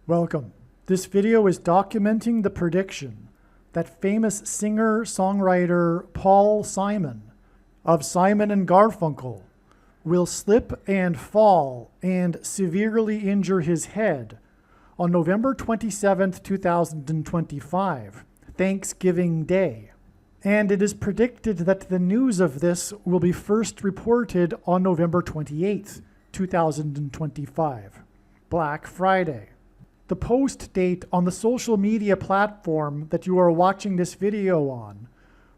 Welcome. This video is documenting the prediction that famous singer-songwriter Paul Simon of Simon and Garfunkel will slip and fall and severely injure his head on November 27th, 2025, Thanksgiving Day. And it is predicted that the news of this will be first reported on November 28th, 2025, Black Friday. The post date on the social media platform that you are watching this video on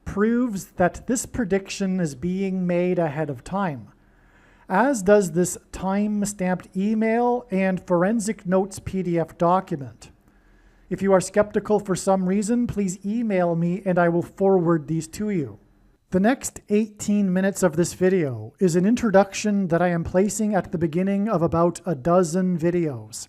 proves that this prediction is being made ahead of time, as does this time-stamped email and forensic notes PDF document. If you are skeptical for some reason, please email me and I will forward these to you. The next 18 minutes of this video is an introduction that I am placing at the beginning of about a dozen videos.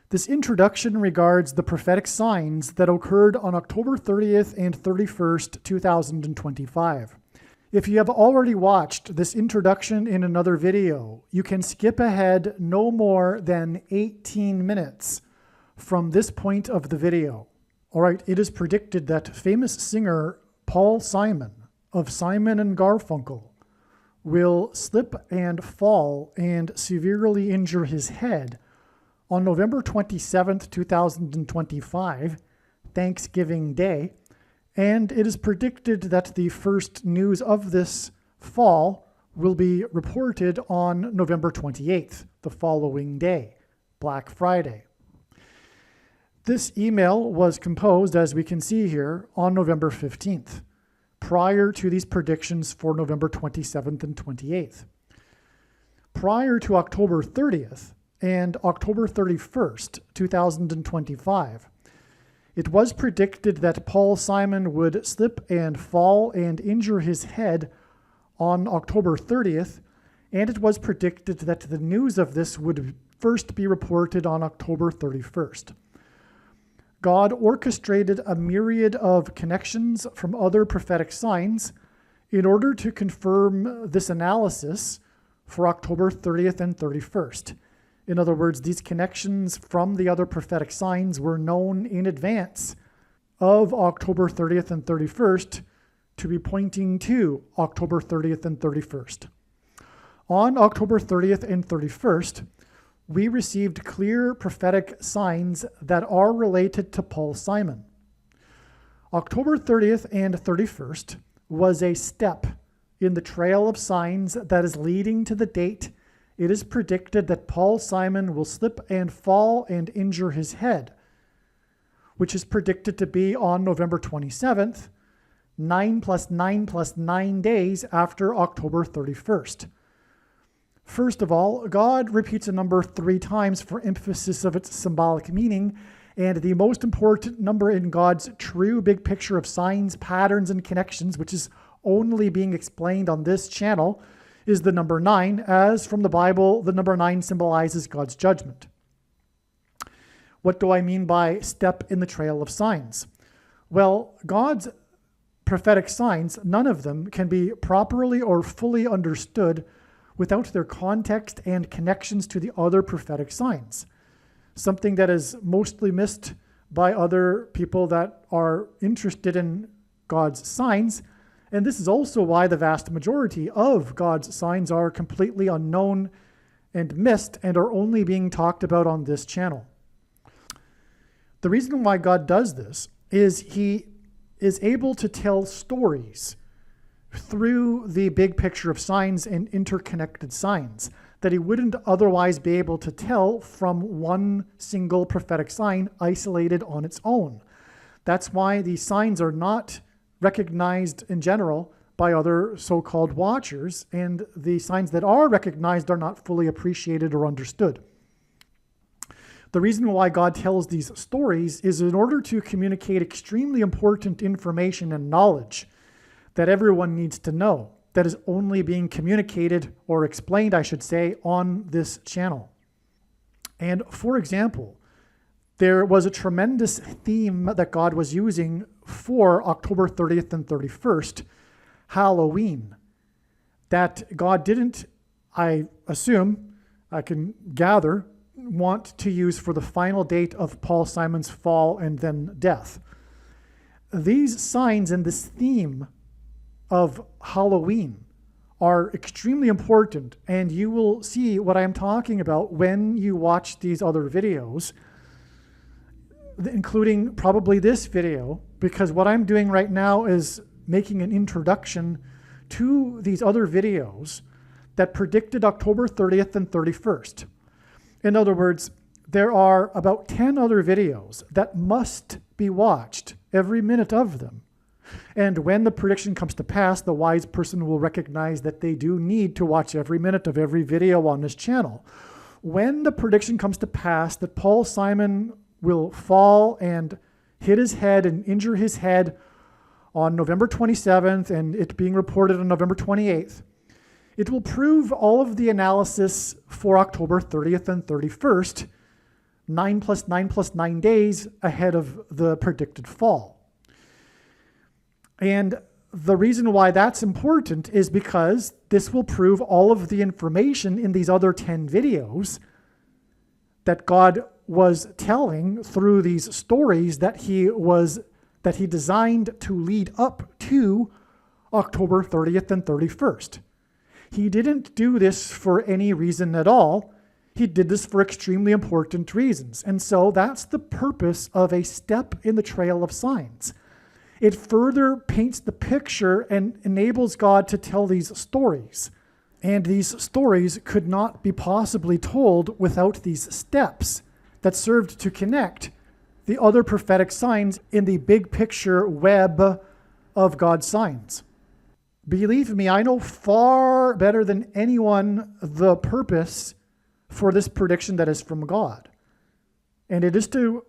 This introduction regards the prophetic signs that occurred on October 30th and 31st, 2025. If you have already watched this introduction in another video, you can skip ahead no more than 18 minutes from this point of the video. All right, it is predicted that famous singer Paul Simon of Simon and Garfunkel will slip and fall and severely injure his head on November 27th, 2025, Thanksgiving Day, and it is predicted that the first news of this fall will be reported on November 28th, the following day, Black Friday. This email was composed, as we can see here, on November 15th, prior to these predictions for November 27th and 28th. Prior to October 30th, and October 31st, 2025. It was predicted that Paul Simon would slip and fall and injure his head on October 30th, and it was predicted that the news of this would first be reported on October 31st. God orchestrated a myriad of connections from other prophetic signs in order to confirm this analysis for October 30th and 31st. In other words, these connections from the other prophetic signs were known in advance of October 30th and 31st to be pointing to October 30th and 31st. On October 30th and 31st, we received clear prophetic signs that are related to Paul Simon. October 30th and 31st was a step in the trail of signs that is leading to the date it is predicted that Paul Simon will slip and fall and injure his head, which is predicted to be on November 27th, 9 + 9 + 9 days after October 31st. First of all, God repeats a number 3 times for emphasis of its symbolic meaning, and the most important number in God's true big picture of signs, patterns, and connections, which is only being explained on this channel, is the number 9, as from the Bible, the number 9 symbolizes God's judgment. What do I mean by step in the trail of signs? Well, God's prophetic signs, none of them can be properly or fully understood without their context and connections to the other prophetic signs, something that is mostly missed by other people that are interested in God's signs. And this is also why the vast majority of God's signs are completely unknown and missed and are only being talked about on this channel. The reason why God does this is He is able to tell stories through the big picture of signs and interconnected signs that He wouldn't otherwise be able to tell from one single prophetic sign isolated on its own. That's why these signs are not recognized in general by other so-called watchers, and the signs that are recognized are not fully appreciated or understood. The reason why God tells these stories is in order to communicate extremely important information and knowledge that everyone needs to know, that is only being communicated or explained, I should say, on this channel. And for example, there was a tremendous theme that God was using for October 30th and 31st, Halloween, that God didn't, I assume, I can gather, want to use for the final date of Paul Simon's fall and then death. These signs and this theme of Halloween are extremely important, and you will see what I'm talking about when you watch these other videos, including probably this video, because what I'm doing right now is making an introduction to these other videos that predicted October 30th and 31st. In other words, there are about 10 other videos that must be watched, every minute of them. And when the prediction comes to pass, the wise person will recognize that they do need to watch every minute of every video on this channel. When the prediction comes to pass that Paul Simon will fall and hit his head and injure his head on November 27th, and it being reported on November 28th, it will prove all of the analysis for October 30th and 31st, 9 plus 9 plus 9 days ahead of the predicted fall. And the reason why that's important is because this will prove all of the information in these other 10 videos that God was telling through these stories that he designed to lead up to October 30th and 31st. He didn't do this for any reason at all. He did this for extremely important reasons. And so that's the purpose of a step in the trail of signs. It further paints the picture and enables God to tell these stories. And these stories could not be possibly told without these steps that served to connect the other prophetic signs in the big picture web of God's signs. Believe me, I know far better than anyone the purpose for this prediction that is from God. And it is to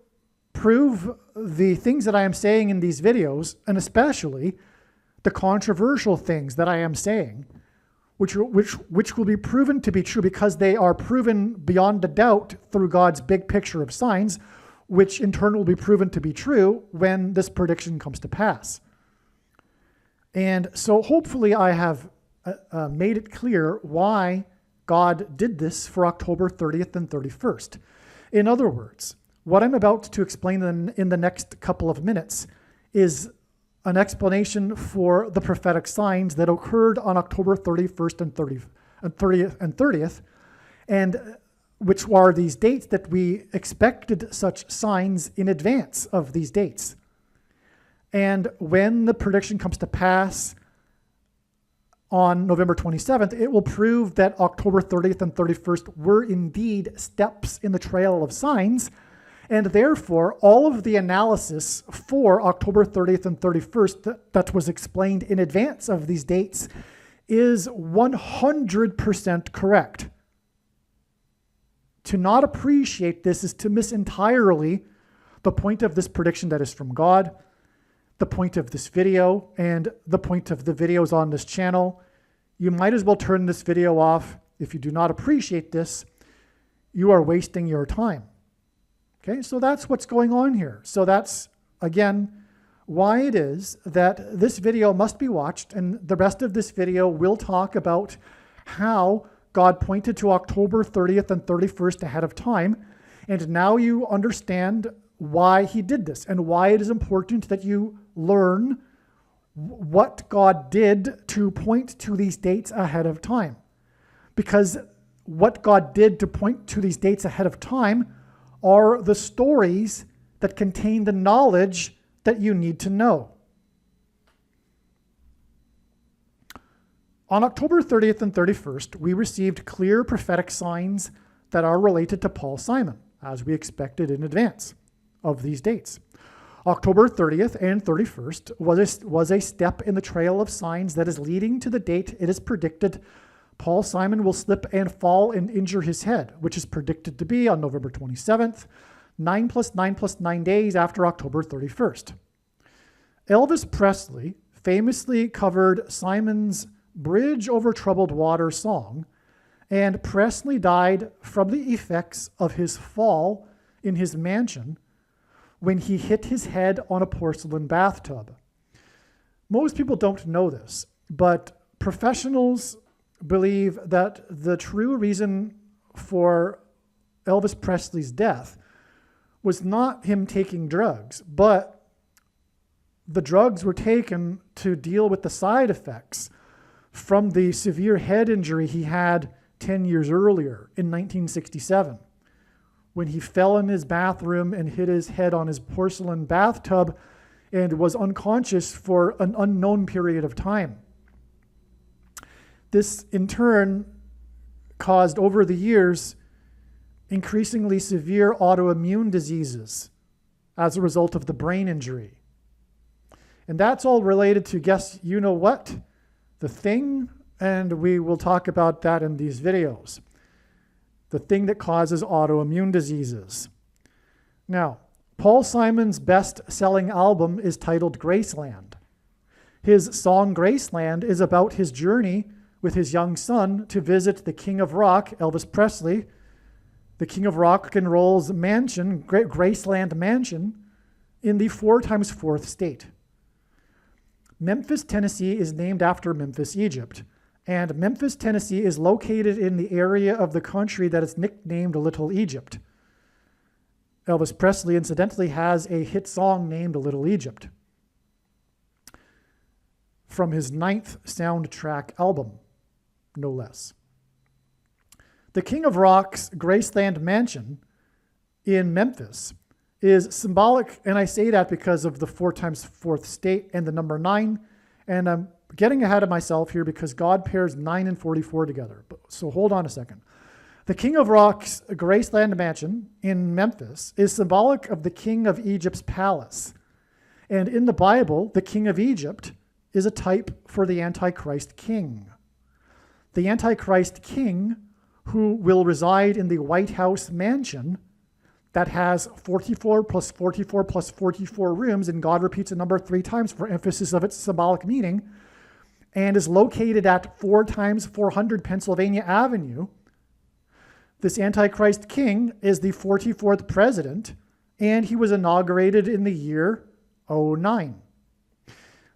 prove the things that I am saying in these videos, and especially the controversial things that I am saying, which will be proven to be true because they are proven beyond a doubt through God's big picture of signs, which in turn will be proven to be true when this prediction comes to pass. And so hopefully I have made it clear why God did this for October 30th and 31st. In other words, what I'm about to explain in the next couple of minutes is an explanation for the prophetic signs that occurred on October 31st and 30th, and which are these dates that we expected such signs in advance of these dates. And when the prediction comes to pass on November 27th, it will prove that October 30th and 31st were indeed steps in the trail of signs, and therefore all of the analysis for October 30th and 31st that was explained in advance of these dates is 100% correct. To not appreciate this is to miss entirely the point of this prediction that is from God, the point of this video, and the point of the videos on this channel. You might as well turn this video off. If you do not appreciate this, you are wasting your time. Okay, so that's what's going on here. So that's, again, why it is that this video must be watched, and the rest of this video will talk about how God pointed to October 30th and 31st ahead of time, and now you understand why he did this and why it is important that you learn what God did to point to these dates ahead of time. Because what God did to point to these dates ahead of time are the stories that contain the knowledge that you need to know. On October 30th and 31st, we received clear prophetic signs that are related to Paul Simon, as we expected in advance of these dates. October 30th and 31st was a step in the trail of signs that is leading to the date it is predicted Paul Simon will slip and fall and injure his head, which is predicted to be on November 27th, 9 plus 9 plus 9 days after October 31st. Elvis Presley famously covered Simon's Bridge Over Troubled Water song, and Presley died from the effects of his fall in his mansion when he hit his head on a porcelain bathtub. Most people don't know this, but professionals believe that the true reason for Elvis Presley's death was not him taking drugs, but the drugs were taken to deal with the side effects from the severe head injury he had 10 years earlier in 1967, when he fell in his bathroom and hit his head on his porcelain bathtub and was unconscious for an unknown period of time. This, in turn, caused over the years increasingly severe autoimmune diseases as a result of the brain injury. And that's all related to, guess you know what? The Thing, and we will talk about that in these videos. The thing that causes autoimmune diseases. Now, Paul Simon's best-selling album is titled Graceland. His song Graceland is about his journey with his young son to visit the King of Rock, Elvis Presley, the King of Rock and Roll's mansion, Graceland Mansion, in the 4x4th state. Memphis, Tennessee is named after Memphis, Egypt, and Memphis, Tennessee is located in the area of the country that is nicknamed Little Egypt. Elvis Presley, incidentally, has a hit song named Little Egypt from his 9th soundtrack album, no less. The King of Rock's Graceland Mansion in Memphis is symbolic, and I say that because of the 4x4th state and the number 9, and I'm getting ahead of myself here because God pairs 9 and 44 together. So hold on a second. The King of Rock's Graceland Mansion in Memphis is symbolic of the King of Egypt's palace. And in the Bible, the King of Egypt is a type for the Antichrist king. The Antichrist king, who will reside in the White House mansion that has 44 plus 44 plus 44 rooms, and God repeats the number 3 times for emphasis of its symbolic meaning, and is located at 4x400 Pennsylvania Avenue. This Antichrist king is the 44th president, and he was inaugurated in the year 09.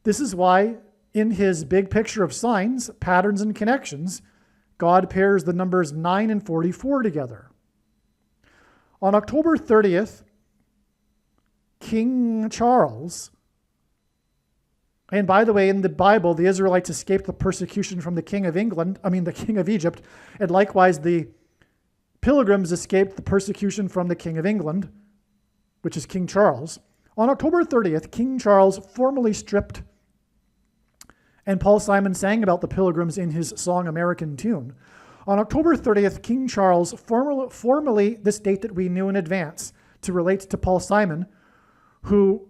This is why in his big picture of signs, patterns, and connections, God pairs the numbers 9 and 44 together. On October 30th, King Charles, and by the way, in the Bible, the Israelites escaped the persecution from the King of the King of Egypt, and likewise the Pilgrims escaped the persecution from the King of England, which is King Charles. On October 30th, King Charles formally stripped, and Paul Simon sang about the Pilgrims in his song American Tune. On October 30th, King Charles, formally this date that we knew in advance to relate to Paul Simon, who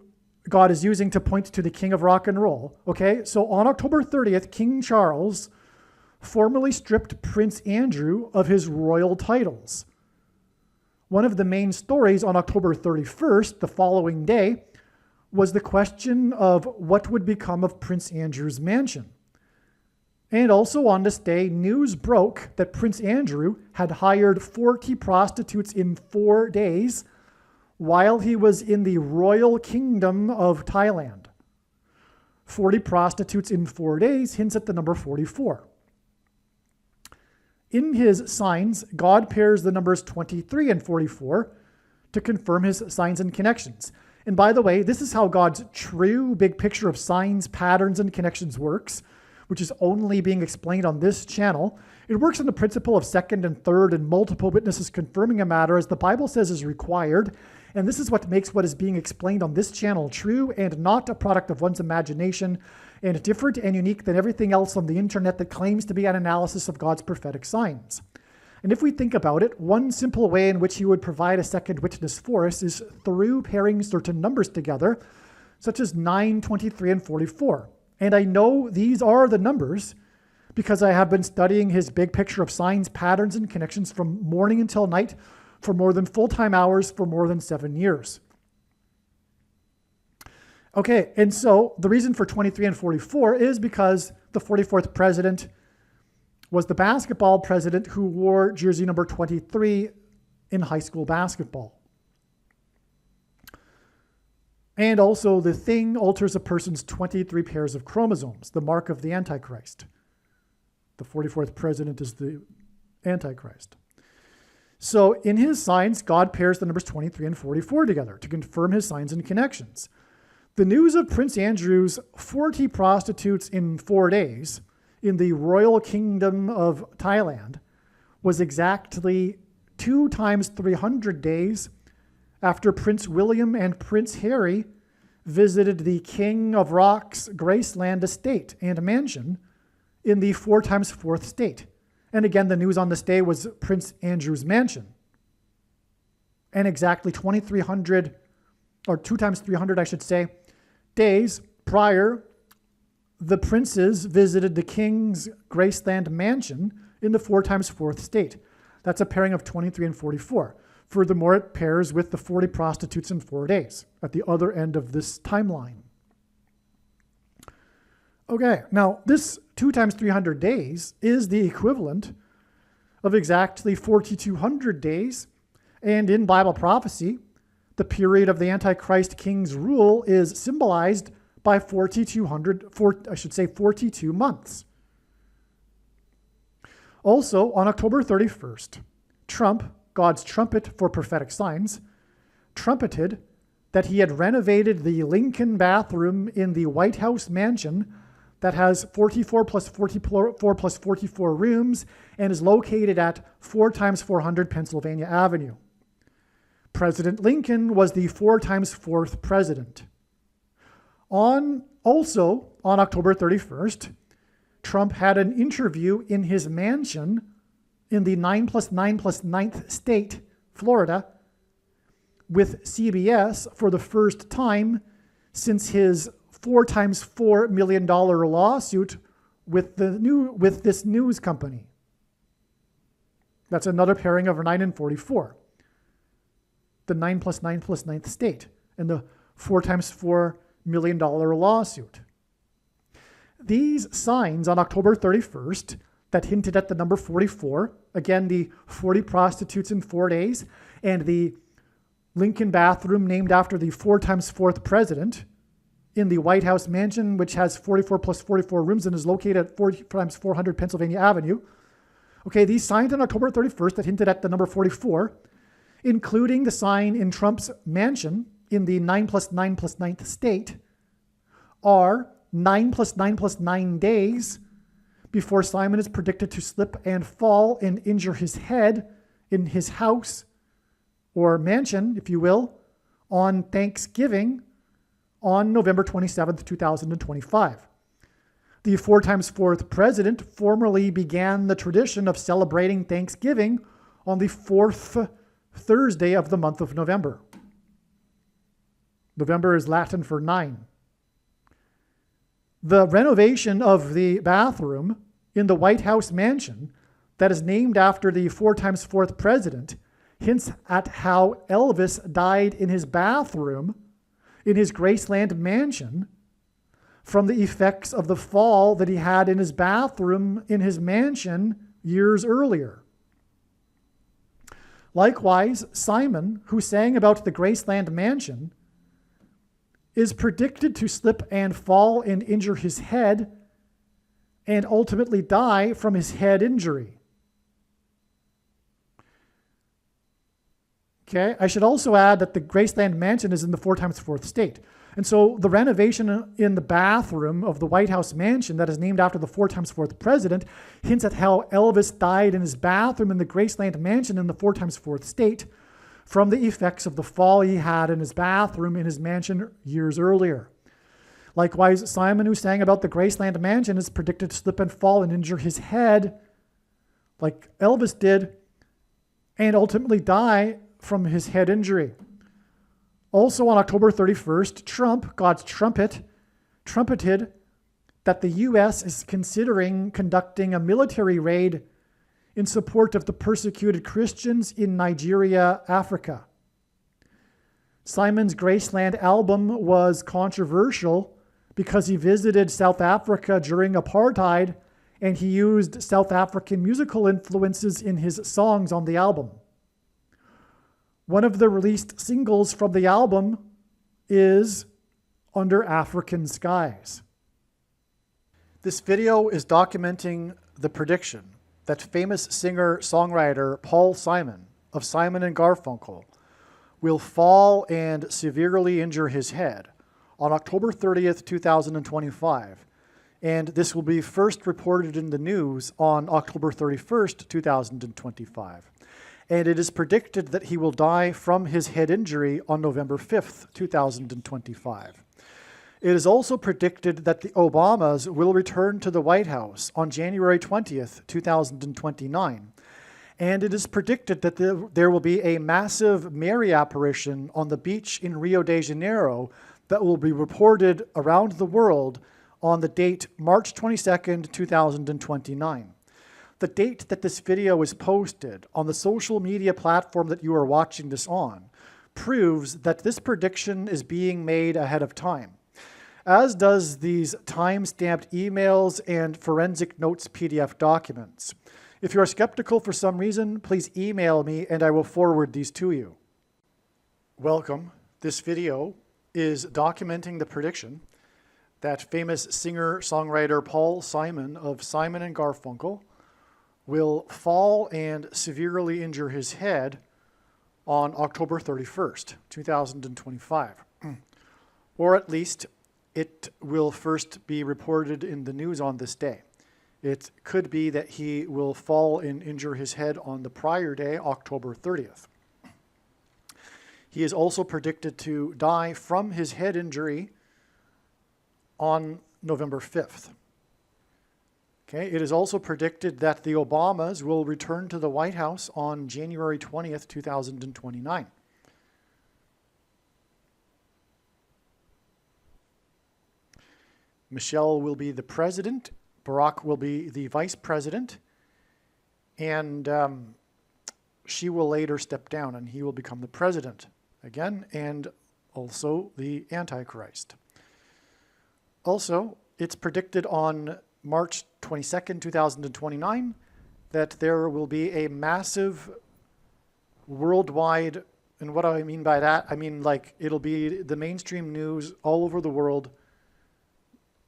God is using to point to the King of Rock and Roll. Okay, so on October 30th, King Charles formally stripped Prince Andrew of his royal titles. One of the main stories on October 31st, the following day, was the question of what would become of Prince Andrew's mansion. And also on this day, news broke that Prince Andrew had hired 40 prostitutes in 4 days while he was in the royal kingdom of Thailand. 40 prostitutes in 4 days hints at the number 44. In his signs, God pairs the numbers 23 and 44 to confirm his signs and connections. And by the way, this is how God's true big picture of signs, patterns, and connections works, which is only being explained on this channel. It works on the principle of second and third and multiple witnesses confirming a matter as the Bible says is required. And this is what makes what is being explained on this channel true and not a product of one's imagination, and different and unique than everything else on the internet that claims to be an analysis of God's prophetic signs. And if we think about it, one simple way in which he would provide a second witness for us is through pairing certain numbers together, such as 9, 23, and 44. And I know these are the numbers because I have been studying his big picture of signs, patterns, and connections from morning until night for more than full-time hours for more than 7 years. Okay, and so the reason for 23 and 44 is because the 44th president was the basketball president who wore jersey number 23 in high school basketball. And also the thing alters a person's 23 pairs of chromosomes, the mark of the Antichrist. The 44th president is the Antichrist. So in his signs, God pairs the numbers 23 and 44 together to confirm his signs and connections. The news of Prince Andrew's 40 prostitutes in 4 days in the Royal Kingdom of Thailand was exactly 2 times 300 days after Prince William and Prince Harry visited the King of Rock's Graceland estate and mansion in the 4 times 4th state. And again, the news on this day was Prince Andrew's mansion. And exactly 2,300, or 2 times 300, I should say, days prior, the princes visited the King's Graceland mansion in the 4 times 4th state. That's a pairing of 23 and 44. Furthermore, it pairs with the 40 prostitutes in 4 days at the other end of this timeline. Okay, now this 2 times 300 days is the equivalent of exactly 4,200 days. And in Bible prophecy, the period of the Antichrist king's rule is symbolized by 42 months. Also, on October 31st, Trump, God's trumpet for prophetic signs, trumpeted that he had renovated the Lincoln bathroom in the White House mansion that has 44 plus 44 plus 44 rooms and is located at 4 times 400 Pennsylvania Avenue. President Lincoln was the 4 times 4th president. Also on October 31st, Trump had an interview in his mansion in the 9 plus 9 plus 9th state, Florida, with CBS for the first time since his $4 times $4 million lawsuit with this news company. That's another pairing of 9 and 44. The 9 plus 9 plus 9th state and the $4 times $4 million lawsuit. These signs on October 31st that hinted at the number 44, again, the 40 prostitutes in 4 days, and the Lincoln bathroom named after the 4 times 4th president in the White House mansion, which has 44 plus 44 rooms and is located at 4 times 400 Pennsylvania Avenue. Okay, these signs on October 31st that hinted at the number 44, including the sign in Trump's mansion in the 9 plus 9 plus 9th state, are 9 plus 9 plus 9 days before Simon is predicted to slip and fall and injure his head in his house or mansion, if you will, on Thanksgiving on November 27th, 2025. The 4 times 4th president formally began the tradition of celebrating Thanksgiving on the 4th Thursday of the month of November. November is Latin for 9. The renovation of the bathroom in the White House mansion that is named after the 4 times 4th president hints at how Elvis died in his bathroom in his Graceland mansion from the effects of the fall that he had in his bathroom in his mansion years earlier. Likewise, Simon, who sang about the Graceland mansion, is predicted to slip and fall and injure his head and ultimately die from his head injury. Okay, I should also add that the Graceland mansion is in the 4 times 4th state. And so the renovation in the bathroom of the White House mansion that is named after the 4 times 4th president hints at how Elvis died in his bathroom in the Graceland mansion in the 4 times 4th state from the effects of the fall he had in his bathroom in his mansion years earlier. Likewise, Simon, who sang about the Graceland mansion, is predicted to slip and fall and injure his head like Elvis did and ultimately die from his head injury. Also on October 31st, Trump, God's trumpet, trumpeted that the U.S. is considering conducting a military raid in support of the persecuted Christians in Nigeria, Africa. Simon's Graceland album was controversial because he visited South Africa during apartheid and he used South African musical influences in his songs on the album. One of the released singles from the album is Under African Skies. This video is documenting the prediction that famous singer-songwriter Paul Simon of Simon and Garfunkel will fall and severely injure his head on October 30th, 2025. And this will be first reported in the news on October 31st, 2025. And it is predicted that he will die from his head injury on November 5th, 2025. It is also predicted that the Obamas will return to the White House on January 20th, 2029. And it is predicted that there will be a massive Mary apparition on the beach in Rio de Janeiro that will be reported around the world on the date March 22nd, 2029. The date that this video is posted on the social media platform that you are watching this on proves that this prediction is being made ahead of time, as does these time-stamped emails and forensic notes PDF documents. If you are skeptical for some reason, please email me and I will forward these to you. Welcome. This video is documenting the prediction that famous singer-songwriter Paul Simon of Simon and Garfunkel will fall and severely injure his head on October 31st, 2025. Or at least it will first be reported in the news on this day. It could be that he will fall and injure his head on the prior day, October 30th. He is also predicted to die from his head injury on November 5th. Okay, it is also predicted that the Obamas will return to the White House on January 20th, 2029. Michelle will be the president, Barack will be the vice president, and she will later step down and he will become the president again, and also the Antichrist. Also, it's predicted on March 22nd, 2029, that there will be a massive worldwide, and what do I mean by that? I mean, like, it'll be the mainstream news all over the world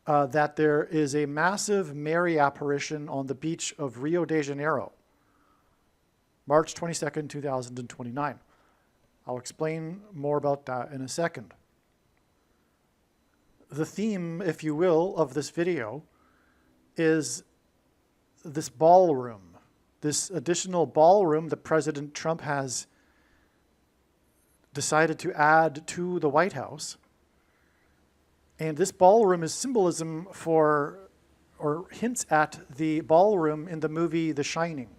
that there is a massive Mary apparition on the beach of Rio de Janeiro, March 22nd, 2029. I'll explain more about that in a second. The theme, if you will, of this video is this ballroom, this additional ballroom that President Trump has decided to add to the White House. And this ballroom is symbolism for, or hints at, the ballroom in the movie The Shining,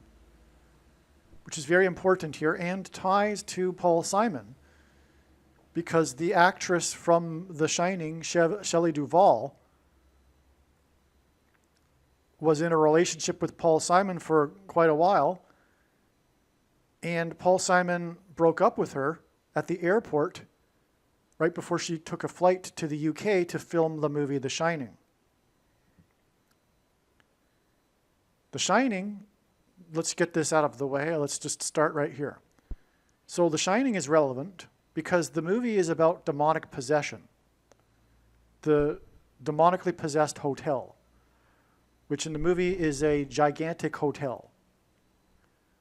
which is very important here and ties to Paul Simon, because the actress from The Shining, Shelley Duvall, was in a relationship with Paul Simon for quite a while, and Paul Simon broke up with her at the airport right before she took a flight to the UK to film the movie The Shining. The Shining, let's get this out of the way. Let's just start right here. So The Shining is relevant because the movie is about demonic possession. The demonically possessed hotel, which in the movie is a gigantic hotel,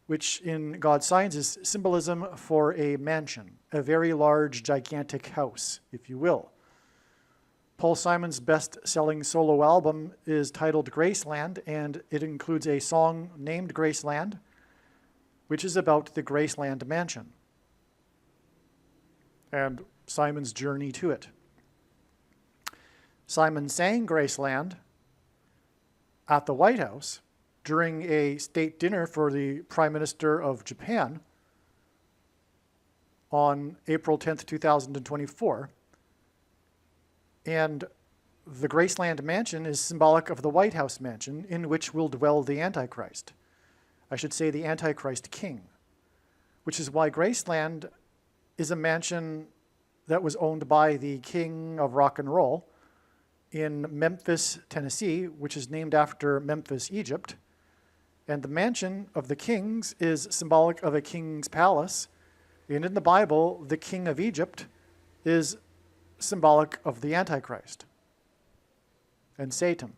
which in God's Signs is symbolism for a mansion, a very large, gigantic house, if you will. Paul Simon's best-selling solo album is titled Graceland, and it includes a song named Graceland, which is about the Graceland mansion and Simon's journey to it. Simon sang Graceland at the White House during a state dinner for the Prime Minister of Japan on April 10th, 2024. And the Graceland mansion is symbolic of the White House mansion in which will dwell the Antichrist. I should say the Antichrist king, which is why Graceland is a mansion that was owned by the king of rock and roll in Memphis, Tennessee, which is named after Memphis, Egypt. And the mansion of the kings is symbolic of a king's palace. And in the Bible, the king of Egypt is symbolic of the Antichrist and Satan.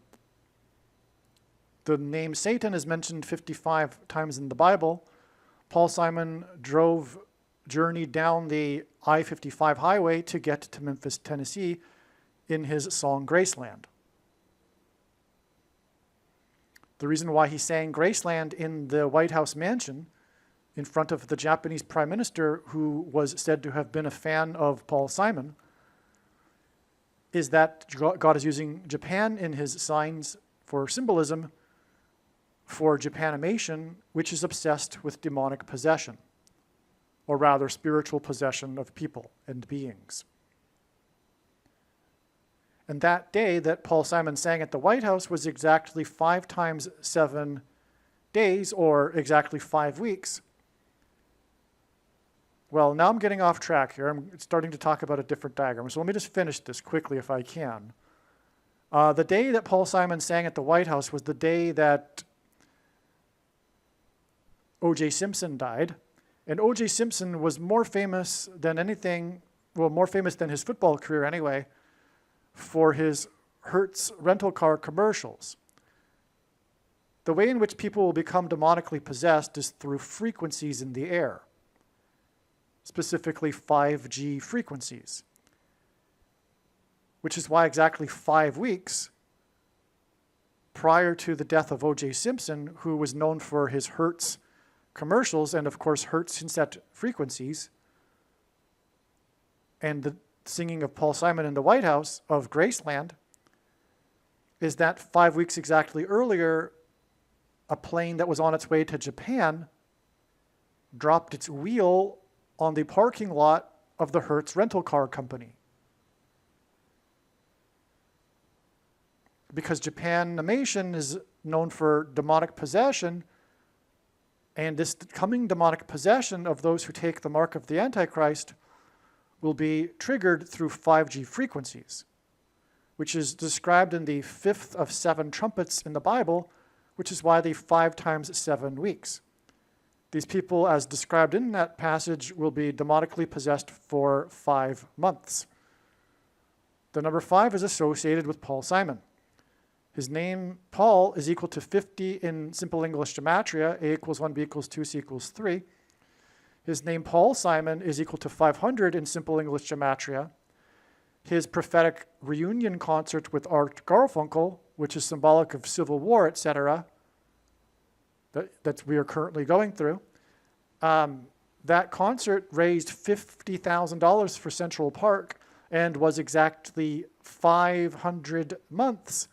The name Satan is mentioned 55 times in the Bible, Paul Simon journeyed down the I-55 highway to get to Memphis, Tennessee in his song Graceland. The reason why he sang Graceland in the White House mansion in front of the Japanese Prime Minister, who was said to have been a fan of Paul Simon, is that God is using Japan in his signs for symbolism for Japanimation, which is obsessed with demonic possession, or rather spiritual possession of people and beings. And that day that Paul Simon sang at the White House was exactly 5 times 7 days, or exactly 5 weeks. Well, now I'm getting off track here. I'm starting to talk about a different diagram. So let me just finish this quickly if I can. The day that Paul Simon sang at the White House was the day that O.J. Simpson died. And O.J. Simpson was more famous than anything, well, more famous than his football career anyway, for his Hertz rental car commercials. The way in which people will become demonically possessed is through frequencies in the air, specifically 5G frequencies, which is why exactly 5 weeks prior to the death of O.J. Simpson, who was known for his Hertz commercials and, of course, Hertz-Synset frequencies, and the singing of Paul Simon in the White House of Graceland, is that 5 weeks exactly earlier, a plane that was on its way to Japan dropped its wheel on the parking lot of the Hertz rental car company. Because Japanimation is known for demonic possession, and this coming demonic possession of those who take the mark of the Antichrist will be triggered through 5G frequencies, which is described in the 5th of 7 trumpets in the Bible, which is why the 5 times 7 weeks. These people, as described in that passage, will be demonically possessed for 5 months. The number 5 is associated with Paul Simon. His name, Paul, is equal to 50 in simple English gematria, A equals 1, B equals 2, C equals 3. His name, Paul Simon, is equal to 500 in simple English gematria. His prophetic reunion concert with Art Garfunkel, which is symbolic of civil war, etc., that we are currently going through, that concert raised $50,000 for Central Park and was exactly 500 months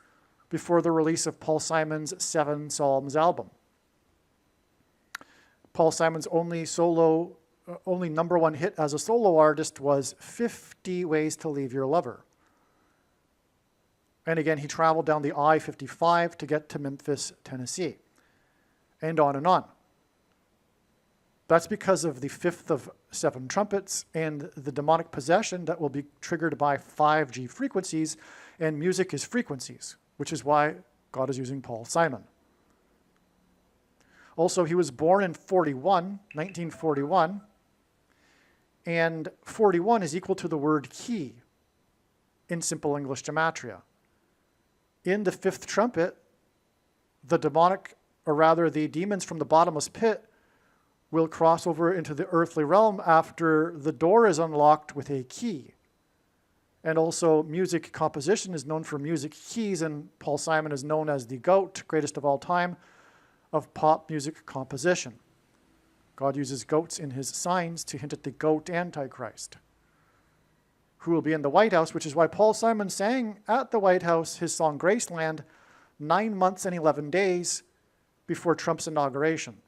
before the release of Paul Simon's 7 Psalms album. Paul Simon's only number 1 hit as a solo artist was 50 Ways to Leave Your Lover. And again, he traveled down the I-55 to get to Memphis, Tennessee, and on and on. That's because of the 5th of 7 trumpets and the demonic possession that will be triggered by 5G frequencies, and music is frequencies, which is why God is using Paul Simon. Also, he was born in 1941, and 41 is equal to the word key in simple English gematria. In the 5th trumpet, the demons from the bottomless pit will cross over into the earthly realm after the door is unlocked with a key. And also, music composition is known for music keys, and Paul Simon is known as the GOAT, greatest of all time, of pop music composition. God uses goats in his signs to hint at the goat Antichrist, who will be in the White House, which is why Paul Simon sang at the White House his song Graceland 9 months and 11 days before Trump's inauguration.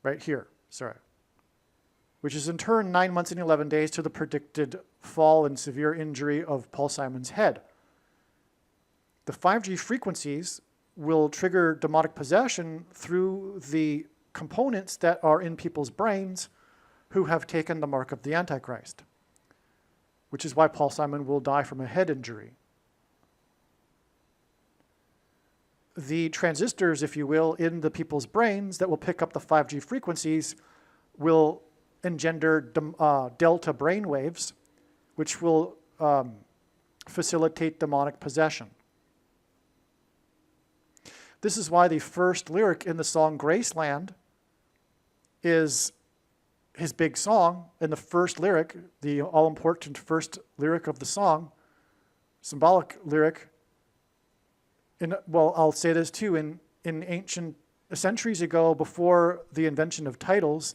Right here, sorry. Which is in turn 9 months and 11 days to the predicted fall and severe injury of Paul Simon's head. The 5G frequencies will trigger demonic possession through the components that are in people's brains who have taken the mark of the Antichrist, which is why Paul Simon will die from a head injury. The transistors, if you will, in the people's brains that will pick up the 5G frequencies will engender delta brain waves, which will facilitate demonic possession. This is why the first lyric in the song Graceland is his big song, and the first lyric, the all-important first lyric of the song, symbolic lyric. Well, I'll say this too, in ancient centuries ago, before the invention of titles,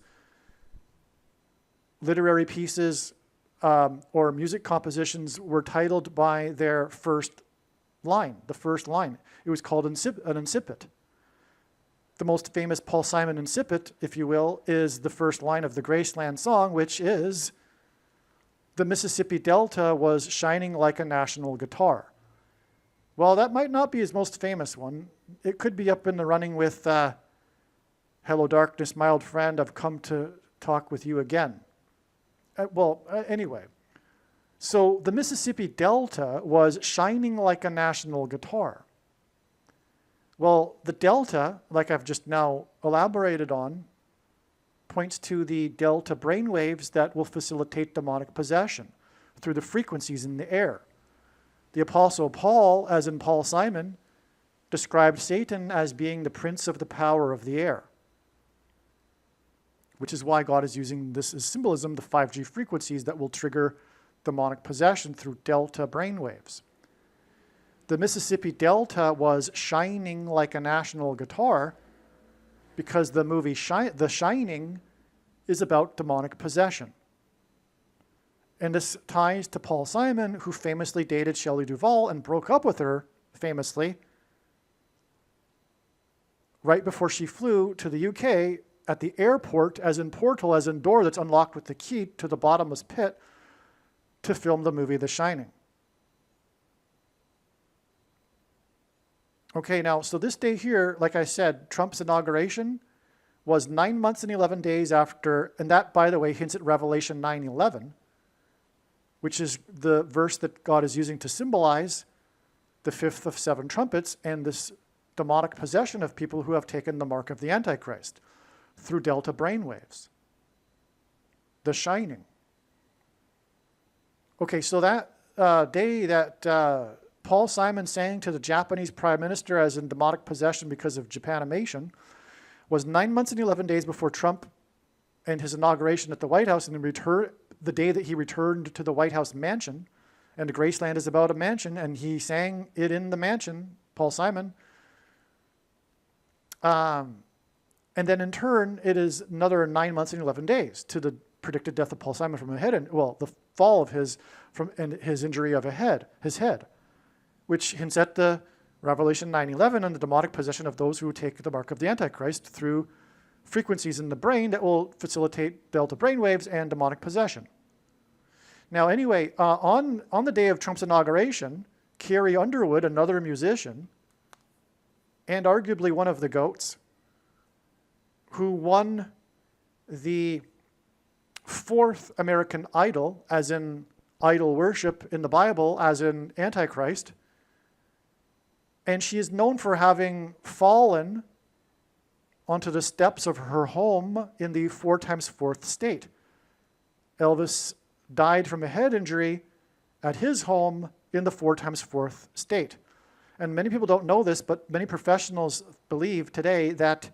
literary pieces or music compositions were titled by their first line, the first line. It was called an incipit. The most famous Paul Simon incipit, if you will, is the first line of the Graceland song, which is, "The Mississippi Delta was shining like a national guitar." Well, that might not be his most famous one. It could be up in the running with "Hello Darkness, my old friend, I've come to talk with you again." Anyway. So the Mississippi Delta was shining like a national guitar. Well, the delta, like I've just now elaborated on, points to the delta brainwaves that will facilitate demonic possession through the frequencies in the air. The Apostle Paul, as in Paul Simon, described Satan as being the prince of the power of the air, which is why God is using this as symbolism, the 5G frequencies that will trigger demonic possession through delta brainwaves. The Mississippi Delta was shining like a national guitar because the movie The Shining is about demonic possession. And this ties to Paul Simon, who famously dated Shelley Duvall and broke up with her, famously, right before she flew to the UK at the airport, as in portal, as in door that's unlocked with the key to the bottomless pit, to film the movie The Shining. Okay, now, so this day here, like I said, Trump's inauguration was 9 months and 11 days after, and that, by the way, hints at Revelation 9:11, which is the verse that God is using to symbolize the fifth of 7 trumpets and this demonic possession of people who have taken the mark of the Antichrist through delta brainwaves. The Shining. Okay, so that day that Paul Simon sang to the Japanese Prime Minister as in demonic possession because of Japanimation was 9 months and 11 days before Trump and his inauguration at the White House, and the day that he returned to the White House mansion. And the Graceland is about a mansion, and he sang it in the mansion, Paul Simon. And then in turn, it is another 9 months and 11 days to the predicted death of Paul Simon from a head, the fall of his injury of his head, which hints at the Revelation 9:11 and the demonic possession of those who take the mark of the Antichrist through frequencies in the brain that will facilitate delta brainwaves and demonic possession. Now, anyway, on the day of Trump's inauguration, Carrie Underwood, another musician, and arguably one of the GOATs, who won the 4th American Idol, as in idol worship in the Bible, as in Antichrist, and she is known for having fallen onto the steps of her home in the 4 times 4th state. Elvis died from a head injury at his home in the 4 times 4th state. And many people don't know this, but many professionals believe today that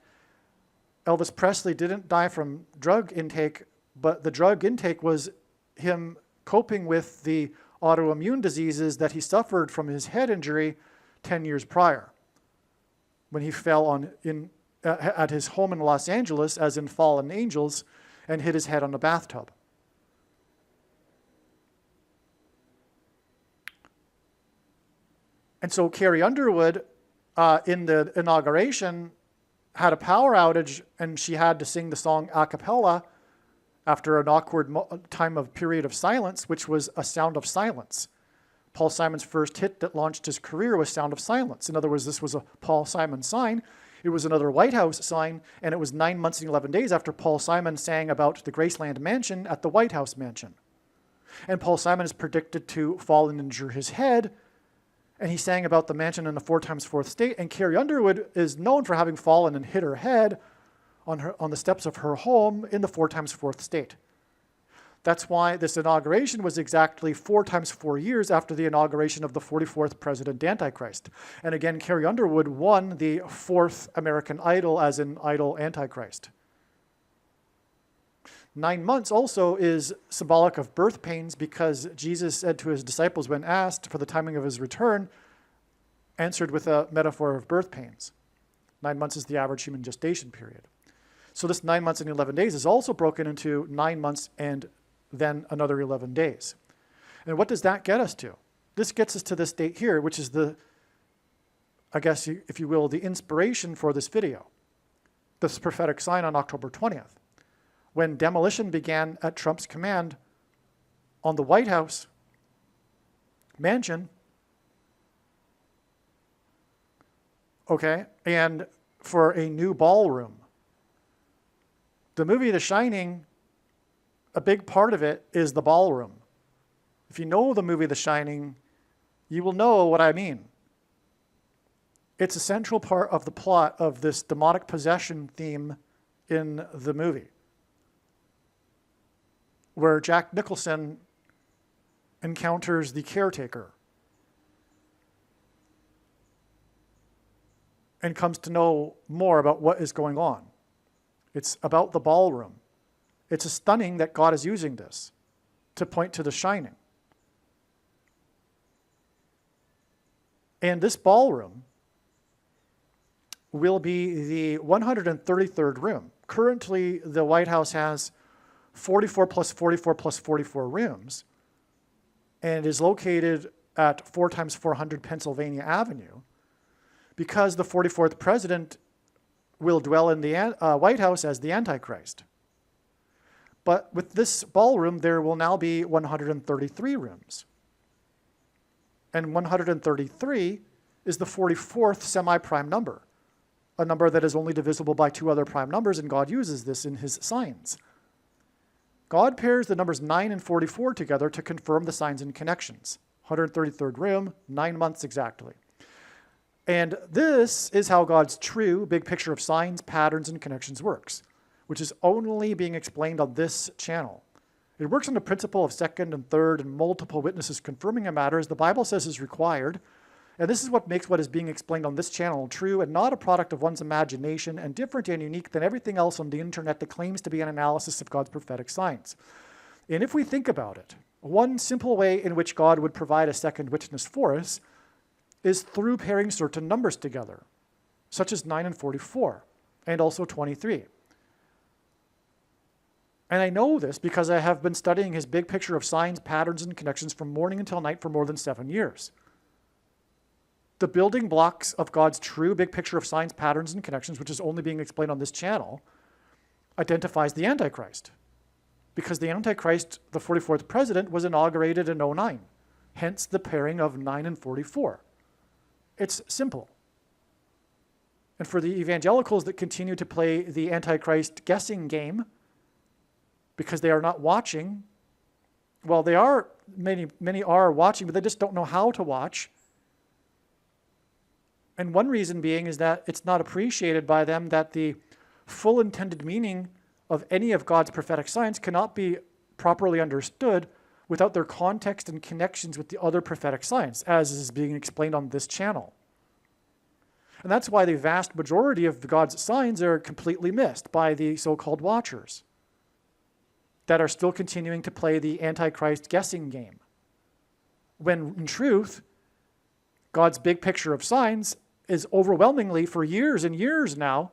Elvis Presley didn't die from drug intake, but the drug intake was him coping with the autoimmune diseases that he suffered from his head injury 10 years prior, when he fell at his home in Los Angeles, as in Fallen Angels, and hit his head on a bathtub. And so Carrie Underwood, in the inauguration, had a power outage, and she had to sing the song a cappella after an awkward period of silence, which was A Sound of Silence. Paul Simon's first hit that launched his career was Sound of Silence. In other words, this was a Paul Simon sign. It was another White House sign, and it was 9 months and 11 days after Paul Simon sang about the Graceland mansion at the White House mansion. And Paul Simon is predicted to fall and injure his head, and he sang about the mansion in the 4 times 4th state, and Carrie Underwood is known for having fallen and hit her head on the steps of her home in the 4 times 4th state. That's why this inauguration was exactly 4 times 4 years after the inauguration of the 44th President Antichrist. And again, Carrie Underwood won the 4th American Idol as an idol Antichrist. 9 months also is symbolic of birth pains, because Jesus said to his disciples when asked for the timing of his return, answered with a metaphor of birth pains. 9 months is the average human gestation period. So this 9 months and 11 days is also broken into 9 months and then another 11 days. And what does that get us to? This gets us to this date here, which is the, I guess, if you will, the inspiration for this video. This prophetic sign on October 20th, when demolition began at Trump's command on the White House mansion, okay, and for a new ballroom. The movie The Shining, a big part of it is the ballroom. If you know the movie The Shining, you will know what I mean. It's a central part of the plot of this demonic possession theme in the movie, where Jack Nicholson encounters the caretaker and comes to know more about what is going on. It's about the ballroom. It's stunning that God is using this to point to The Shining. And this ballroom will be the 133rd room. Currently, the White House has 44 plus 44 plus 44 rooms, and is located at 4 times 400 Pennsylvania Avenue, because the 44th president will dwell in the White House as the Antichrist. But with this ballroom, there will now be 133 rooms. And 133 is the 44th semi-prime number, a number that is only divisible by 2 other prime numbers, and God uses this in his signs. God pairs the numbers 9 and 44 together to confirm the signs and connections. 133rd room, 9 months exactly. And this is how God's true big picture of signs, patterns, and connections works, which is only being explained on this channel. It works on the principle of second and third and multiple witnesses confirming a matter, as the Bible says is required. And this is what makes what is being explained on this channel true and not a product of one's imagination, and different and unique than everything else on the internet that claims to be an analysis of God's prophetic signs. And if we think about it, one simple way in which God would provide a second witness for us is through pairing certain numbers together, such as 9 and 44, and also 23. And I know this because I have been studying his big picture of signs, patterns, and connections from morning until night for more than 7 years. The building blocks of God's true big picture of signs, patterns, and connections, which is only being explained on this channel, identifies the Antichrist. Because the Antichrist, the 44th president, was inaugurated in 09. Hence the pairing of 9 and 44. It's simple. And for the evangelicals that continue to play the Antichrist guessing game, because they are not watching, well, they are, many are watching, but they just don't know how to watch. And one reason being is that it's not appreciated by them that the full intended meaning of any of God's prophetic signs cannot be properly understood without their context and connections with the other prophetic signs, as is being explained on this channel. And that's why the vast majority of God's signs are completely missed by the so-called watchers that are still continuing to play the Antichrist guessing game, when in truth, God's big picture of signs is overwhelmingly, for years and years now,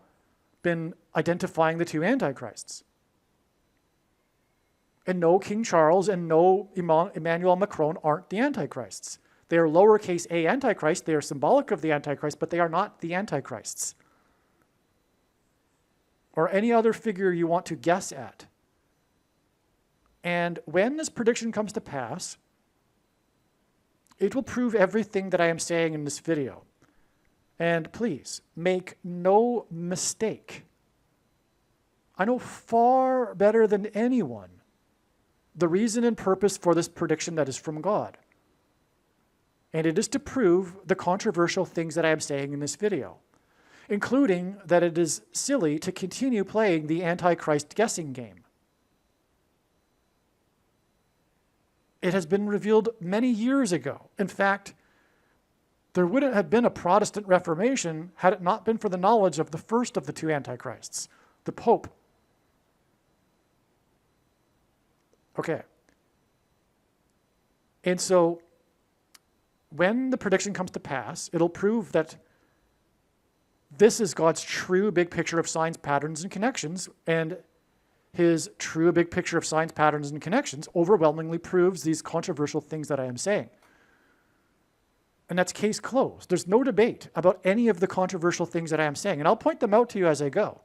been identifying the 2 Antichrists. And no, King Charles and no Emmanuel Macron aren't the Antichrists. They are lowercase a Antichrist. They are symbolic of the Antichrist, but they are not the Antichrists. Or any other figure you want to guess at. And when this prediction comes to pass, it will prove everything that I am saying in this video. And please, make no mistake. I know far better than anyone the reason and purpose for this prediction that is from God. And it is to prove the controversial things that I am saying in this video, including that it is silly to continue playing the Antichrist guessing game. It has been revealed many years ago. In fact, there wouldn't have been a Protestant Reformation had it not been for the knowledge of the first of the two Antichrists, the Pope. Okay. And so when the prediction comes to pass, it'll prove that this is God's true big picture of signs, patterns, and connections, and his true big picture of signs, patterns, and connections overwhelmingly proves these controversial things that I am saying. And that's case closed. There's no debate about any of the controversial things that I am saying, and I'll point them out to you as I go.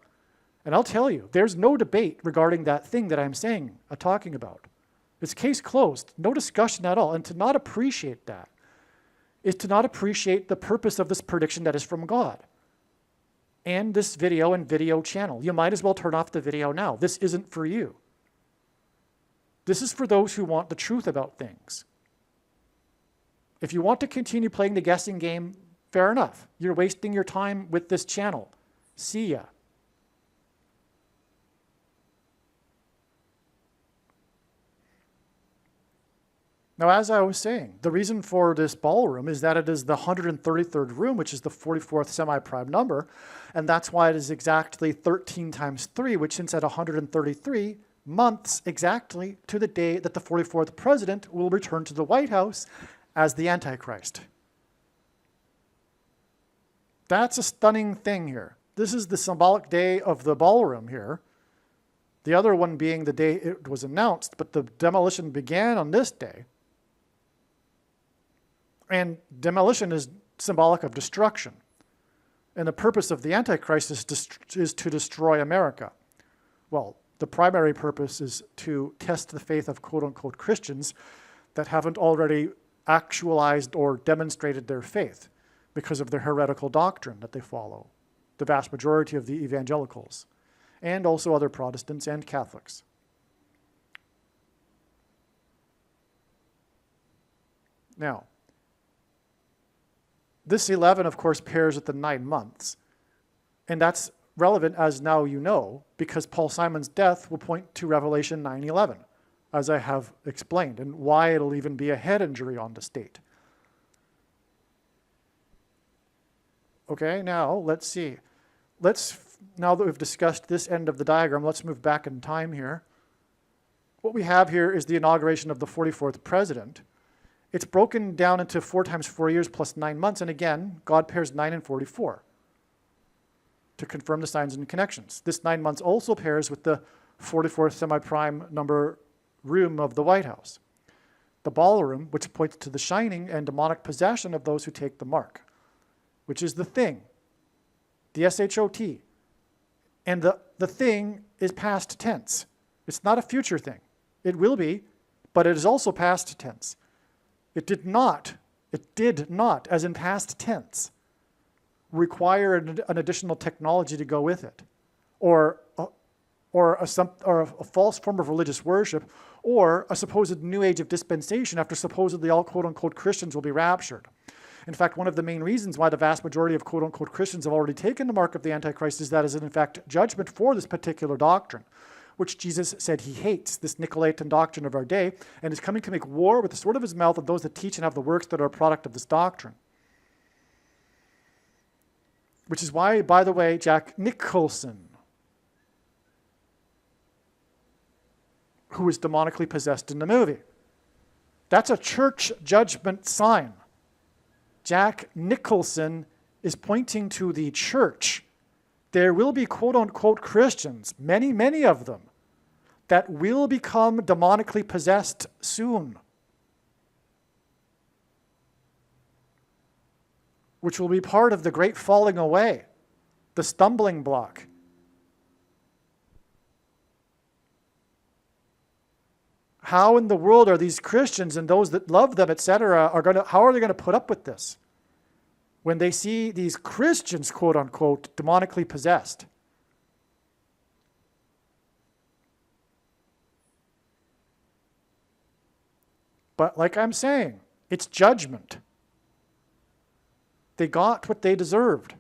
And I'll tell you, there's no debate regarding that thing that I'm saying, talking about. It's case closed, no discussion at all. And to not appreciate that is to not appreciate the purpose of this prediction that is from God. And this video and video channel. You might as well turn off the video now. This isn't for you. This is for those who want the truth about things. If you want to continue playing the guessing game, fair enough. You're wasting your time with this channel. See ya. Now, as I was saying, the reason for this ballroom is that it is the 133rd room, which is the 44th semi-prime number, and that's why it is exactly 13 times 3, which hints at 133 months exactly to the day that the 44th president will return to the White House as the Antichrist. That's a stunning thing here. This is the symbolic day of the ballroom here. The other one being the day it was announced, but the demolition began on this day. And demolition is symbolic of destruction. And the purpose of the Antichrist is to destroy America. Well, the primary purpose is to test the faith of quote-unquote Christians that haven't already actualized or demonstrated their faith because of their heretical doctrine that they follow, the vast majority of the evangelicals, and also other Protestants and Catholics. Now, this 11, of course, pairs with the 9 months. And that's relevant, as now you know, because Paul Simon's death will point to Revelation 9:11, as I have explained, and why it'll even be a head injury on the state. Okay, now let's see. Now that we've discussed this end of the diagram, let's move back in time here. What we have here is the inauguration of the 44th president. It's broken down into 4 times 4 years plus 9 months. And again, God pairs 9 and 44 to confirm the signs and connections. This 9 months also pairs with the 44th semi-prime number room of the White House. The ballroom, which points to the shining and demonic possession of those who take the mark, which is the thing, the S-H-O-T. And the thing is past tense. It's not a future thing. It will be, but it is also past tense. It did not, as in past tense, require an additional technology to go with it, or a false form of religious worship, or a supposed new age of dispensation after supposedly all quote-unquote Christians will be raptured. In fact, one of the main reasons why the vast majority of quote-unquote Christians have already taken the mark of the Antichrist is that is in fact judgment for this particular doctrine, which Jesus said he hates, this Nicolaitan doctrine of our day, and is coming to make war with the sword of his mouth of those that teach and have the works that are a product of this doctrine. Which is why, by the way, Jack Nicholson, who was demonically possessed in the movie, that's a church judgment sign. Jack Nicholson is pointing to the church. There will be quote-unquote Christians, many, many of them, that will become demonically possessed soon, which will be part of the great falling away, the stumbling block. How in the world are these Christians and those that love them, etc., how are they going to put up with this when they see these Christians, quote unquote, demonically possessed? But like I'm saying, it's judgment. They got what they deserved.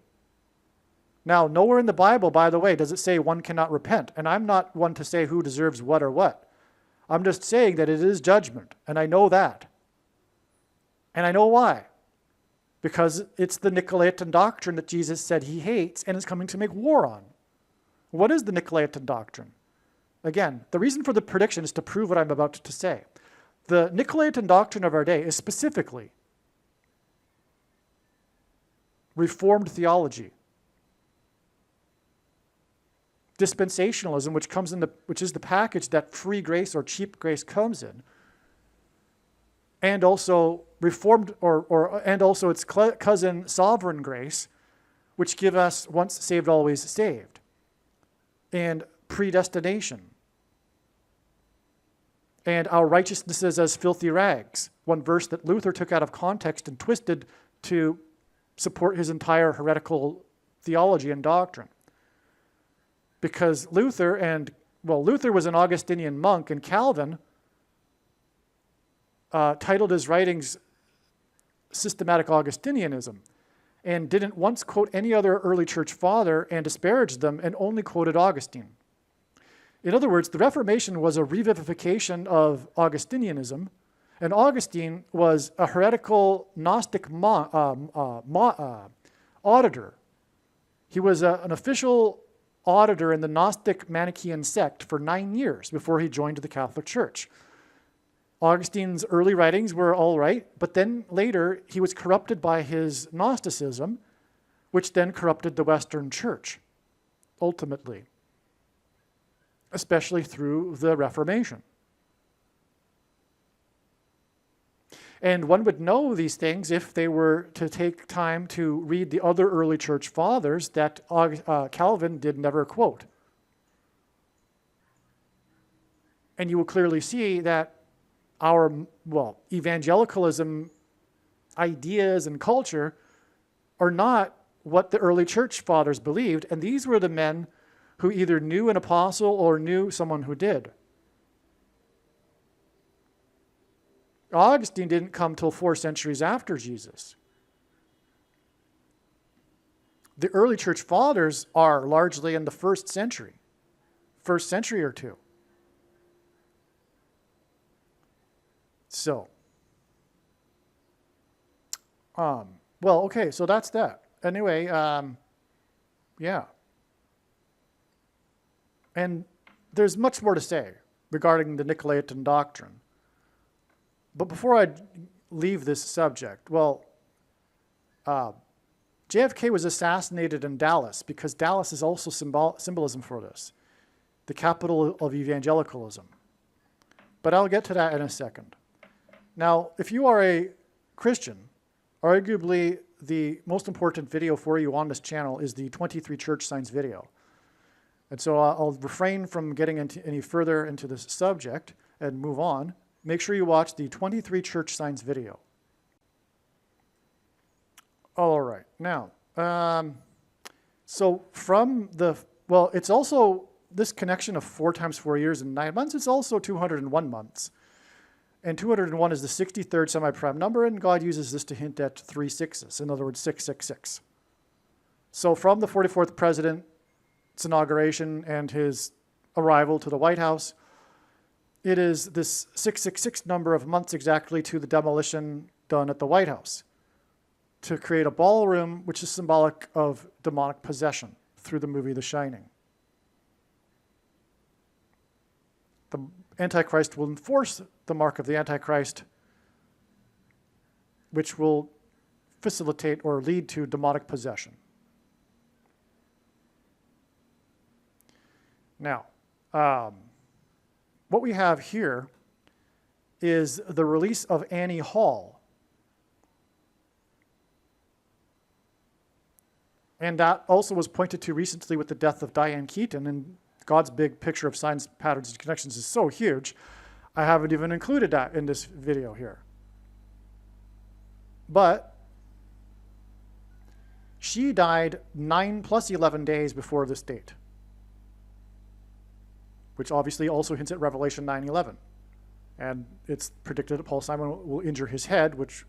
Now, nowhere in the Bible, by the way, does it say one cannot repent. And I'm not one to say who deserves what or what. I'm just saying that it is judgment, and I know that. And I know why. Because it's the Nicolaitan doctrine that Jesus said he hates and is coming to make war on. What is the Nicolaitan doctrine? Again, the reason for the prediction is to prove what I'm about to say. The Nicolaitan doctrine of our day is specifically Reformed theology. Dispensationalism, which is the package that free grace or cheap grace comes in, and also Reformed and also its cousin sovereign grace, which give us once saved, always saved, and predestination, and our righteousnesses as filthy rags, one verse that Luther took out of context and twisted to support his entire heretical theology and doctrine. Because Luther was an Augustinian monk, and Calvin titled his writings Systematic Augustinianism, and didn't once quote any other early church father and disparaged them, and only quoted Augustine. In other words, the Reformation was a revivification of Augustinianism, and Augustine was a heretical Gnostic auditor. He was an official auditor in the Gnostic Manichaean sect for 9 years before he joined the Catholic Church. Augustine's early writings were all right, but then later he was corrupted by his Gnosticism, which then corrupted the Western Church, ultimately, especially through the Reformation. And one would know these things if they were to take time to read the other early church fathers that Calvin did never quote. And you will clearly see that our, evangelicalism ideas and culture are not what the early church fathers believed, and these were the men who either knew an apostle or knew someone who did. Augustine didn't come till 4 centuries after Jesus. The early church fathers are largely in the first century or two. So, okay, so that's that. Anyway, yeah. And there's much more to say regarding the Nicolaitan doctrine. But before I leave this subject, JFK was assassinated in Dallas because Dallas is also symbolism for this, the capital of evangelicalism. But I'll get to that in a second. Now, if you are a Christian, arguably the most important video for you on this channel is the 23 church signs video. And so I'll refrain from getting into any further into this subject and move on. Make sure you watch the 23 church signs video. All right, now, so from the, it's also this connection of 4 times 4 years and 9 months, it's also 201 months. And 201 is the 63rd semi-prime number, and God uses this to hint at 3 sixes, in other words, 666. So from the 44th president's inauguration and his arrival to the White House, it is this 666 number of months exactly to the demolition done at the White House to create a ballroom, which is symbolic of demonic possession through the movie The Shining. The Antichrist will enforce the mark of the Antichrist, which will facilitate or lead to demonic possession. Now, what we have here is the release of Annie Hall. And that also was pointed to recently with the death of Diane Keaton, and God's big picture of signs, patterns, and connections is so huge, I haven't even included that in this video here. But she died 9 plus 11 days before this date, which obviously also hints at Revelation 9:11. And it's predicted that Paul Simon will injure his head, which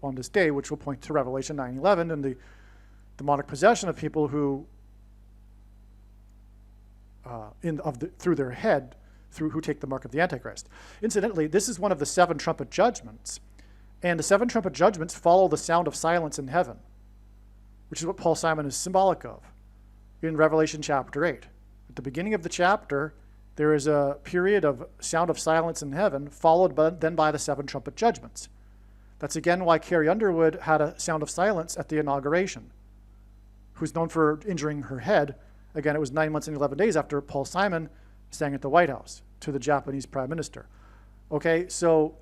on this day, which will point to Revelation 9:11 and the demonic possession of people who, through their head, through who take the mark of the Antichrist. Incidentally, this is one of the 7 trumpet judgments. And the 7 trumpet judgments follow the sound of silence in heaven, which is what Paul Simon is symbolic of in Revelation chapter 8. At the beginning of the chapter, there is a period of sound of silence in heaven, followed then by the 7 trumpet judgments. That's again why Carrie Underwood had a sound of silence at the inauguration, who's known for injuring her head. Again, it was 9 months and 11 days after Paul Simon sang at the White House to the Japanese Prime Minister. Okay, so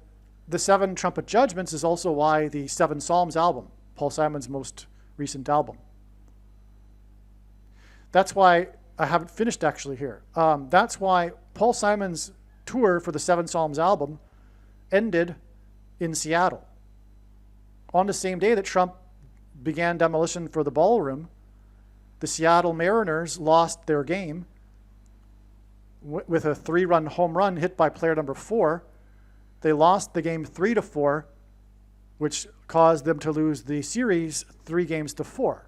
the 7 trumpet judgments is also why the 7 Psalms album, Paul Simon's most recent album. That's why I haven't finished actually here. That's why Paul Simon's tour for the 7 Psalms album ended in Seattle. On the same day that Trump began demolition for the ballroom, the Seattle Mariners lost their game with a 3-run home run hit by player number 4. They lost the game 3-4, which caused them to lose the series 3-4.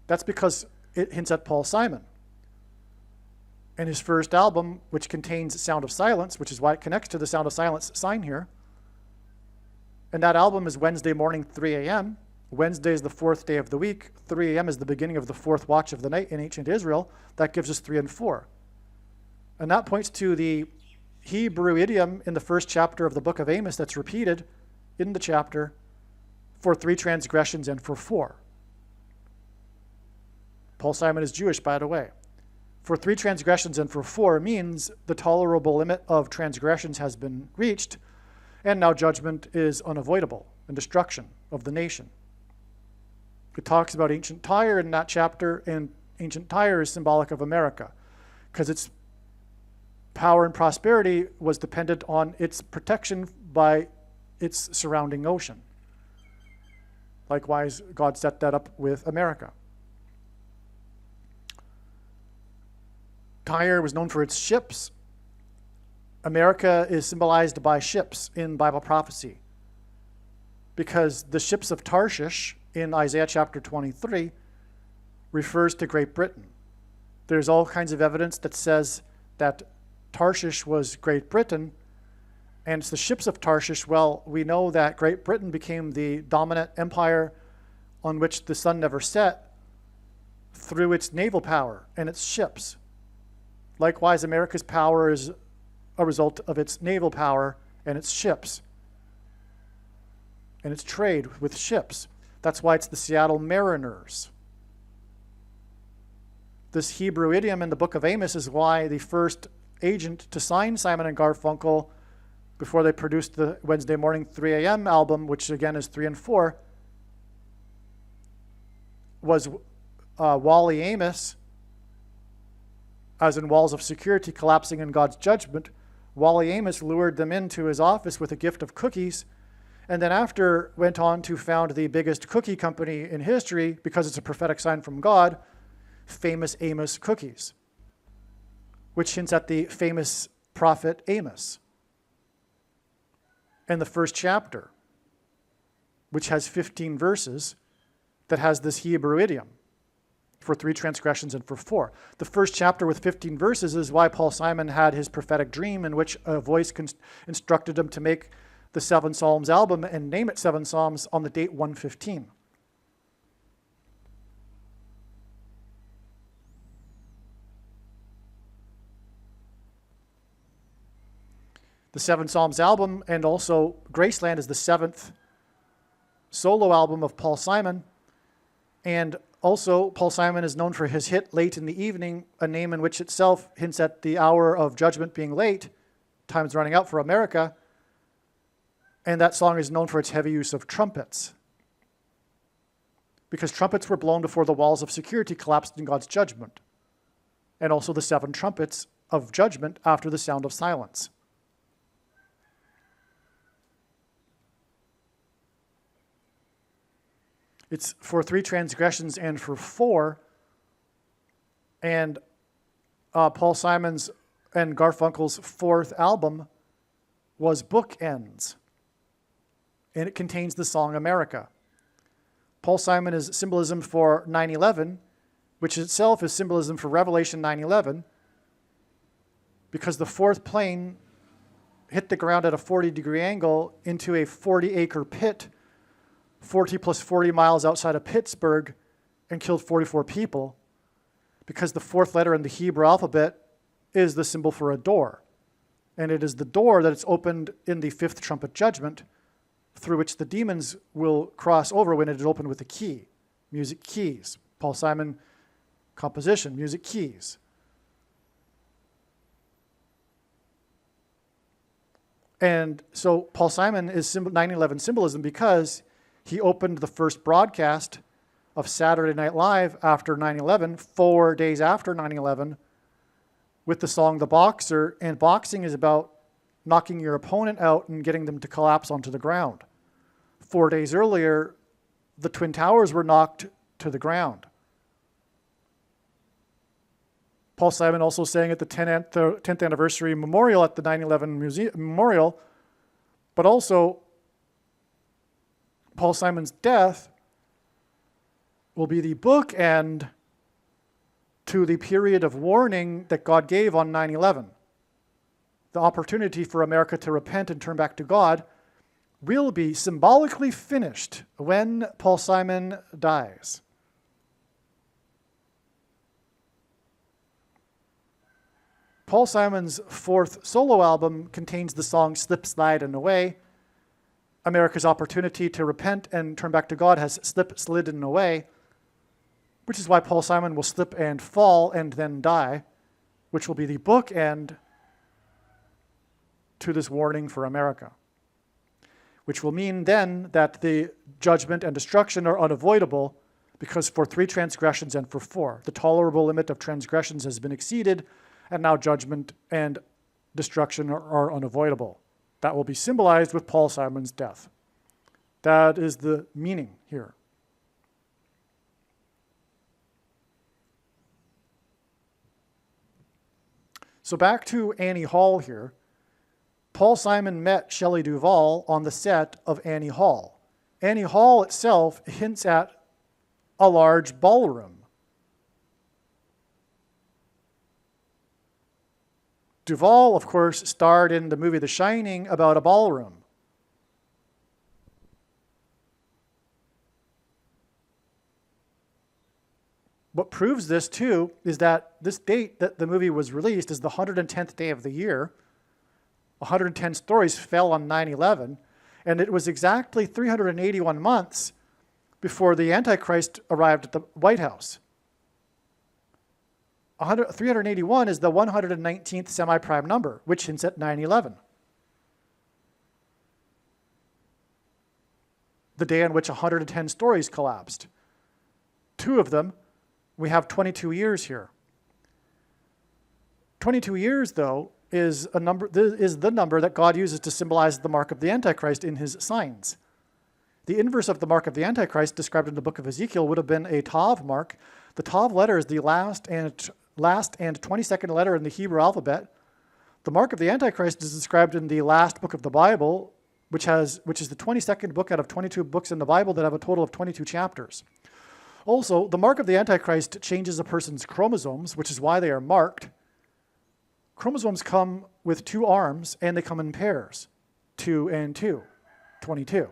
That's because it hints at Paul Simon. And his first album, which contains Sound of Silence, which is why it connects to the Sound of Silence sign here. And that album is Wednesday morning, 3 a.m. Wednesday is the 4th day of the week. 3 a.m. is the beginning of the 4th watch of the night in ancient Israel. That gives us 3 and 4. And that points to the Hebrew idiom in the first chapter of the book of Amos that's repeated in the chapter for 3 transgressions and for 4. Paul Simon is Jewish, by the way. For 3 transgressions and for 4 means the tolerable limit of transgressions has been reached, and now judgment is unavoidable and destruction of the nation. It talks about ancient Tyre in that chapter, and ancient Tyre is symbolic of America because its power and prosperity was dependent on its protection by its surrounding ocean. Likewise, God set that up with America. Tyre was known for its ships. America is symbolized by ships in Bible prophecy because the ships of Tarshish in Isaiah chapter 23 refers to Great Britain. There's all kinds of evidence that says that Tarshish was Great Britain, and it's the ships of Tarshish. Well, we know that Great Britain became the dominant empire on which the sun never set through its naval power and its ships. Likewise, America's power is a result of its naval power and its ships and its trade with ships. That's why it's the Seattle Mariners. This Hebrew idiom in the book of Amos is why the first agent to sign Simon and Garfunkel before they produced the Wednesday morning 3 a.m. album, which again is 3 and 4, was Wally Amos, as in walls of security collapsing in God's judgment. Wally Amos lured them into his office with a gift of cookies, and then after went on to found the biggest cookie company in history because it's a prophetic sign from God, Famous Amos Cookies, which hints at the famous prophet Amos. And the first chapter, which has 15 verses, that has this Hebrew idiom for 3 transgressions and for 4. The first chapter with 15 verses is why Paul Simon had his prophetic dream in which a voice instructed him to make the 7 Psalms album and name it 7 Psalms on the date 115. The 7 Psalms album, and also Graceland, is the 7th solo album of Paul Simon. And also, Paul Simon is known for his hit Late in the Evening, a name in which itself hints at the hour of judgment being late. Time's running out for America. And that song is known for its heavy use of trumpets, because trumpets were blown before the walls of security collapsed in God's judgment, and also the 7 trumpets of judgment after the sound of silence. It's for 3 transgressions and for 4, and Paul Simon's and Garfunkel's 4th album was Bookends, and it contains the song America. Paul Simon is symbolism for 9/11, which itself is symbolism for Revelation 9/11, because the fourth plane hit the ground at a 40-degree angle into a 40-acre pit, 40 plus 40 miles outside of Pittsburgh, and killed 44 people, because the fourth letter in the Hebrew alphabet is the symbol for a door. And it is the door that is opened in the fifth trumpet judgment, through which the demons will cross over when it is opened with a key. Music keys. Paul Simon composition, music keys. And so Paul Simon is 9/11 symbolism because he opened the first broadcast of Saturday Night Live after 9/11, 4 days after 9/11, with the song The Boxer. And boxing is about knocking your opponent out and getting them to collapse onto the ground. 4 days earlier, the Twin Towers were knocked to the ground. Paul Simon also sang at the 10th anniversary memorial at the 9/11 memorial, but also Paul Simon's death will be the bookend to the period of warning that God gave on 9/11. The opportunity for America to repent and turn back to God will be symbolically finished when Paul Simon dies. Paul Simon's fourth solo album contains the song Slip, Slide, and Away. America's opportunity to repent and turn back to God has slipped, slid, and away, which is why Paul Simon will slip and fall and then die, which will be the bookend to this warning for America, which will mean then that the judgment and destruction are unavoidable, because for 3 transgressions and for 4, the tolerable limit of transgressions has been exceeded, and now judgment and destruction are unavoidable. That will be symbolized with Paul Simon's death. That is the meaning here. So back to Annie Hall here. Paul Simon met Shelley Duvall on the set of Annie Hall. Annie Hall itself hints at a large ballroom. Duvall, of course, starred in the movie The Shining about a ballroom. What proves this, too, is that this date that the movie was released is the 110th day of the year. 110 stories fell on 9/11, and it was exactly 381 months before the Antichrist arrived at the White House. 381 is the 119th semi-prime number, which hints at 9/11. The day on which 110 stories collapsed. 2 of them, we have 22 years here. 22 years, though, is the number that God uses to symbolize the mark of the Antichrist in his signs. The inverse of the mark of the Antichrist described in the book of Ezekiel would have been a Tav mark. The Tav letter is the last and 22nd letter in the Hebrew alphabet. The mark of the Antichrist is described in the last book of the Bible, which is the 22nd book out of 22 books in the Bible that have a total of 22 chapters. Also, the mark of the Antichrist changes a person's chromosomes, which is why they are marked. Chromosomes come with 2 arms, and they come in pairs, 2 and 2, 22.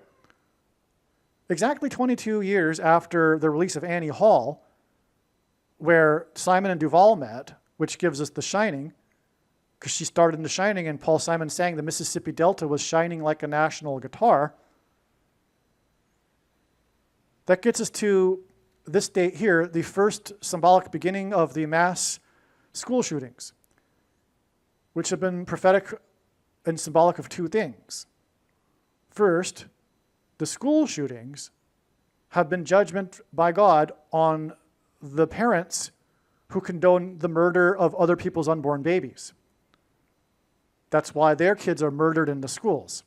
Exactly 22 years after the release of Annie Hall, where Simon and Duvall met, which gives us The Shining, because she starred in The Shining, and Paul Simon sang the Mississippi Delta was shining like a national guitar. That gets us to this date here, the first symbolic beginning of the mass school shootings, which have been prophetic and symbolic of 2 things. First, the school shootings have been judgment by God on the parents who condone the murder of other people's unborn babies. That's why their kids are murdered in the schools.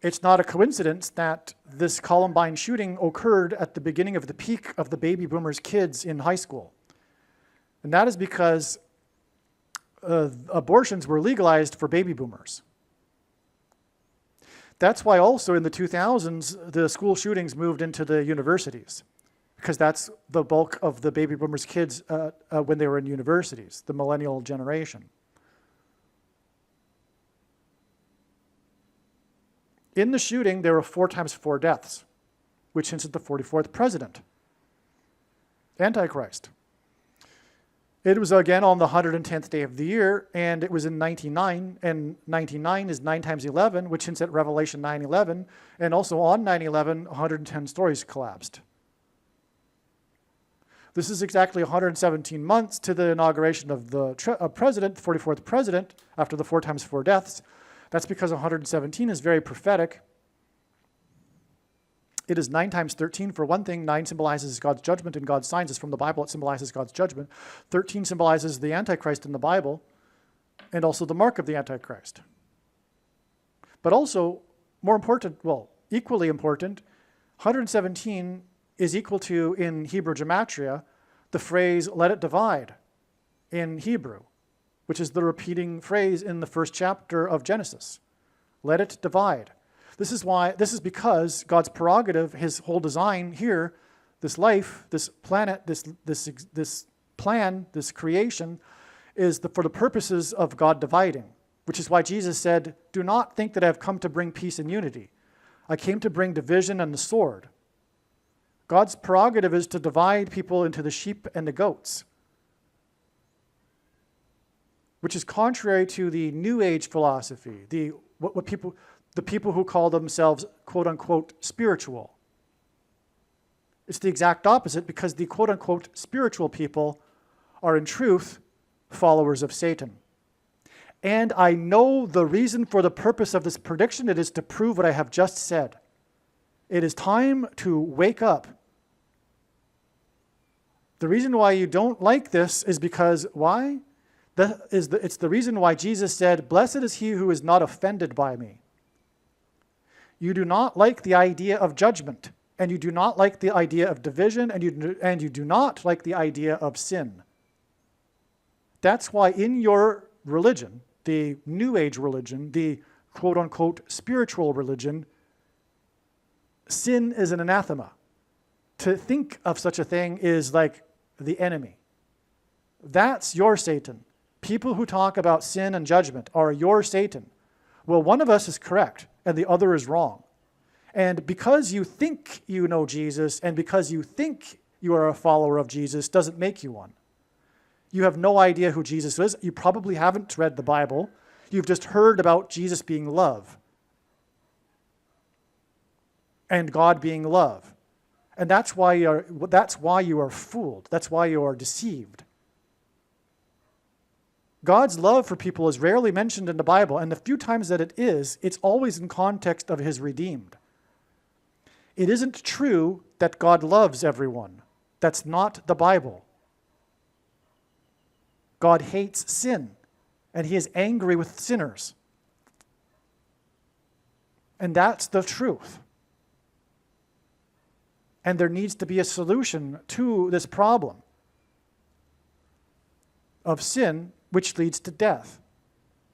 It's not a coincidence that this Columbine shooting occurred at the beginning of the peak of the baby boomers' kids in high school. And that is because abortions were legalized for baby boomers. That's why also in the 2000s, the school shootings moved into the universities, because that's the bulk of the baby boomers' kids when they were in universities, the millennial generation. In the shooting, there were 4 times 4 deaths, which hints at the 44th president, Antichrist. It was again on the 110th day of the year, and it was in 99, and 99 is 9 times 11, which hints at Revelation 9:11, and also on 9/11, 110 stories collapsed. This is exactly 117 months to the inauguration of the president, 44th president, after the 4 times 4 deaths. That's because 117 is very prophetic. It is 9 times 13 for one thing. 9 symbolizes God's judgment and God's signs. It's from the Bible. It symbolizes God's judgment. 13 symbolizes the Antichrist in the Bible and also the mark of the Antichrist. But also, more important, well, equally important, 117 is equal to, in Hebrew gematria, the phrase, let it divide, in Hebrew, which is the repeating phrase in the first chapter of Genesis. Let it divide. This is because God's prerogative, his whole design here, this life, this planet, this plan, this creation, is for the purposes of God dividing, which is why Jesus said, do not think that I have come to bring peace and unity. I came to bring division and the sword. God's prerogative is to divide people into the sheep and the goats, which is contrary to the New Age philosophy, the people who call themselves, quote unquote, spiritual. It's the exact opposite, because the quote unquote spiritual people are in truth followers of Satan. And I know the reason for the purpose of this prediction. It is to prove what I have just said. It is time to wake up. The reason why you don't like this is because, why? It's the reason why Jesus said, blessed is he who is not offended by me. You do not like the idea of judgment, and you do not like the idea of division, and you do not like the idea of sin. That's why in your religion, the New Age religion, the quote-unquote spiritual religion, sin is an anathema. To think of such a thing is like the enemy. That's your Satan. People who talk about sin and judgment are your Satan. Well, one of us is correct, and the other is wrong. And because you think you know Jesus, and because you think you are a follower of Jesus, doesn't make you one. You have no idea who Jesus is. You probably haven't read the Bible. You've just heard about Jesus being love and God being love. And that's why you are fooled. That's why you are deceived. God's love for people is rarely mentioned in the Bible, and the few times that it is, it's always in context of his redeemed. It isn't true that God loves everyone. That's not the Bible. God hates sin, and he is angry with sinners. And that's the truth. And there needs to be a solution to this problem of sin, which leads to death.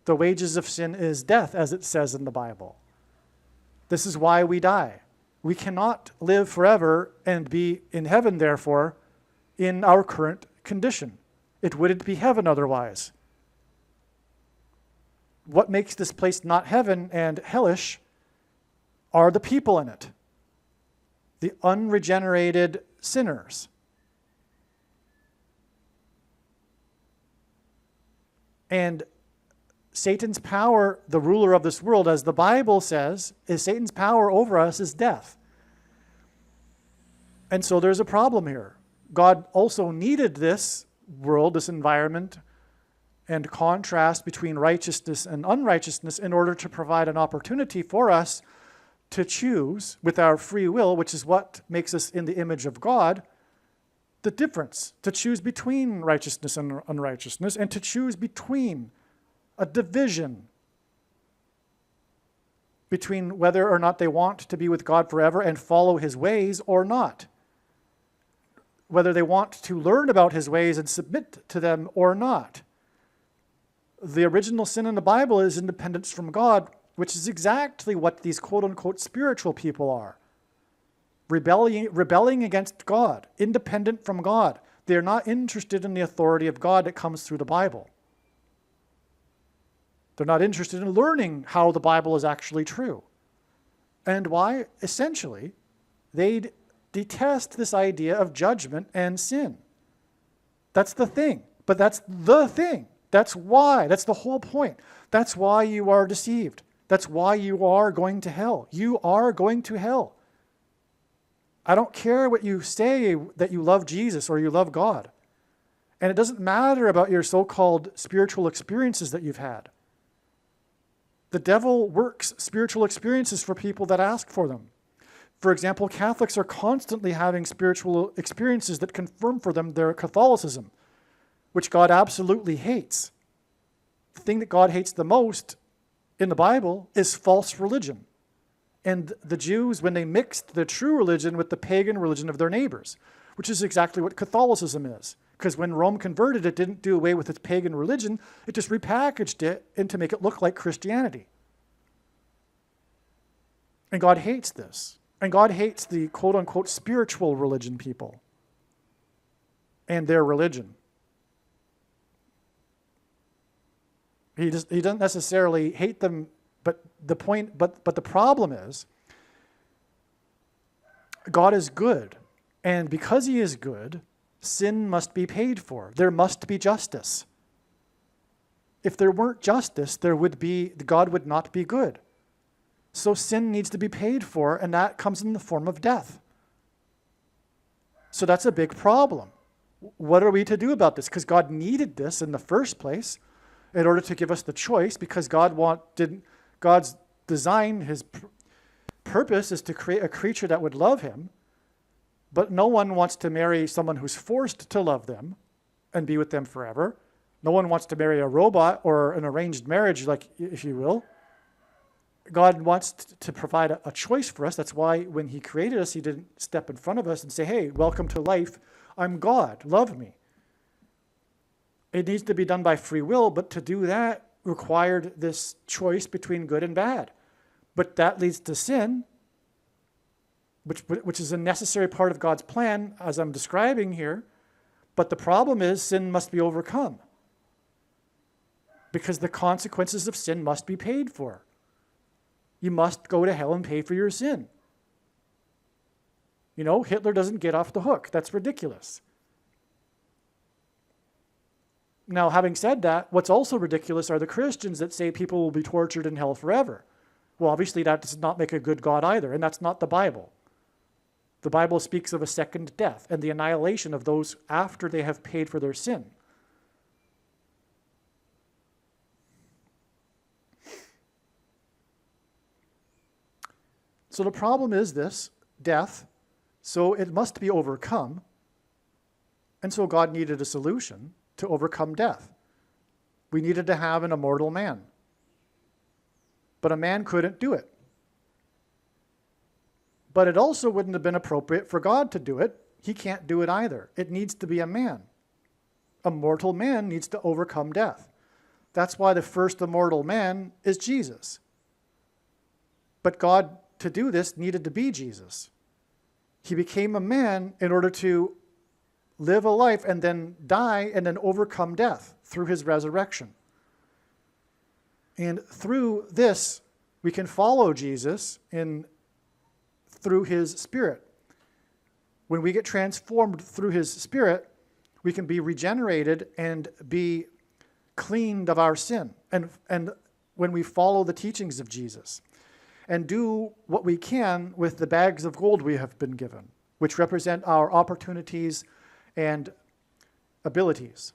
The wages of sin is death, as it says in the Bible. This is why we die. We cannot live forever and be in heaven, therefore, in our current condition. It wouldn't be heaven otherwise. What makes this place not heaven and hellish are the people in it, the unregenerated sinners. And Satan's power, the ruler of this world, as the Bible says, is Satan's power over us is death. And so there's a problem here. God also needed this world, this environment, and contrast between righteousness and unrighteousness in order to provide an opportunity for us to choose with our free will, which is what makes us in the image of God, the difference, to choose between righteousness and unrighteousness, and to choose between a division between whether or not they want to be with God forever and follow his ways or not. Whether they want to learn about his ways and submit to them or not. The original sin in the Bible is independence from God, which is exactly what these quote-unquote spiritual people are. rebelling against God, independent from God. They're not interested in the authority of God that comes through the Bible. They're not interested in learning how the Bible is actually true. And why? Essentially, they detest this idea of judgment and sin. That's the thing. But that's the thing. That's why. That's the whole point. That's why you are deceived. That's why you are going to hell. You are going to hell. I don't care what you say that you love Jesus or you love God. And it doesn't matter about your so-called spiritual experiences that you've had. The devil works spiritual experiences for people that ask for them. For example, Catholics are constantly having spiritual experiences that confirm for them their Catholicism, which God absolutely hates. The thing that God hates the most in the Bible is false religion. And the Jews, when they mixed the true religion with the pagan religion of their neighbors, which is exactly what Catholicism is. Because when Rome converted, it didn't do away with its pagan religion, it just repackaged it and to make it look like Christianity. And God hates this. And God hates the quote-unquote spiritual religion people and their religion. He doesn't necessarily hate them, but the problem is God is good. And because he is good, sin must be paid for. There must be justice. If there weren't justice, God would not be good. So sin needs to be paid for, and that comes in the form of death. So that's a big problem. What are we to do about this? Because God needed this in the first place in order to give us the choice, because God's design, his purpose is to create a creature that would love him, but no one wants to marry someone who's forced to love them and be with them forever. No one wants to marry a robot or an arranged marriage, like, if you will. God wants to provide a choice for us. That's why when he created us, he didn't step in front of us and say, hey, welcome to life. I'm God. Love me. It needs to be done by free will, but to do that required this choice between good and bad. But that leads to sin, which is a necessary part of God's plan, as I'm describing here. But the problem is sin must be overcome, because the consequences of sin must be paid for. You must go to hell and pay for your sin. You know, Hitler doesn't get off the hook. That's ridiculous. Now, having said that, what's also ridiculous are the Christians that say people will be tortured in hell forever. Well, obviously that does not make a good God either, and that's not the Bible. The Bible speaks of a second death and the annihilation of those after they have paid for their sin. So the problem is this, death, so it must be overcome. And so God needed a solution to overcome death. We needed to have an immortal man. But a man couldn't do it. But it also wouldn't have been appropriate for God to do it. He can't do it either. It needs to be a man. A mortal man needs to overcome death. That's why the first immortal man is Jesus. But God, to do this, needed to be Jesus. He became a man in order to live a life and then die and then overcome death through his resurrection. And through this, we can follow Jesus through his Spirit. When we get transformed through his Spirit, we can be regenerated and be cleaned of our sin. And when we follow the teachings of Jesus and do what we can with the bags of gold we have been given, which represent our opportunities and abilities.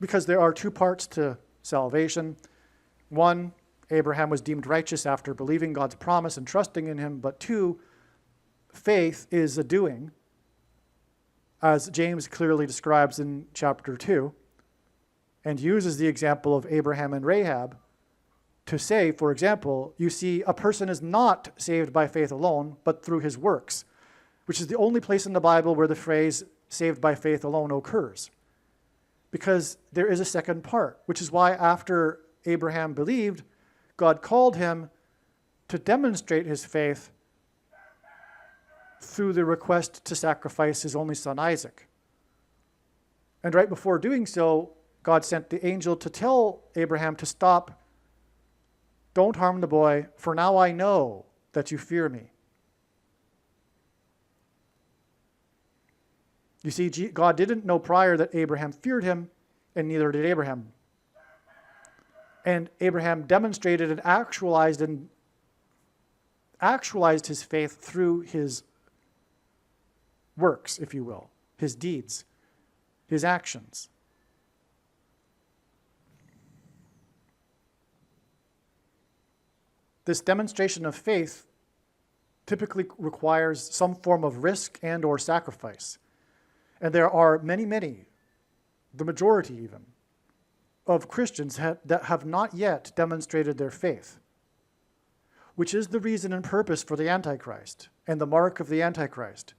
Because there are two parts to salvation. One, Abraham was deemed righteous after believing God's promise and trusting in him. But two, faith is a doing, as James clearly describes in chapter 2, and uses the example of Abraham and Rahab to say, for example, you see, a person is not saved by faith alone, but through his works, which is the only place in the Bible where the phrase saved by faith alone occurs. Because there is a second part, which is why after Abraham believed, God called him to demonstrate his faith through the request to sacrifice his only son Isaac. And right before doing so, God sent the angel to tell Abraham to stop. Don't harm the boy, for now I know that you fear me. You see, God didn't know prior that Abraham feared him, and neither did Abraham. And Abraham demonstrated and actualized his faith through his works, if you will, his deeds, his actions. This demonstration of faith typically requires some form of risk and or sacrifice. And there are many, the majority even, of Christians that have not yet demonstrated their faith, which is the reason and purpose for the Antichrist and the mark of the Antichrist,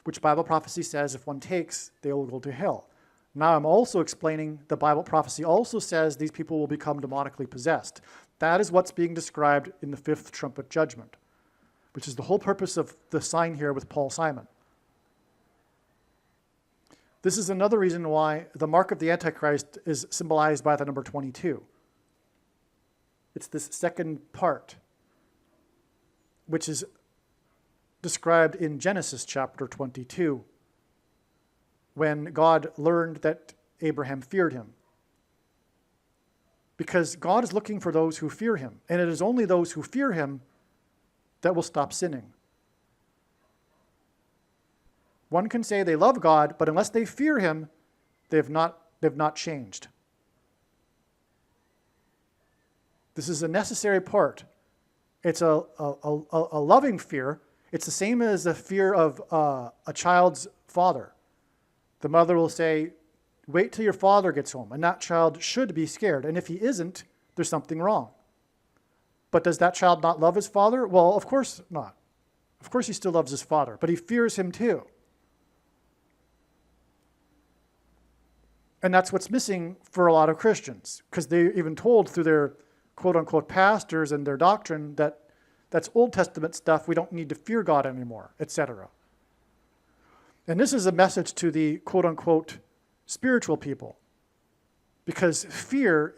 which Bible prophecy says if one takes, they will go to hell. Now I'm also explaining the Bible prophecy also says these people will become demonically possessed. That is what's being described in the fifth trumpet judgment, which is the whole purpose of the sign here with Paul Simon. This is another reason why the mark of the Antichrist is symbolized by the number 22. It's this second part, which is described in Genesis chapter 22, when God learned that Abraham feared him. Because God is looking for those who fear him, and it is only those who fear him that will stop sinning. One can say they love God, but unless they fear him, they've not changed. This is a necessary part. It's a loving fear. It's the same as the fear of a child's father. The mother will say, wait till your father gets home, and that child should be scared. And if he isn't, there's something wrong. But does that child not love his father? Well, of course not. Of course he still loves his father, but he fears him too. And that's what's missing for a lot of Christians, because they're even told through their quote-unquote pastors and their doctrine that that's Old Testament stuff, we don't need to fear God anymore, etc. And this is a message to the quote-unquote spiritual people, because fear,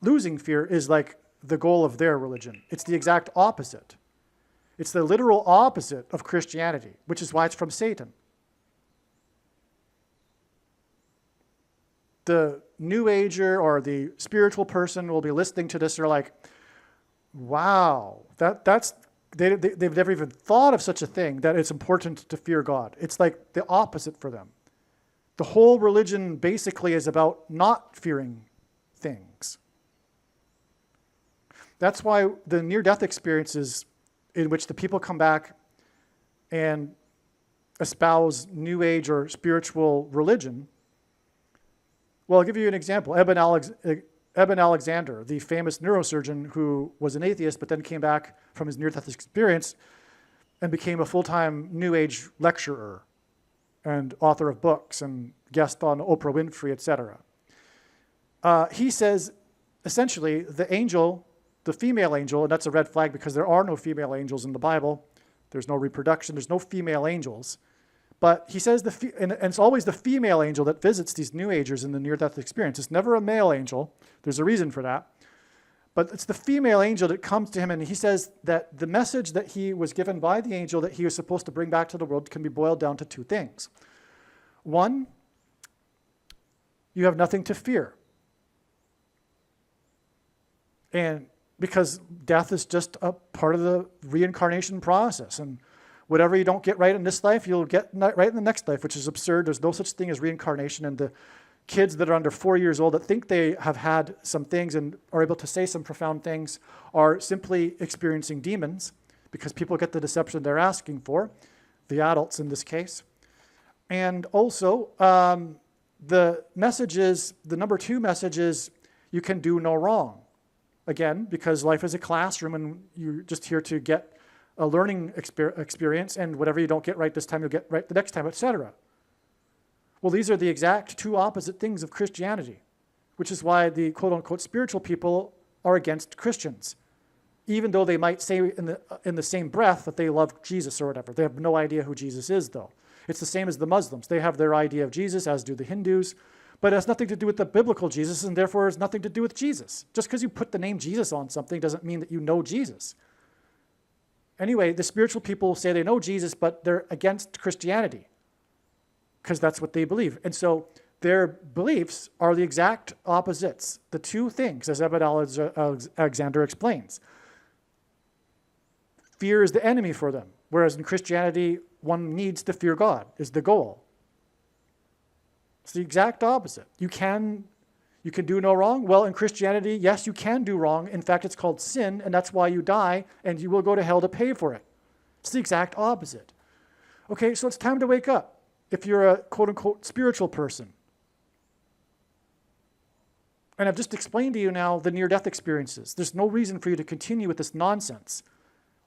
losing fear, is like the goal of their religion. It's the exact opposite. It's the literal opposite of Christianity, which is why it's from Satan. The New Ager or the spiritual person will be listening to this. They're like, wow, they've never even thought of such a thing, that it's important to fear God. It's like the opposite for them. The whole religion basically is about not fearing things. That's why the near-death experiences in which the people come back and espouse New Age or spiritual religion. Well, I'll give you an example. Eben Alexander, the famous neurosurgeon who was an atheist but then came back from his near-death experience and became a full-time New Age lecturer and author of books and guest on Oprah Winfrey, etc. He says, essentially, the angel, the female angel, and that's a red flag because there are no female angels in the Bible. There's no reproduction. There's no female angels. But he says, and it's always the female angel that visits these New Agers in the near-death experience. It's never a male angel. There's a reason for that. But it's the female angel that comes to him, and he says that the message that he was given by the angel that he was supposed to bring back to the world can be boiled down to two things. One, you have nothing to fear. And because death is just a part of the reincarnation process, and whatever you don't get right in this life, you'll get right in the next life, which is absurd. There's no such thing as reincarnation. And the kids that are under 4 years old that think they have had some things and are able to say some profound things are simply experiencing demons, because people get the deception they're asking for, the adults in this case. And also, the message is, the number two message is, you can do no wrong. Again, because life is a classroom and you're just here to get a learning experience, and whatever you don't get right this time, you'll get right the next time, etc. Well, these are the exact two opposite things of Christianity, which is why the quote-unquote spiritual people are against Christians. even though they might say in the same breath that they love Jesus or whatever. They have no idea who Jesus is, though. It's the same as the Muslims. They have their idea of Jesus, as do the Hindus, but it has nothing to do with the biblical Jesus, and therefore has nothing to do with Jesus. Just because you put the name Jesus on something doesn't mean that you know Jesus. Anyway, the spiritual people say they know Jesus, but they're against Christianity because that's what they believe. And so their beliefs are the exact opposites. The two things, as Ebed Alexander explains. Fear is the enemy for them, whereas in Christianity, one needs to fear God, is the goal. It's the exact opposite. You can do no wrong. Well, in Christianity, yes, you can do wrong. In fact, it's called sin, and that's why you die, and you will go to hell to pay for it. It's the exact opposite. Okay, so it's time to wake up if you're a quote-unquote spiritual person. And I've just explained to you now the near-death experiences. There's no reason for you to continue with this nonsense.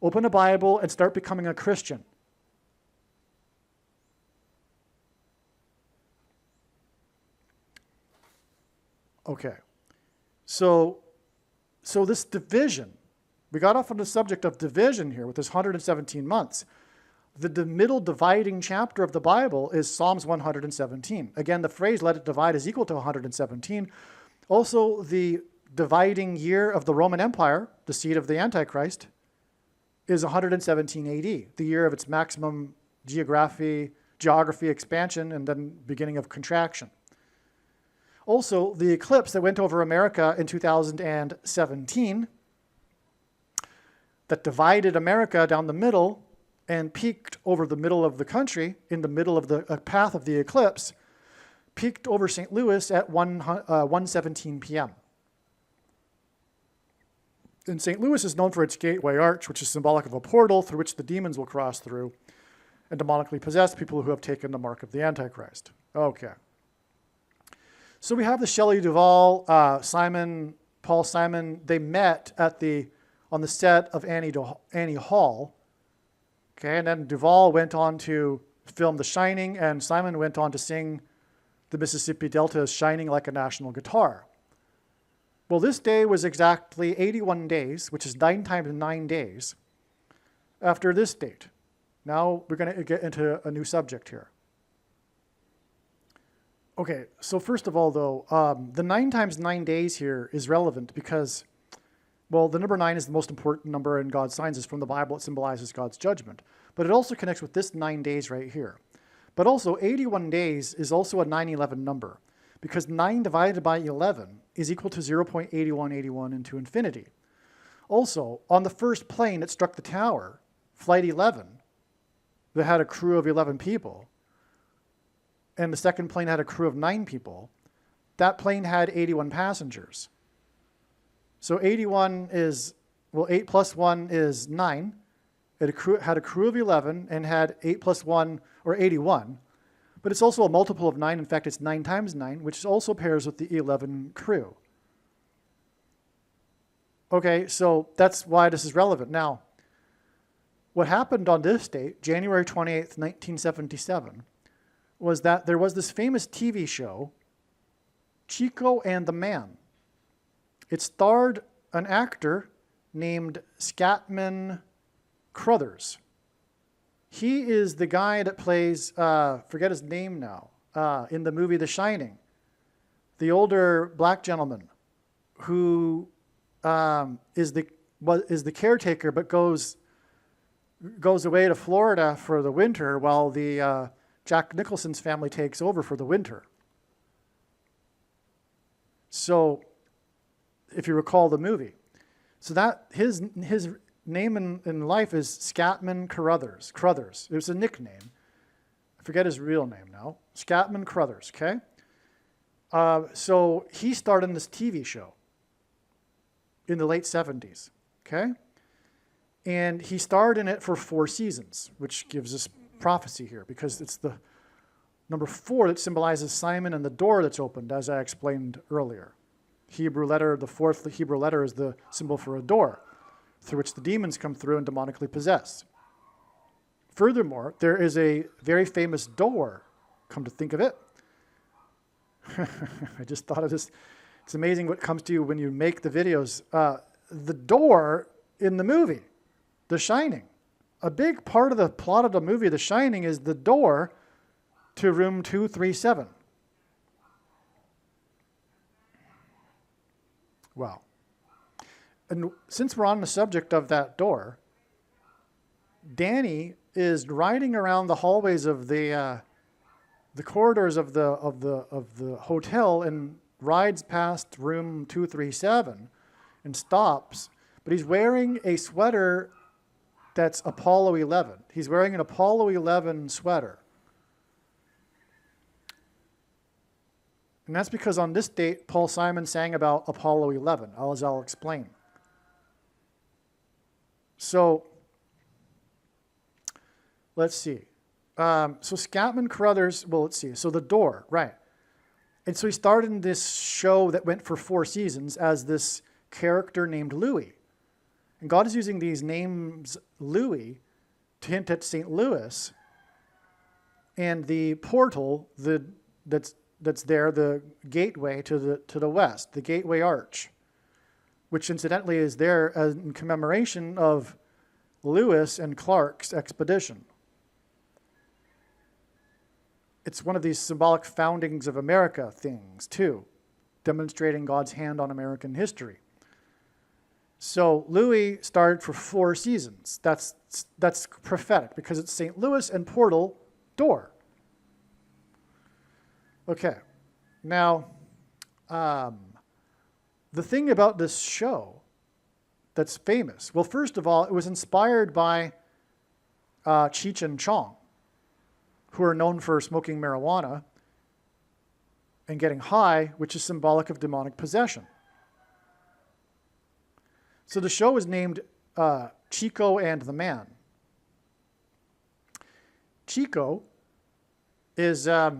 Open a Bible and start becoming a Christian. Okay, so this division, we got off on the subject of division here with this 117 months. The middle dividing chapter of the Bible is Psalms 117. Again, the phrase let it divide is equal to 117. Also, the dividing year of the Roman Empire, the seat of the Antichrist, is 117 AD, the year of its maximum geography expansion and then beginning of contraction. Also, the eclipse that went over America in 2017 that divided America down the middle and peaked over the middle of the country in the middle of the path of the eclipse, peaked over St. Louis at 1:17 p.m. And St. Louis is known for its gateway arch, which is symbolic of a portal through which the demons will cross through and demonically possess people who have taken the mark of the Antichrist. Okay. So we have the Shelley Duvall, Paul Simon. They met on the set of Annie Hall. Okay, and then Duvall went on to film The Shining, and Simon went on to sing The Mississippi Delta is Shining Like a National Guitar. Well, this day was exactly 81 days, which is 9 times 9 days, after this date. Now we're going to get into a new subject here. Okay, so first of all, though, the 9 times 9 days here is relevant because, well, the number 9 is the most important number in God's signs. It's from the Bible. It symbolizes God's judgment. But it also connects with this 9 days right here. But also, 81 days is also a 9/11 number because 9 divided by 11 is equal to 0.8181 into infinity. Also, on the first plane that struck the tower, Flight 11, that had a crew of 11 people, and the second plane had a crew of 9 people, that plane had 81 passengers. So 81 is, well, 8 plus 1 is 9. It had a crew of 11 and had 8 plus 1, or 81. But it's also a multiple of 9. In fact, it's 9 times 9, which also pairs with the 11 crew. Okay, so that's why this is relevant. Now, what happened on this date, January 28th, 1977, was that there was this famous TV show, Chico and the Man. It starred an actor named Scatman Crothers. He is the guy that plays, forget his name now, in the movie The Shining, the older black gentleman who is the caretaker but goes away to Florida for the winter while the Jack Nicholson's family takes over for the winter. So, if you recall the movie. So that his name in life is Scatman Crothers. It was a nickname. I forget his real name now. Scatman Crothers, okay? So he starred in this TV show in the late 70s, okay? And he starred in it for 4 seasons, which gives us prophecy here because it's the number 4 that symbolizes Simon and the door that's opened, as I explained earlier. Hebrew letter, the 4th Hebrew letter is the symbol for a door through which the demons come through and demonically possess. Furthermore, there is a very famous door, come to think of it. I just thought of this. It's amazing what comes to you when you make the videos. The door in the movie, The Shining. A big part of the plot of the movie, The Shining, is the door to room 237. Wow. And since we're on the subject of that door, Danny is riding around the hallways of the corridors of the hotel and rides past room 237 and stops. But he's wearing a sweater that's Apollo 11. He's wearing an Apollo 11 sweater. And that's because on this date, Paul Simon sang about Apollo 11, as I'll explain. So, let's see. So Scatman Crothers, well, let's see. So The Door, right. And so he started in this show that went for 4 seasons as this character named Louis. And God is using these names, Louis, to hint at St. Louis and the portal that's there, the gateway to the west, the Gateway Arch, which incidentally is there as in commemoration of Lewis and Clark's expedition. It's one of these symbolic foundings of America things, too, demonstrating God's hand on American history. So Louis started for 4 seasons. That's prophetic because it's St. Louis and portal, door. Okay, now, the thing about this show that's famous, well, first of all, it was inspired by Cheech and Chong, who are known for smoking marijuana and getting high, which is symbolic of demonic possession. So the show is named Chico and the Man. Chico is a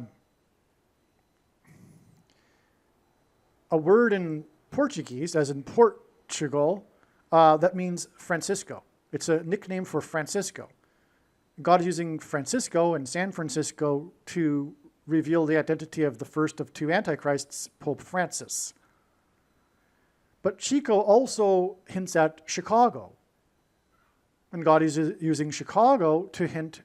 word in Portuguese, as in Portugal, that means Francisco. It's a nickname for Francisco. God is using Francisco and San Francisco to reveal the identity of the first of 2 antichrists, Pope Francis. But Chico also hints at Chicago. And God is using Chicago to hint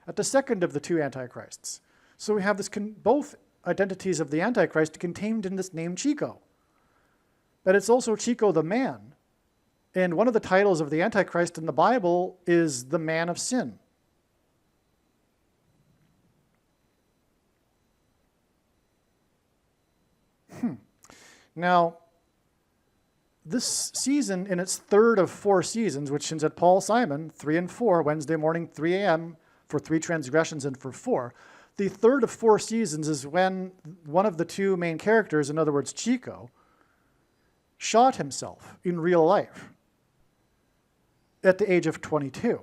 at the second of the 2 antichrists. So we have this both identities of the Antichrist contained in this name Chico. But it's also Chico the Man. And one of the titles of the Antichrist in the Bible is the Man of Sin. Now, this season, in its 3rd of 4 seasons, which hints at Paul Simon, 3 and 4, Wednesday morning, 3 a.m., for 3 transgressions and for 4. The 3rd of 4 seasons is when one of the 2 main characters, in other words, Chico, shot himself in real life at the age of 22.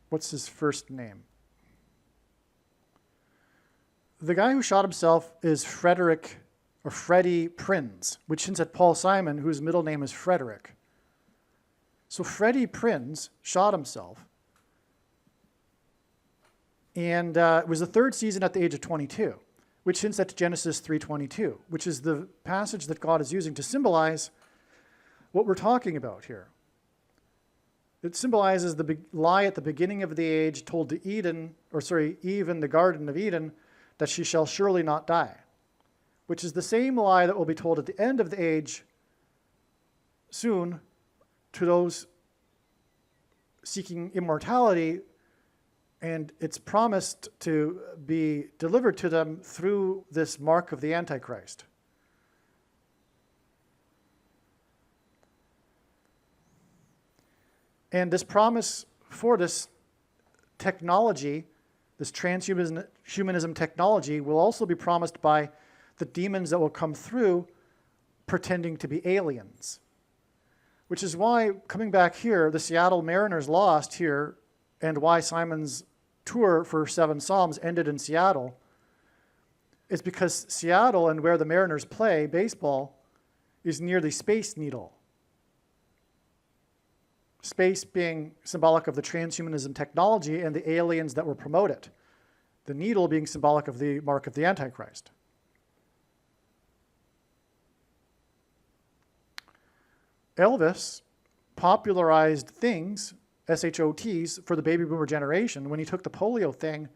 What's his first name? The guy who shot himself is Freddie Prinz, which hints at Paul Simon, whose middle name is Frederick. So Freddie Prinz shot himself, and it was the 3rd season at the age of 22, which hints at Genesis 3:22, which is the passage that God is using to symbolize what we're talking about here. It symbolizes the lie at the beginning of the age told to Eve in the Garden of Eden, that she shall surely not die, which is the same lie that will be told at the end of the age soon to those seeking immortality, and it's promised to be delivered to them through this mark of the Antichrist. And this promise for this technology, this transhumanism technology, will also be promised by the demons that will come through pretending to be aliens. Which is why, coming back here, the Seattle Mariners lost here, and why Simon's tour for 7 Psalms ended in Seattle, is because Seattle and where the Mariners play baseball is near the Space Needle. Space being symbolic of the transhumanism technology and the aliens that will promote it. The needle being symbolic of the mark of the Antichrist. Elvis popularized things, SHOTs, for the baby boomer generation when he took the polio thing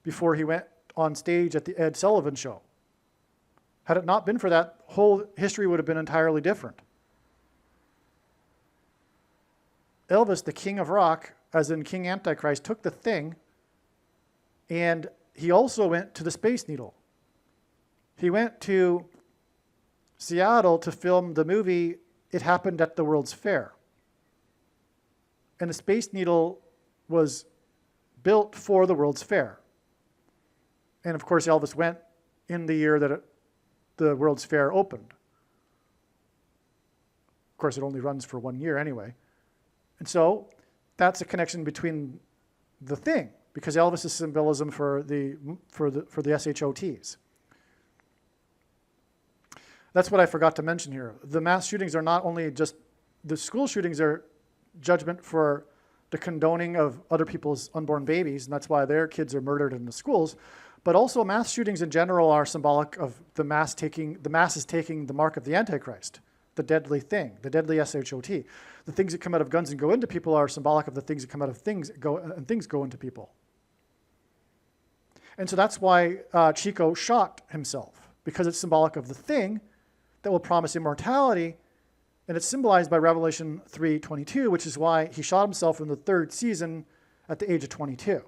before he went on stage at the Ed Sullivan Show. Had it not been for that, whole history would have been entirely different. Elvis, the king of rock, as in King Antichrist, took the thing, and he also went to the Space Needle. He went to Seattle to film the movie It Happened at the World's Fair. And the Space Needle was built for the World's Fair. And of course, Elvis went in the year that the World's Fair opened. Of course, it only runs for 1 year anyway. And so that's a connection between the thing, because Elvis is symbolism for the SHOTs. That's what I forgot to mention here. The mass shootings are not only just, the school shootings are judgment for the condoning of other people's unborn babies, and that's why their kids are murdered in the schools, but also mass shootings in general are symbolic of the masses taking the mark of the Antichrist, the deadly thing, the deadly SHOT. The things that come out of guns and go into people are symbolic of the things that come out of things and things go into people. And so that's why Chico shot himself, because it's symbolic of the thing that will promise immortality, and it's symbolized by Revelation 3:22, which is why he shot himself in the 3rd season at the age of 22.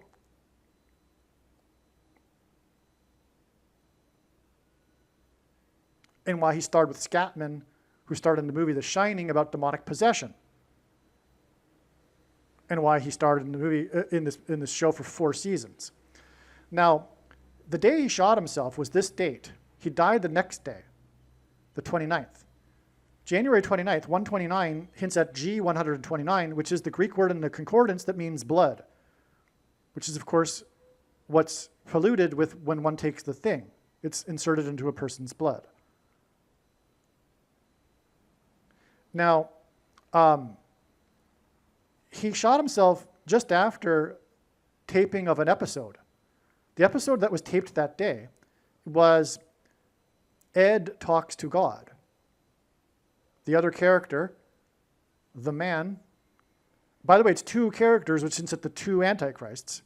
And why he starred with Scatman, who starred in the movie The Shining about demonic possession. And why he starred in the movie in this show for 4 seasons. Now, the day he shot himself was this date. He died the next day, the 29th. January 29th, 129 hints at G129, which is the Greek word in the concordance that means blood, which is, of course, what's polluted with when one takes the thing. It's inserted into a person's blood. Now, he shot himself just after taping of an episode. The episode that was taped that day was Ed Talks to God. The other character, the man, by the way, it's 2 characters, which hints at the 2 antichrists,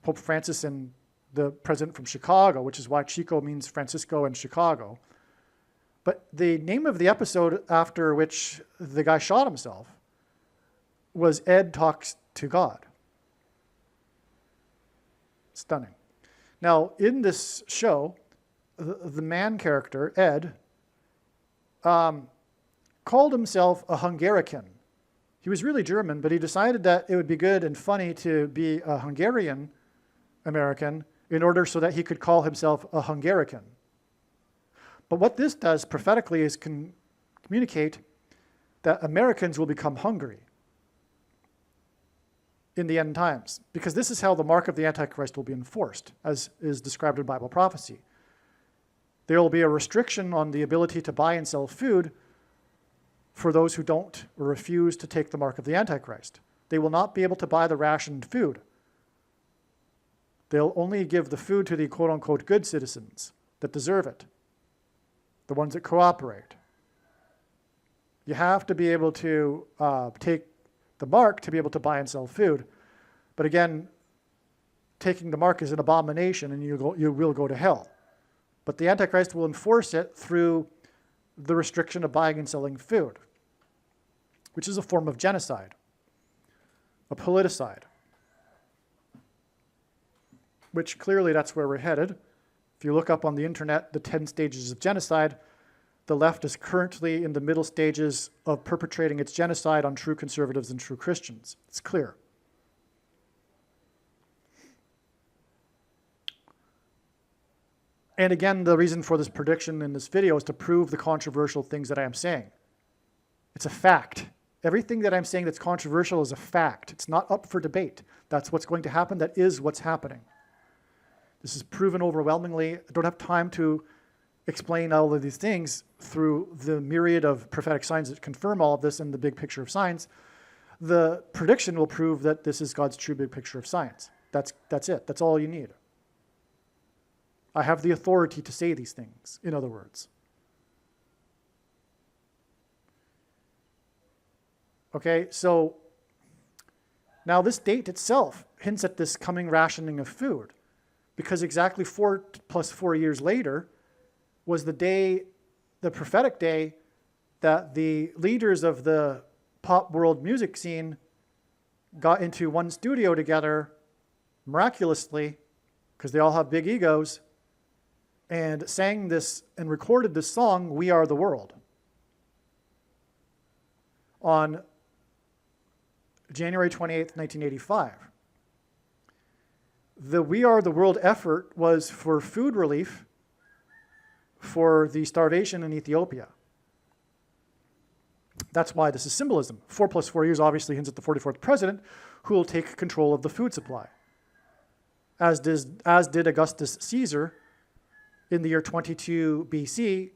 Pope Francis and the president from Chicago, which is why Chico means Francisco in Chicago. But the name of the episode after which the guy shot himself was Ed Talks to God. Stunning. Now, in this show, the man character, Ed, called himself a Hungarican. He was really German, but he decided that it would be good and funny to be a Hungarian American in order so that he could call himself a Hungarican. But what this does prophetically is communicate that Americans will become hungry in the end times, because this is how the mark of the Antichrist will be enforced, as is described in Bible prophecy. There will be a restriction on the ability to buy and sell food for those who don't or refuse to take the mark of the Antichrist. They will not be able to buy the rationed food. They'll only give the food to the quote-unquote good citizens that deserve it, the ones that cooperate. You have to be able to take the mark to be able to buy and sell food. But again, taking the mark is an abomination, and you will go to hell. But the Antichrist will enforce it through the restriction of buying and selling food, which is a form of genocide, a politicide, which clearly that's where we're headed. If you look up on the internet, the 10 stages of genocide, the left is currently in the middle stages of perpetrating its genocide on true conservatives and true Christians. It's clear. And again, the reason for this prediction in this video is to prove the controversial things that I am saying. It's a fact. Everything that I'm saying that's controversial is a fact. It's not up for debate. That's what's going to happen. That is what's happening. This is proven overwhelmingly. I don't have time to explain all of these things through the myriad of prophetic signs that confirm all of this in the big picture of science. The prediction will prove that this is God's true big picture of science. That's it. That's all you need. I have the authority to say these things, in other words. Okay, so now this date itself hints at this coming rationing of food, because exactly 4 plus 4 years later was the day, the prophetic day, that the leaders of the pop world music scene got into one studio together miraculously, because they all have big egos, and sang this and recorded this song, We Are the World, on January 28th, 1985. The We Are the World effort was for food relief for the starvation in Ethiopia. That's why this is symbolism. 4 plus 4 years obviously hints at the 44th president, who will take control of the food supply, as did Augustus Caesar in the year 22 BC,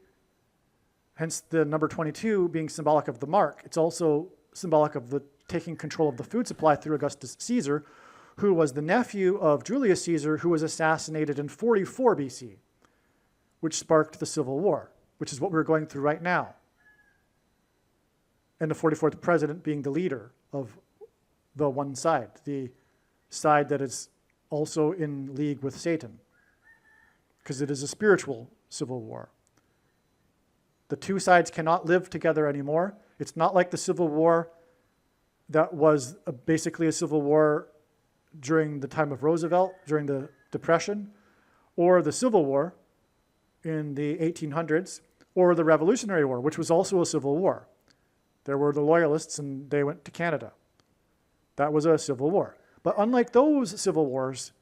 hence the number 22 being symbolic of the mark. It's also symbolic of the taking control of the food supply through Augustus Caesar, who was the nephew of Julius Caesar, who was assassinated in 44 BC, which sparked the Civil War, which is what we're going through right now. And the 44th president being the leader of the one side, the side that is also in league with Satan, because it is a spiritual civil war. The two sides cannot live together anymore. It's not like the Civil War that was basically a civil war during the time of Roosevelt, during the Depression, or the Civil War in the 1800s, or the Revolutionary War, which was also a civil war. There were the Loyalists, and they went to Canada. That was a civil war. But unlike those civil wars,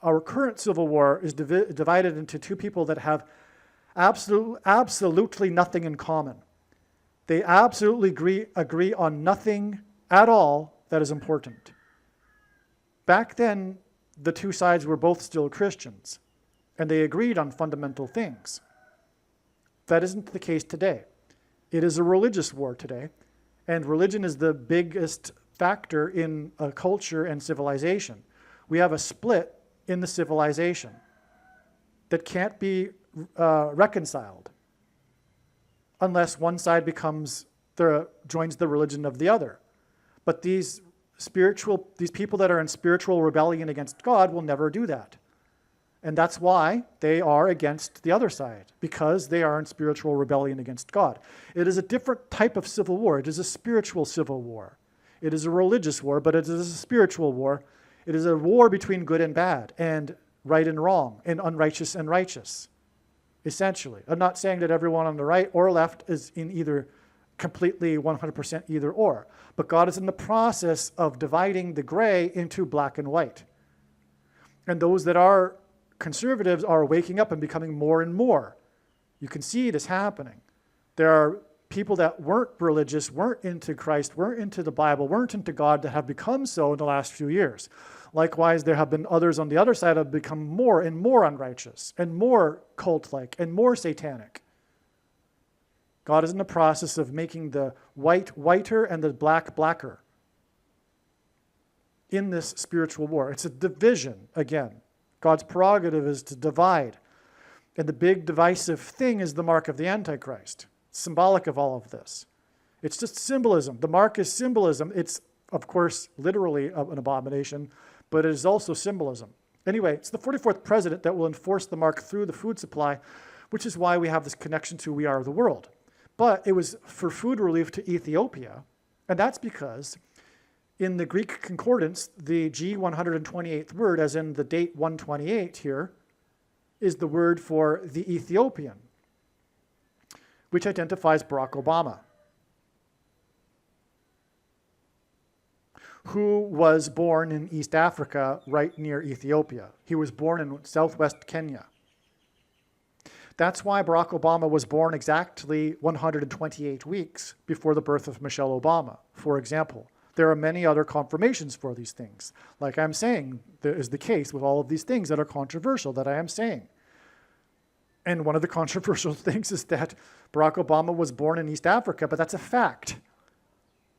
our current civil war is divided into two people that have absolutely nothing in common. They absolutely agree on nothing at all that is important. Back then, the two sides were both still Christians, and they agreed on fundamental things. That isn't the case today. It is a religious war today, and religion is the biggest factor in a culture and civilization. We have a split in the civilization that can't be reconciled unless one side joins the religion of the other. But these people that are in spiritual rebellion against God will never do that. And that's why they are against the other side, because they are in spiritual rebellion against God. It is a different type of civil war. It is a spiritual civil war. It is a religious war, but it is a spiritual war. It is a war between good and bad, and right and wrong, and unrighteous and righteous, essentially. I'm not saying that everyone on the right or left is in either completely 100% either or, but God is in the process of dividing the gray into black and white. And those that are conservatives are waking up and becoming more and more. You can see this happening. There are people that weren't religious, weren't into Christ, weren't into the Bible, weren't into God, that have become so in the last few years. Likewise, there have been others on the other side that have become more and more unrighteous and more cult-like and more satanic. God is in the process of making the white whiter and the black blacker in this spiritual war. It's a division again. God's prerogative is to divide. And the big divisive thing is the mark of the Antichrist, symbolic of all of this. It's just symbolism. The mark is symbolism. It's, of course, literally an abomination, but it is also symbolism. Anyway, it's the 44th president that will enforce the mark through the food supply, which is why we have this connection to We Are the World. But it was for food relief to Ethiopia, and that's because in the Greek concordance, the G128th word, as in the date 128 here, is the word for the Ethiopian, which identifies Barack Obama, who was born in East Africa, right near Ethiopia. He was born in southwest Kenya. That's why Barack Obama was born exactly 128 weeks before the birth of Michelle Obama, for example. There are many other confirmations for these things. Like I'm saying, there is the case with all of these things that are controversial that I am saying. And one of the controversial things is that Barack Obama was born in East Africa, but that's a fact.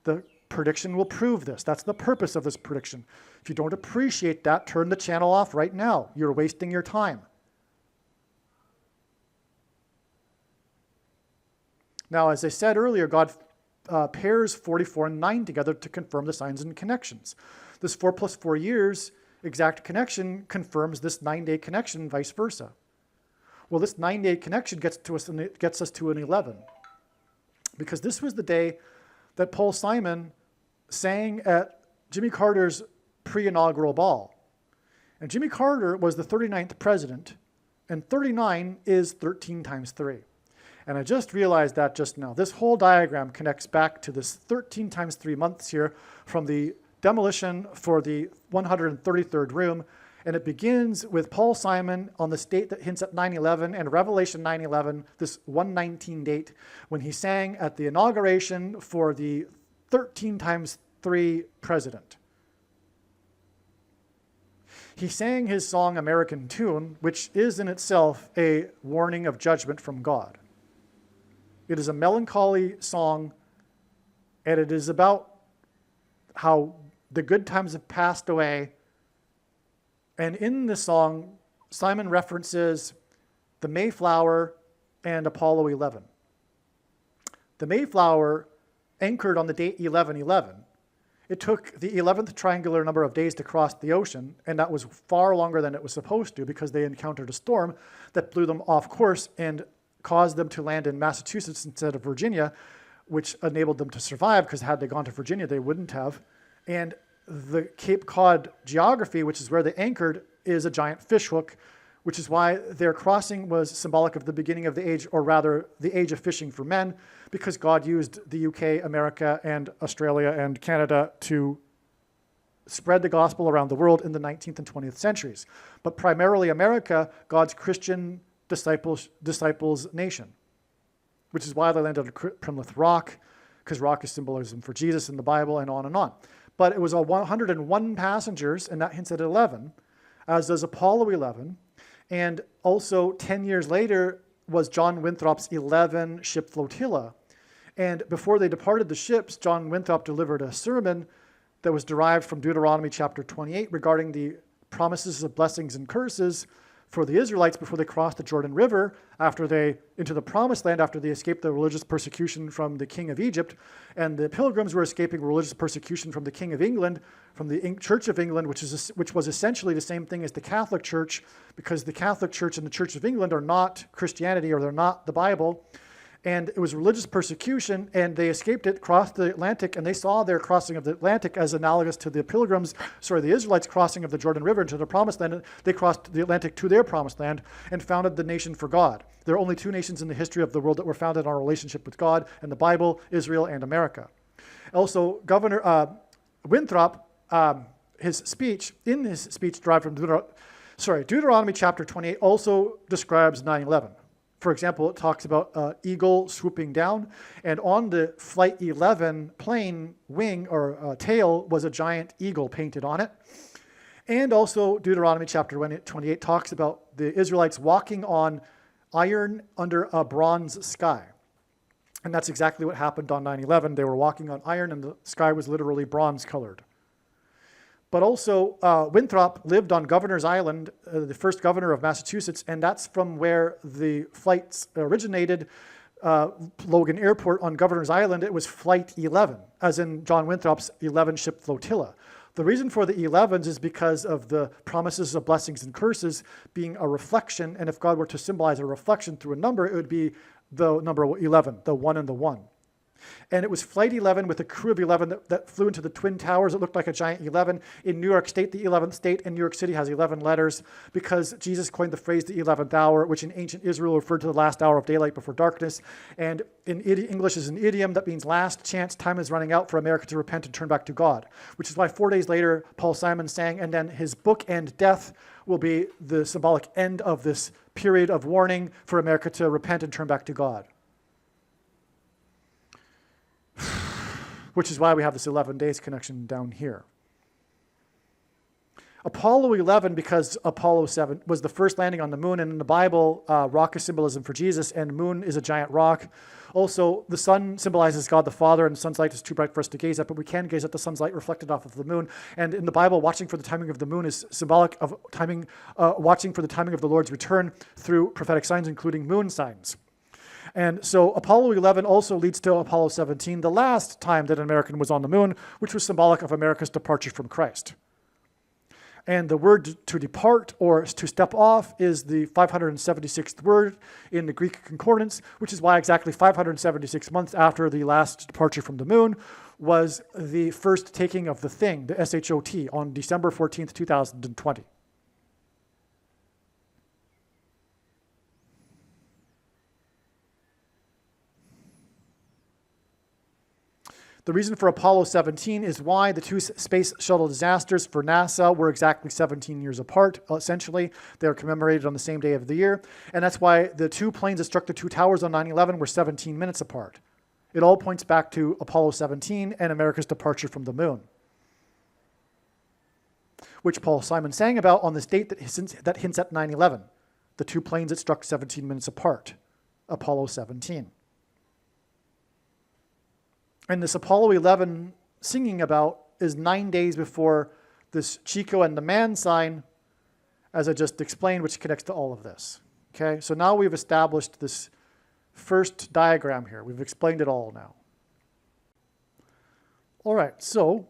The prediction will prove this. That's the purpose of this prediction. If you don't appreciate that, turn the channel off right now. You're wasting your time. Now, as I said earlier, God pairs 44 and 9 together to confirm the signs and connections. This 4 plus 4 years exact connection confirms this 9-day connection and vice versa. Well, this 9-day connection gets us to an 11. Because this was the day that Paul Simon sang at Jimmy Carter's pre-inaugural ball. And Jimmy Carter was the 39th president, and 39 is 13 times 3. And I just realized that just now. This whole diagram connects back to this 13 times 3 months here from the demolition for the 133rd room. And it begins with Paul Simon on this date that hints at 9/11 and Revelation 9/11, this 119 date, when he sang at the inauguration for the 13 times 3 president. He sang his song American Tune, which is in itself a warning of judgment from God. It is a melancholy song, and it is about how the good times have passed away. And in the song, Simon references the Mayflower and Apollo 11. The Mayflower anchored on the date 11/11. It took the 11th triangular number of days to cross the ocean, and that was far longer than it was supposed to because they encountered a storm that blew them off course and caused them to land in Massachusetts instead of Virginia, which enabled them to survive because had they gone to Virginia, they wouldn't have. And the Cape Cod geography, which is where they anchored, is a giant fishhook, which is why their crossing was symbolic of the beginning of the age, or rather the age of fishing for men, because God used the UK, America, and Australia and Canada to spread the gospel around the world in the 19th and 20th centuries. But primarily America, God's Christian disciples nation, which is why they landed on Plymouth Rock, because rock is symbolism for Jesus in the Bible, and on and on. But it was 101 passengers, and that hints at 11, as does Apollo 11. And also 10 years later was John Winthrop's 11 ship flotilla. And before they departed the ships, John Winthrop delivered a sermon that was derived from Deuteronomy chapter 28 regarding the promises of blessings and curses for the Israelites before they crossed the Jordan River into the promised land after they escaped the religious persecution from the king of Egypt. And the pilgrims were escaping religious persecution from the king of England, from the Church of England, which was essentially the same thing as the Catholic Church, because the Catholic Church and the Church of England are not Christianity, or they're not the Bible. And it was religious persecution, and they escaped it, crossed the Atlantic, and they saw their crossing of the Atlantic as analogous to the Israelites crossing of the Jordan River into the promised land. They crossed the Atlantic to their promised land and founded the nation for God. There are only 2 nations in the history of the world that were founded on a relationship with God and the Bible: Israel and America. Also, Governor Winthrop, his speech derived from Deuteronomy chapter 28 also describes 9/11. For example, it talks about an eagle swooping down, and on the Flight 11 plane wing or tail was a giant eagle painted on it. And also Deuteronomy chapter 28 talks about the Israelites walking on iron under a bronze sky. And that's exactly what happened on 9/11. They were walking on iron, and the sky was literally bronze colored. But also, Winthrop lived on Governor's Island, the first governor of Massachusetts, and that's from where the flights originated. Logan Airport on Governor's Island, it was Flight 11, as in John Winthrop's 11-ship flotilla. The reason for the 11s is because of the promises of blessings and curses being a reflection, and if God were to symbolize a reflection through a number, it would be the number 11, the 1 and the 1. And it was Flight 11 with a crew of 11 that flew into the Twin Towers. It looked like a giant 11. In New York State, the 11th state in New York City has 11 letters because Jesus coined the phrase the 11th hour, which in ancient Israel referred to the last hour of daylight before darkness. And in English is an idiom that means last chance, time is running out for America to repent and turn back to God, which is why 4 days later, Paul Simon sang, and then his bookend death will be the symbolic end of this period of warning for America to repent and turn back to God. Which is why we have this 11 days connection down here. Apollo 11, because Apollo 7 was the first landing on the moon, and in the Bible, rock is symbolism for Jesus, and moon is a giant rock. Also, the sun symbolizes God the Father, and the sun's light is too bright for us to gaze at, but we can gaze at the sun's light reflected off of the moon. And in the Bible, watching for the timing of the moon is symbolic of watching for the timing of the Lord's return through prophetic signs, including moon signs. And so Apollo 11 also leads to Apollo 17, the last time that an American was on the moon, which was symbolic of America's departure from Christ. And the word to depart or to step off is the 576th word in the Greek concordance, which is why exactly 576 months after the last departure from the moon was the first taking of the thing, the SHOT, on December 14th, 2020. The reason for Apollo 17 is why the two space shuttle disasters for NASA were exactly 17 years apart, essentially. They're commemorated on the same day of the year. And that's why the two planes that struck the two towers on 9/11 were 17 minutes apart. It all points back to Apollo 17 and America's departure from the moon, which Paul Simon sang about on this date that hints at 9/11, the two planes that struck 17 minutes apart, Apollo 17. And this Apollo 11 singing about is 9 days before this Chico and the man sign, as I just explained, which connects to all of this. Okay, so now we've established this first diagram here. We've explained it all now. All right, so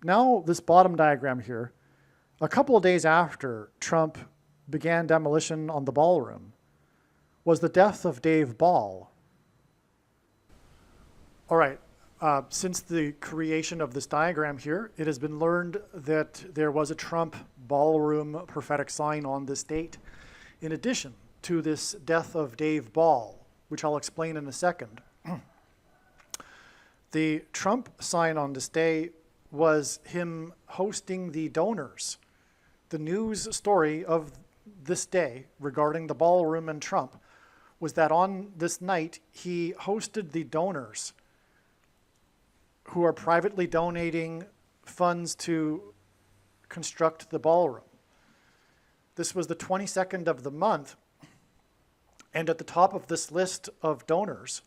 now this bottom diagram here, a couple of days after Trump began demolition on the ballroom, was the death of Dave Ball. All right, since the creation of this diagram here, it has been learned that there was a Trump ballroom prophetic sign on this date, in addition to this death of Dave Ball, which I'll explain in a second. The Trump sign on this day was him hosting the donors. The news story of this day regarding the ballroom and Trump was that on this night, he hosted the donors who are privately donating funds to construct the ballroom. This was the 22nd of the month, and at the top of this list of donors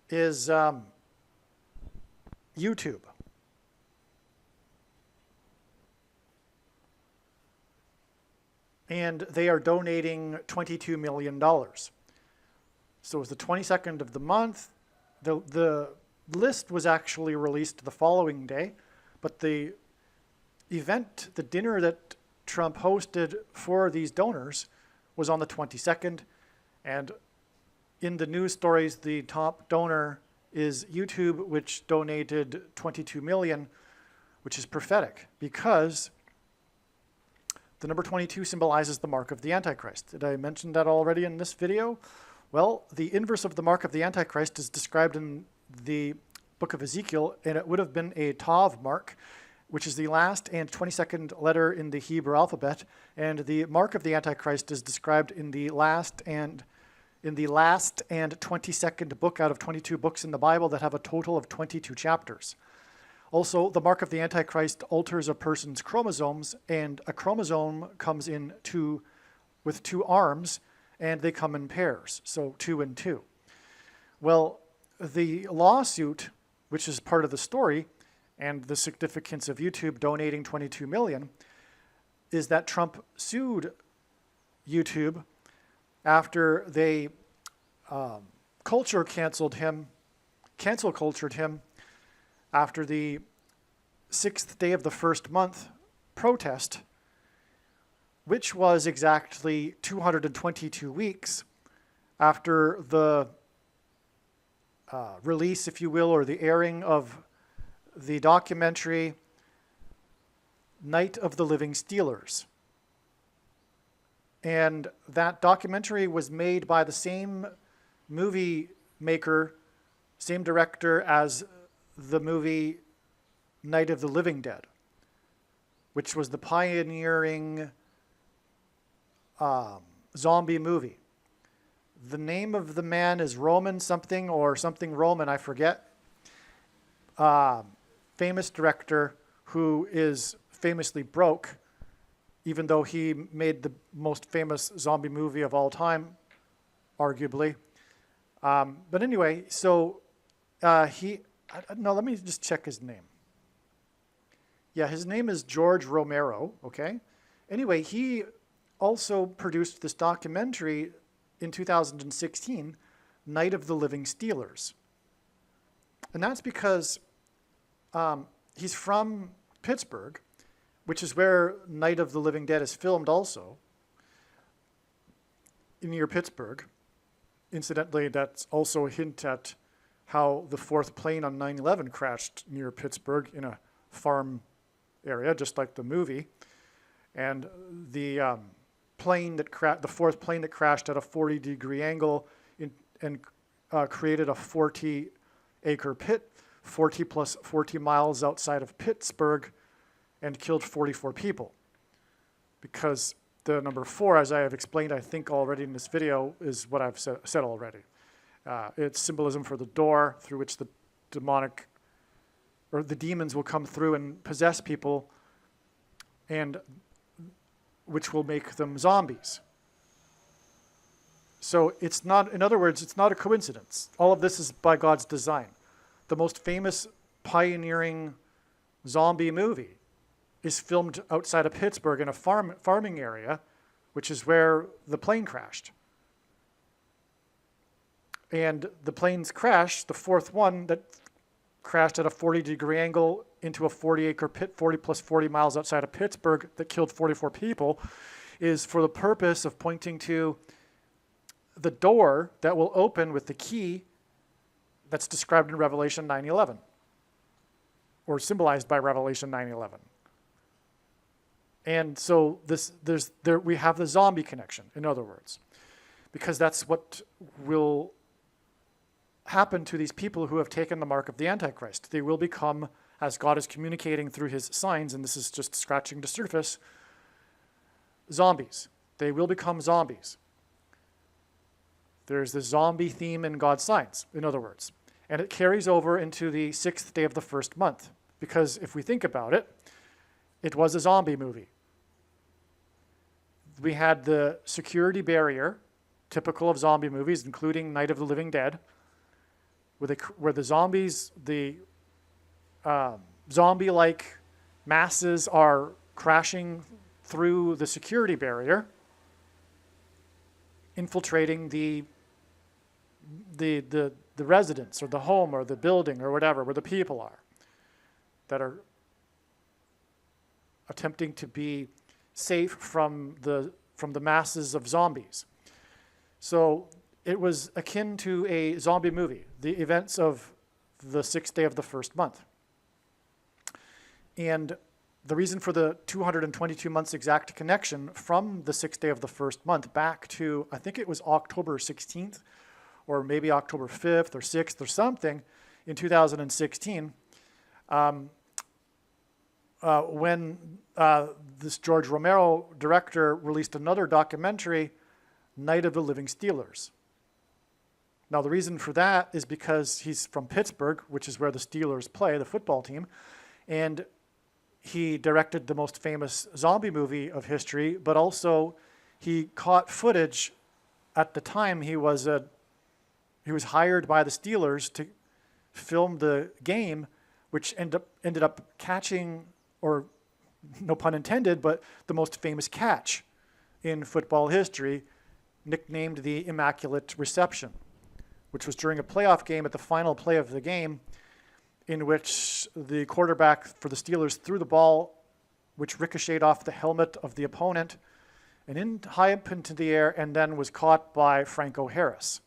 is YouTube. And they are donating $22 million. So it was the 22nd of the month. The list was actually released the following day, but the event, the dinner that Trump hosted for these donors was on the 22nd, and in the news stories, the top donor is YouTube, which donated $22 million, which is prophetic because the number 22 symbolizes the mark of the Antichrist. Did I mention that already in this video? Well, the inverse of the mark of the Antichrist is described in the book of Ezekiel, and it would have been a Tav mark, which is the last and 22nd letter in the Hebrew alphabet, and the mark of the Antichrist is described in the last and 22nd book out of 22 books in the Bible that have a total of 22 chapters. Also, the mark of the Antichrist alters a person's chromosomes, and a chromosome comes in with two arms, and they come in pairs, so 2 and 2. Well, the lawsuit, which is part of the story, and the significance of YouTube donating $22 million, is that Trump sued YouTube after they cancel cultured him after the 6th day of the first month protest, which was exactly 222 weeks after the release, if you will, or the airing of the documentary Night of the Living Steelers. And that documentary was made by the same movie maker, same director as the movie Night of the Living Dead, which was the pioneering zombie movie. The name of the man is Roman something or something Roman, I forget. Famous director who is famously broke, even though he made the most famous zombie movie of all time, arguably. But anyway, so let me just check his name. Yeah, his name is George Romero, okay? Anyway, he also produced this documentary in 2016 Night of the Living Steelers. And that's because he's from Pittsburgh, which is where Night of the Living Dead is filmed also, near Pittsburgh. Incidentally, that's also a hint at how the fourth plane on 9/11 crashed near Pittsburgh in a farm area, just like the movie. And the the fourth plane that crashed at a 40-degree angle and created a 40-acre pit, 40 plus 40 miles outside of Pittsburgh, and killed 44 people. Because the number 4, as I have explained, I think already in this video, is what I've said already. It's symbolism for the door through which the demonic, or the demons will come through and possess people, and which will make them zombies. So it's not, in other words, it's not a coincidence. All of this is by God's design. The most famous pioneering zombie movie is filmed outside of Pittsburgh in a farming area, which is where the plane crashed. And the planes crashed, the fourth one that crashed at a 40-degree angle into a 40-acre pit, 40 plus 40 miles outside of Pittsburgh, that killed 44 people, is for the purpose of pointing to the door that will open with the key that's described in Revelation 9:11, or symbolized by Revelation 9:11. And so we have the zombie connection, in other words, because that's what will happen to these people who have taken the mark of the Antichrist. They will become, as God is communicating through his signs, and this is just scratching the surface, zombies. They will become zombies. There's the zombie theme in God's signs, in other words. And it carries over into the 6th day of the first month, because if we think about it, it was a zombie movie. We had the security barrier, typical of zombie movies, including Night of the Living Dead, where the zombies, the zombie-like masses are crashing through the security barrier, infiltrating the residence or the home or the building or whatever, where the people are, that are attempting to be safe from the masses of zombies. So it was akin to a zombie movie, the events of the 6th day of the first month. And the reason for the 222 months exact connection from the 6th day of the first month back to, I think it was October 16th, or maybe October 5th or 6th or something in 2016, when this George Romero director released another documentary, Night of the Living Steelers. Now, the reason for that is because he's from Pittsburgh, which is where the Steelers play, the football team, and he directed the most famous zombie movie of history, but also he caught footage at the time. He was hired by the Steelers to film the game, which ended up catching, or no pun intended, but the most famous catch in football history, nicknamed the Immaculate Reception, which was during a playoff game at the final play of the game, in which the quarterback for the Steelers threw the ball, which ricocheted off the helmet of the opponent and high up into the air, and then was caught by Franco Harris,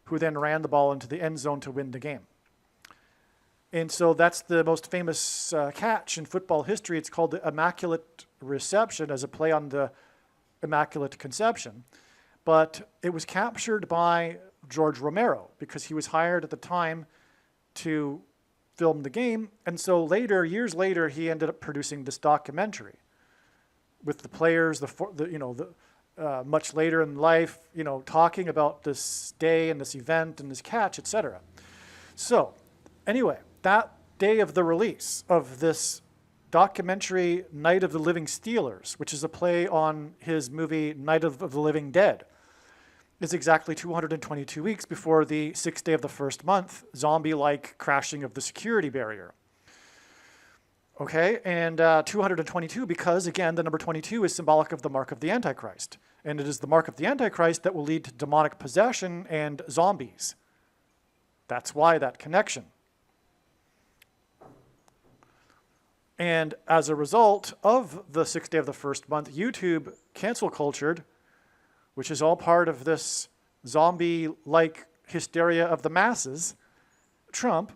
who then ran the ball into the end zone to win the game. And so that's the most famous catch in football history. It's called the Immaculate Reception, as a play on the Immaculate Conception. But it was captured by George Romero because he was hired at the time to film the game. And so later, years later, he ended up producing this documentary with the players, much later in life, talking about this day and this event and this catch, etc. So anyway, that day of the release of this documentary, Night of the Living Steelers, which is a play on his movie Night of the Living Dead, is exactly 222 weeks before the 6th day of the first month, zombie-like crashing of the security barrier. Okay, and 222 because, again, the number 22 is symbolic of the mark of the Antichrist. And it is the mark of the Antichrist that will lead to demonic possession and zombies. That's why that connection. And as a result of the 6th day of the first month, YouTube cancel cultured, which is all part of this zombie-like hysteria of the masses, Trump.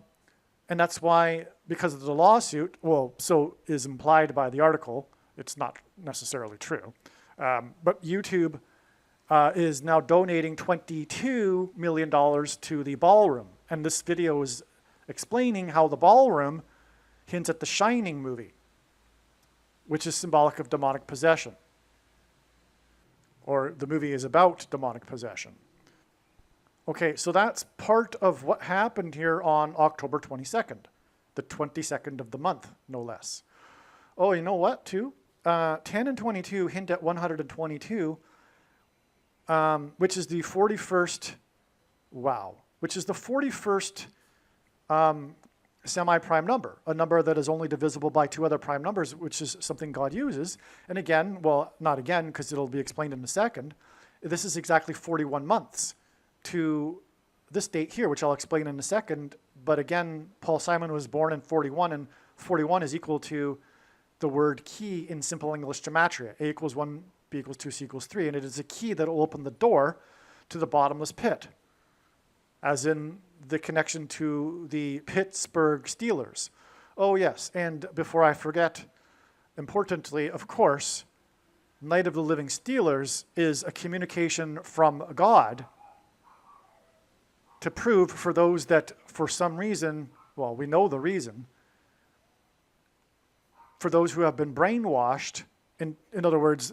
And that's why, because of the lawsuit, well, so is implied by the article, it's not necessarily true, but YouTube is now donating $22 million to the ballroom. And this video is explaining how the ballroom hints at the Shining movie, which is symbolic of demonic possession. Or the movie is about demonic possession. Okay, so that's part of what happened here on October 22nd, the 22nd of the month, no less. Oh, you know what, too? 10 and 22 hint at 122, which is the 41st, which is the 41st semi-prime number, a number that is only divisible by two other prime numbers, which is something God uses. And again, well, not again, because it'll be explained in a second, this is exactly 41 months to this date here, which I'll explain in a second. But again, Paul Simon was born in 41, and 41 is equal to the word key in simple English gematria. A equals 1, B equals 2, C equals 3. And it is a key that will open the door to the bottomless pit, as in the connection to the Pittsburgh Steelers. Oh, yes, and before I forget, importantly, of course, Night of the Living Steelers is a communication from God to prove for those that, for some reason, well, we know the reason, for those who have been brainwashed, in other words,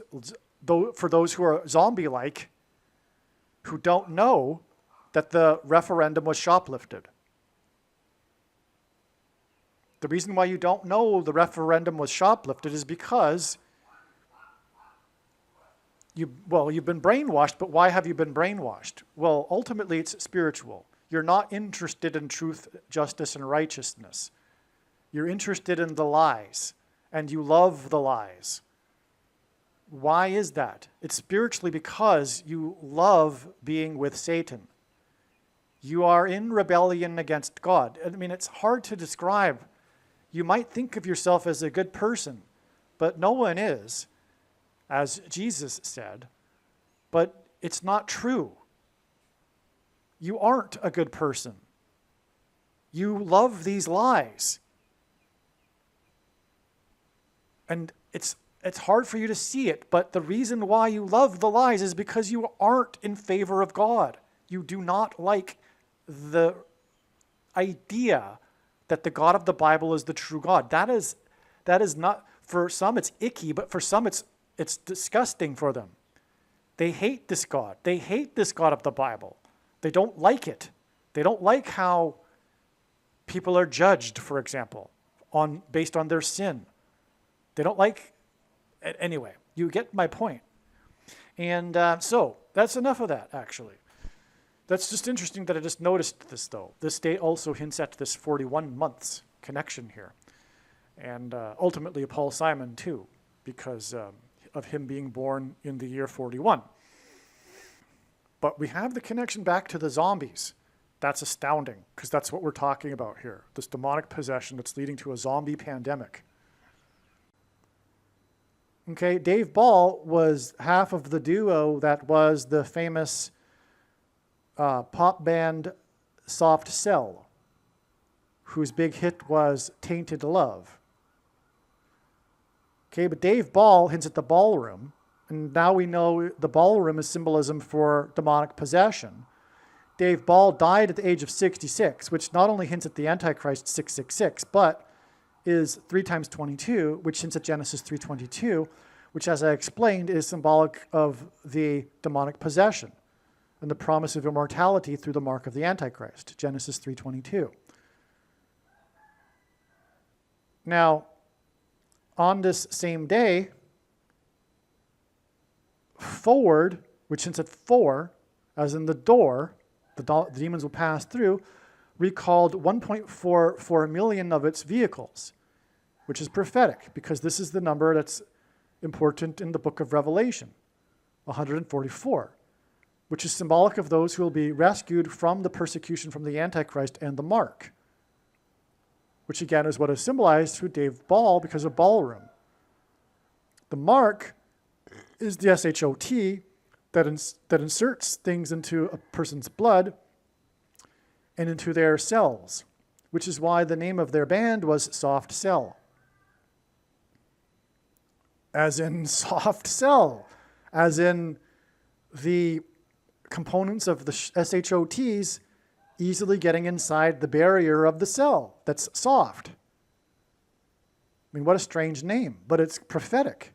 for those who are zombie-like, who don't know that the referendum was shoplifted. The reason why you don't know the referendum was shoplifted is because you've been brainwashed, but why have you been brainwashed? Well, ultimately it's spiritual. You're not interested in truth, justice, and righteousness. You're interested in the lies, and you love the lies. Why is that? It's spiritually because you love being with Satan. You are in rebellion against God. I mean, it's hard to describe. You might think of yourself as a good person, but no one is, as Jesus said, but it's not true. You aren't a good person. You love these lies. And it's hard for you to see it, but the reason why you love the lies is because you aren't in favor of God. You do not like the idea that the God of the Bible is the true God. That is not, for some it's icky, but for some it's disgusting for them. They hate this God. They hate this God of the Bible. They don't like it. They don't like how people are judged, for example, based on their sin. They don't like, anyway, you get my point. And so that's enough of that, actually. That's just interesting that I just noticed this, though. This date also hints at this 41 months connection here. And ultimately Paul Simon, too, because of him being born in the year 41. But we have the connection back to the zombies. That's astounding, because that's what we're talking about here. This demonic possession that's leading to a zombie pandemic. Okay, Dave Ball was half of the duo that was the famous pop band Soft Cell, whose big hit was Tainted Love. Okay, but Dave Ball hints at the ballroom, and now we know the ballroom is symbolism for demonic possession. Dave Ball died at the age of 66, which not only hints at the Antichrist 666, but is 3 times 22, which hints at Genesis 3:22, which, as I explained, is symbolic of the demonic possession and the promise of immortality through the mark of the Antichrist, Genesis 3:22. Now, on this same day, forward, which hints at 4, as in the door, the demons will pass through, recalled 1.44 million of its vehicles, which is prophetic, because this is the number that's important in the book of Revelation, 144, which is symbolic of those who will be rescued from the persecution from the Antichrist and the mark, which again is what is symbolized through Dave Ball because of ballroom. The mark is the SHOT that inserts things into a person's blood and into their cells, which is why the name of their band was Soft Cell. As in soft cell, as in the components of the SHOTs easily getting inside the barrier of the cell that's soft. I mean, what a strange name, but it's prophetic.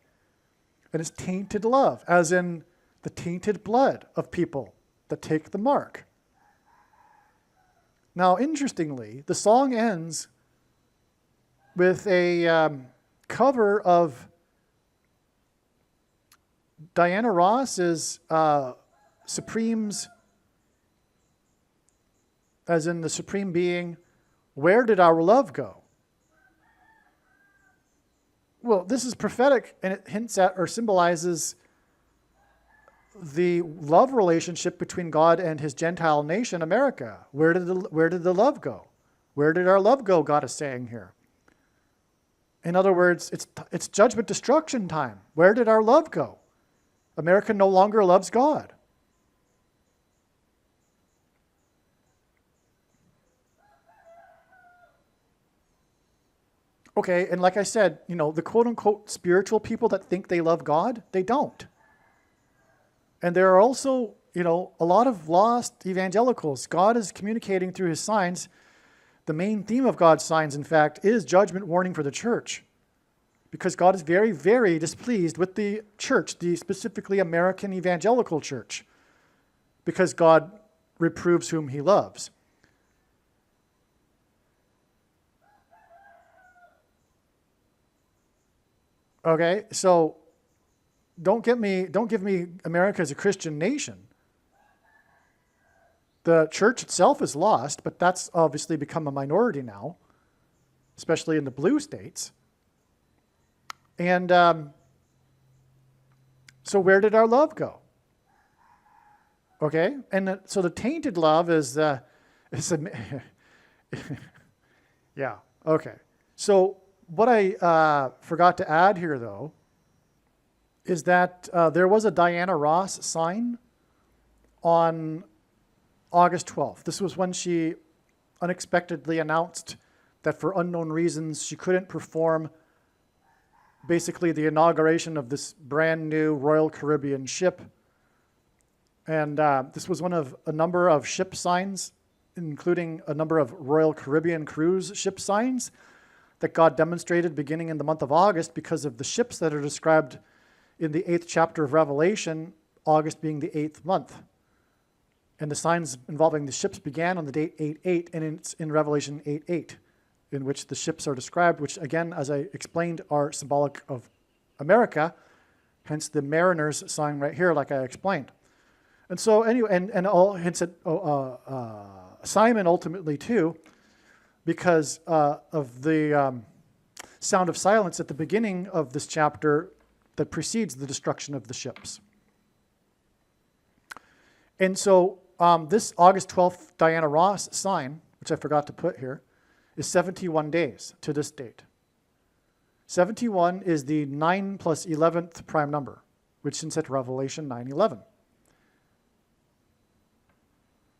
And it's tainted love, as in the tainted blood of people that take the mark. Now, interestingly, the song ends with a cover of Diana Ross's Supremes, as in the Supreme Being, Where Did Our Love Go? Well, this is prophetic, and it hints at or symbolizes the love relationship between God and his Gentile nation, America. Where did the love go? Where did our love go, God is saying here. In other words, it's judgment destruction time. Where did our love go? America no longer loves God. Okay, and like I said, the quote-unquote spiritual people that think they love God, they don't. And there are also, a lot of lost evangelicals. God is communicating through his signs. The main theme of God's signs, in fact, is judgment warning for the church. Because God is very, very displeased with the church, the specifically American evangelical church. Because God reproves whom he loves. Okay, so don't give me America as a Christian nation. The church itself is lost, but that's obviously become a minority now, especially in the blue states. And so where did our love go? Okay, and so the tainted love is yeah, okay. So what I forgot to add here, though, is that there was a Diana Ross sign on August 12th. This was when she unexpectedly announced that for unknown reasons she couldn't perform basically the inauguration of this brand new Royal Caribbean ship. And this was one of a number of ship signs, including a number of Royal Caribbean cruise ship signs that God demonstrated beginning in the month of August because of the ships that are described in the 8th chapter of Revelation, August being the 8th month. And the signs involving the ships began on the date 8/8, and it's in Revelation 8:8, in which the ships are described, which again, as I explained, are symbolic of America, hence the mariners sign right here, like I explained. And so anyway, and all hints at Simon ultimately too, because of the sound of silence at the beginning of this chapter that precedes the destruction of the ships. And so this August 12th Diana Ross sign, which I forgot to put here, is 71 days to this date. 71 is the 9 plus 11th prime number, which is at Revelation 9:11,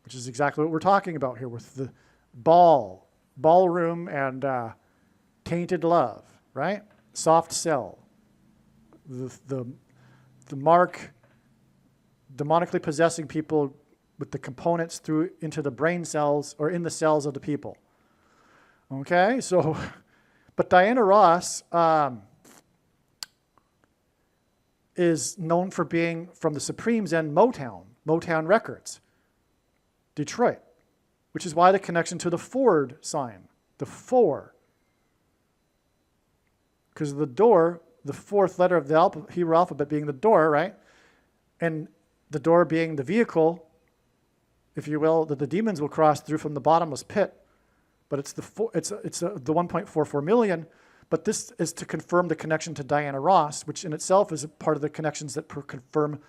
which is exactly what we're talking about here with the ballroom and tainted love, right? Soft cell. The mark demonically possessing people with the components through into the brain cells or in the cells of the people. Okay, so, but Diana Ross is known for being from the Supremes and Motown Records, Detroit, which is why the connection to the Ford sign, the 4. Because the door, the 4th letter of the Hebrew alphabet being the door, right? And the door being the vehicle, if you will, that the demons will cross through from the bottomless pit. But it's the 1.44 million. But this is to confirm the connection to Diana Ross, which in itself is a part of the connections that confirm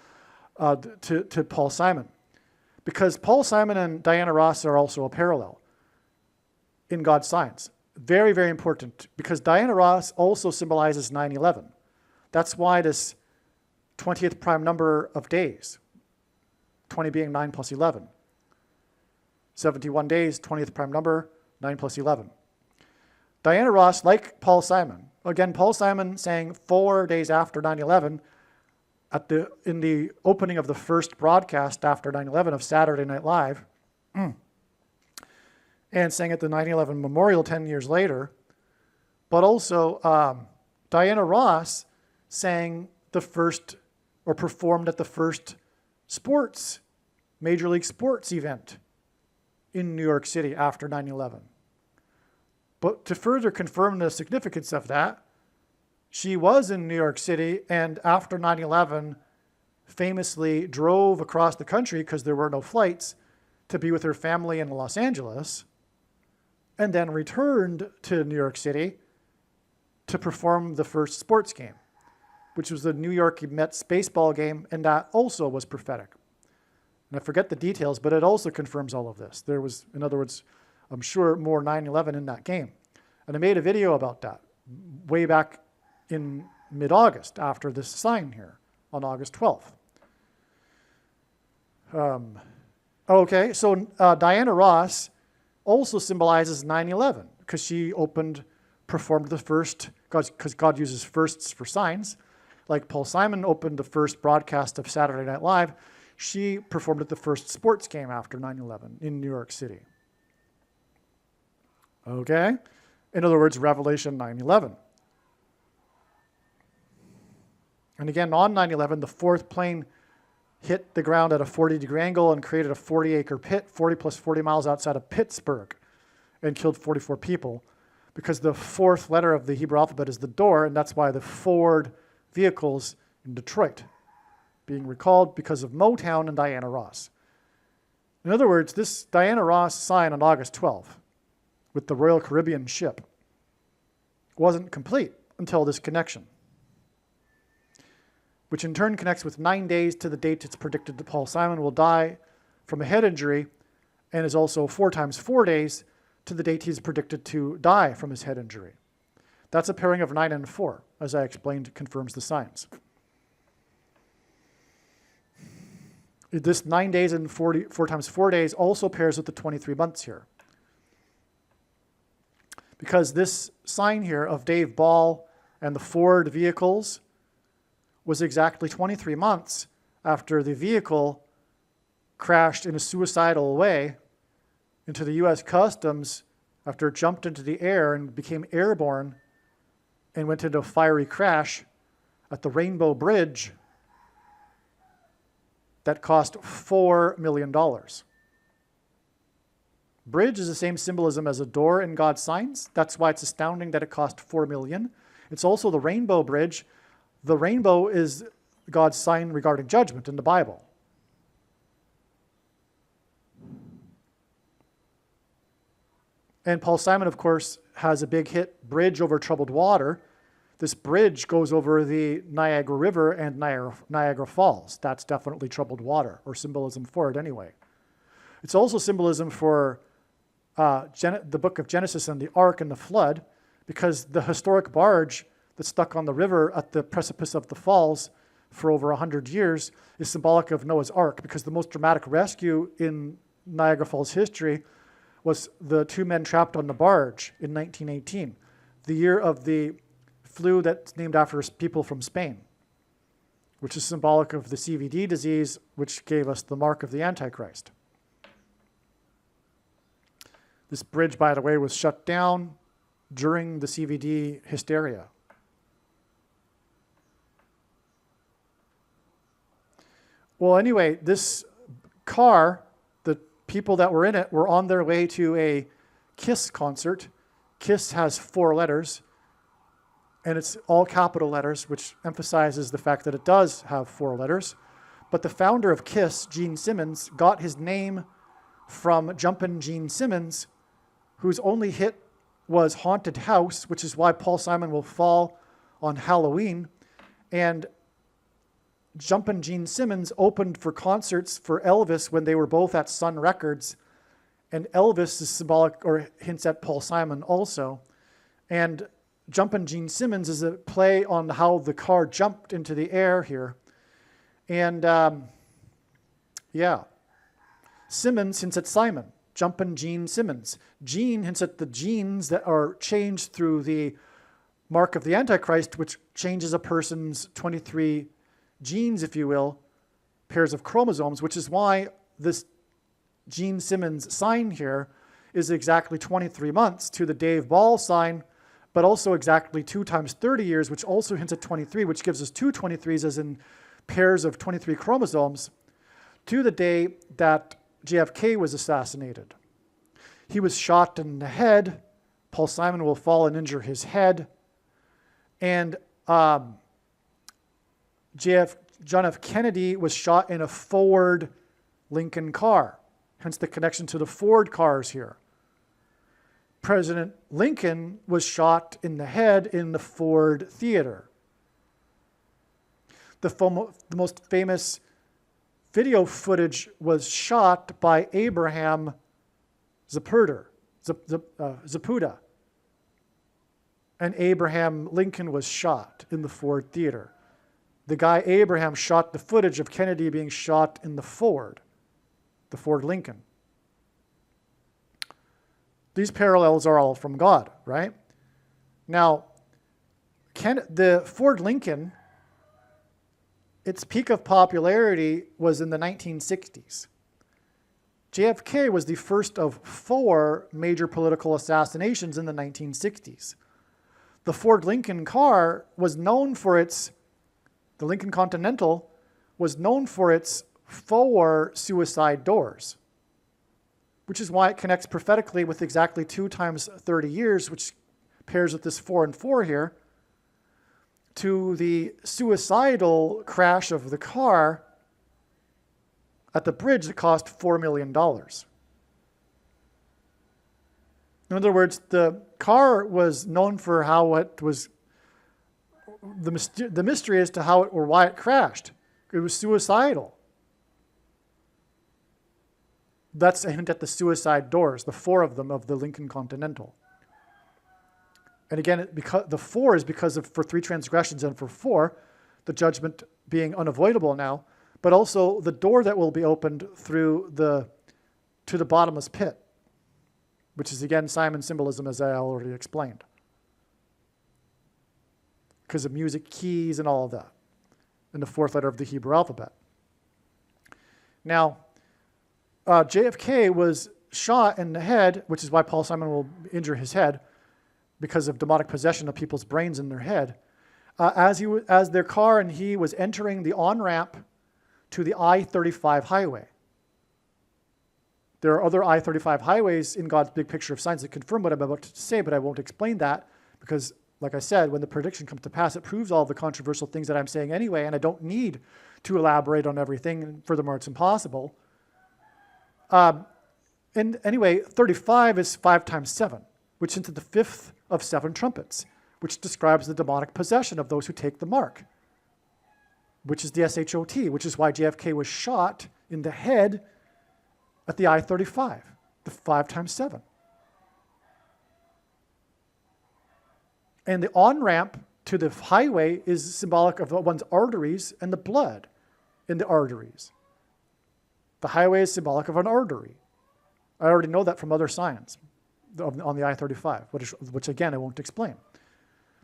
to Paul Simon. Because Paul Simon and Diana Ross are also a parallel in God's signs. Very, very important, because Diana Ross also symbolizes 9/11. That's why this 20th prime number of days, 20 being 9 plus 11. 71 days, 20th prime number, 9 plus 11. Diana Ross, like Paul Simon, again, Paul Simon sang 4 days after 9/11 in the opening of the first broadcast after 9/11 of Saturday Night Live, and sang at the 9/11 memorial 10 years later. But also, Diana Ross sang the first, or performed at the first Major League Sports event in New York City after 9/11. But to further confirm the significance of that, she was in New York City, and after 9/11 famously drove across the country because there were no flights to be with her family in Los Angeles, and then returned to New York City to perform the first sports game, which was the New York Mets baseball game, and that also was prophetic. And I forget the details, but it also confirms all of this. There was, in other words, I'm sure more 9/11 in that game. And I made a video about that way back in mid-August after this sign here on August 12th. Okay, so Diana Ross also symbolizes 9/11 because she performed the first, because God uses firsts for signs. Like Paul Simon opened the first broadcast of Saturday Night Live, she performed at the first sports game after 9/11 in New York City. Okay? In other words, Revelation 9/11. And again, on 9/11, the fourth plane hit the ground at a 40-degree angle and created a 40-acre pit, 40 plus 40 miles outside of Pittsburgh, and killed 44 people, because the fourth letter of the Hebrew alphabet is the door, and that's why the Ford vehicles in Detroit being recalled because of Motown and Diana Ross. In other words, this Diana Ross sign on August 12th with the Royal Caribbean ship wasn't complete until this connection, which in turn connects with 9 days to the date it's predicted that Paul Simon will die from a head injury, and is also 4 times 4 days to the date he's predicted to die from his head injury. That's a pairing of 9 and 4, as I explained, confirms the signs. This 9 days and 4 times 4 days also pairs with the 23 months here. Because this sign here of Dave Ball and the Ford vehicles was exactly 23 months after the vehicle crashed in a suicidal way into the U.S. Customs after it jumped into the air and became airborne and went into a fiery crash at the Rainbow Bridge that cost $4 million. Bridge is the same symbolism as a door in God's signs. That's why it's astounding that it cost $4 million. It's also the Rainbow Bridge. The rainbow is God's sign regarding judgment in the Bible. And Paul Simon, of course, has a big hit, Bridge Over Troubled Water. This bridge goes over the Niagara River and Niagara Falls. That's definitely troubled water, or symbolism for it anyway. It's also symbolism for the book of Genesis and the ark and the flood, because the historic barge that's stuck on the river at the precipice of the falls for over 100 years is symbolic of Noah's Ark, because the most dramatic rescue in Niagara Falls history was the 2 men trapped on the barge in 1918, the year of the flu that's named after people from Spain, which is symbolic of the CVD disease, which gave us the mark of the Antichrist. This bridge, by the way, was shut down during the CVD hysteria. Well, anyway, this car, the people that were in it were on their way to a KISS concert. KISS has 4 letters, and it's all capital letters, which emphasizes the fact that it does have 4 letters. But the founder of KISS, Gene Simmons, got his name from Jumpin' Gene Simmons, whose only hit was Haunted House, which is why Paul Simon Will Fall on Halloween. And Jumpin' Gene Simmons opened for concerts for Elvis when they were both at Sun Records. And Elvis is symbolic or hints at Paul Simon also. And Jumpin' Gene Simmons is a play on how the car jumped into the air here. And Simmons hints at Simon. Jumpin' Gene Simmons. Gene hints at the genes that are changed through the mark of the Antichrist, which changes a person's 23 genes, if you will, pairs of chromosomes, which is why this Gene Simmons sign here is exactly 23 months to the Dave Ball sign, but also exactly 2 times 30 years, which also hints at 23, which gives us two 23s as in pairs of 23 chromosomes, to the day that JFK was assassinated. He was shot in the head. Paul Simon will fall and injure his head. And John F. Kennedy was shot in a Ford Lincoln car, hence the connection to the Ford cars here. President Lincoln was shot in the head in the Ford Theater. The most famous video footage was shot by Abraham Zapruder. And Abraham Lincoln was shot in the Ford Theater. The guy Abraham shot the footage of Kennedy being shot in the Ford Lincoln. These parallels are all from God, right? Now, the Ford Lincoln, its peak of popularity was in the 1960s. JFK was the first of 4 major political assassinations in the 1960s. The Ford Lincoln car was known for the Lincoln Continental was known for its 4 suicide doors, which is why it connects prophetically with exactly 2 times 30 years, which pairs with this 4 and 4 here, to the suicidal crash of the car at the bridge that cost $4 million. In other words, the car was known for how it was, the mystery as to how it or why it crashed. It was suicidal. That's a hint at the suicide doors, the 4 of them of the Lincoln Continental. And again, because the 4 is because of for 3 transgressions and for 4, the judgment being unavoidable now, but also the door that will be opened through to the bottomless pit, which is again Simon symbolism, as I already explained, because of music keys and all of that, and the 4th letter of the Hebrew alphabet. Now, JFK was shot in the head, which is why Paul Simon will injure his head, because of demonic possession of people's brains in their head, as their car and he was entering the on-ramp to the I-35 highway. There are other I-35 highways in God's big picture of signs that confirm what I'm about to say, but I won't explain that because, like I said, when the prediction comes to pass, it proves all the controversial things that I'm saying anyway, and I don't need to elaborate on everything, and furthermore, it's impossible. And anyway, 35 is 5 times 7, which is into the 5th of 7 trumpets, which describes the demonic possession of those who take the mark, which is the SHOT, which is why JFK was shot in the head at the I-35, the 5 times 7. And the on-ramp to the highway is symbolic of one's arteries and the blood in the arteries. The highway is symbolic of an artery. I already know that from other signs on the I-35, which again, I won't explain.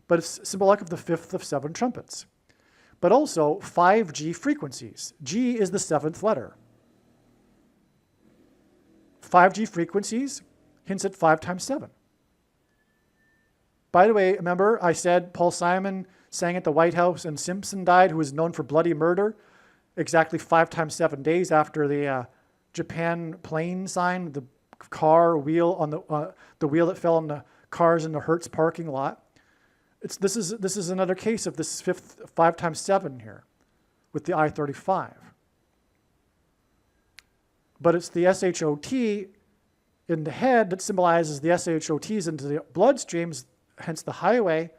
But it's symbolic of the 5th of 7 trumpets. But also 5G frequencies. G is the 7th letter. 5G frequencies hints at 5 times 7. By the way, remember I said Paul Simon sang at the White House and Simpson died, who was known for bloody murder, exactly 5 times 7 days after the Japan plane sign, the car wheel on the wheel that fell on the cars in the Hertz parking lot. This is another case of this 5 times 7 here with the I-35. But it's the SHOT in the head that symbolizes the SHOTs into the bloodstreams, hence the highway,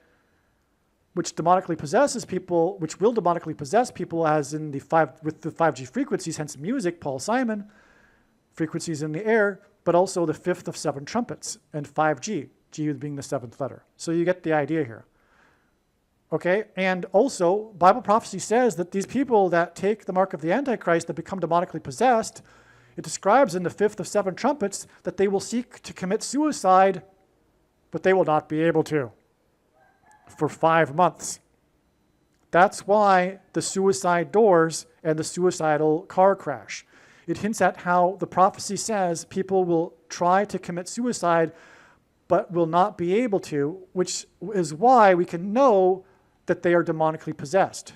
which demonically possesses people, which will demonically possess people as in with the 5G frequencies, hence music, Paul Simon, frequencies in the air, but also the fifth of 7 trumpets, and 5G, G being the 7th letter. So you get the idea here. Okay, and also Bible prophecy says that these people that take the mark of the Antichrist, that become demonically possessed, it describes in the fifth of 7 trumpets that they will seek to commit suicide, but they will not be able to for 5 months. That's why the suicide doors and the suicidal car crash. It hints at how the prophecy says people will try to commit suicide, but will not be able to, which is why we can know that they are demonically possessed.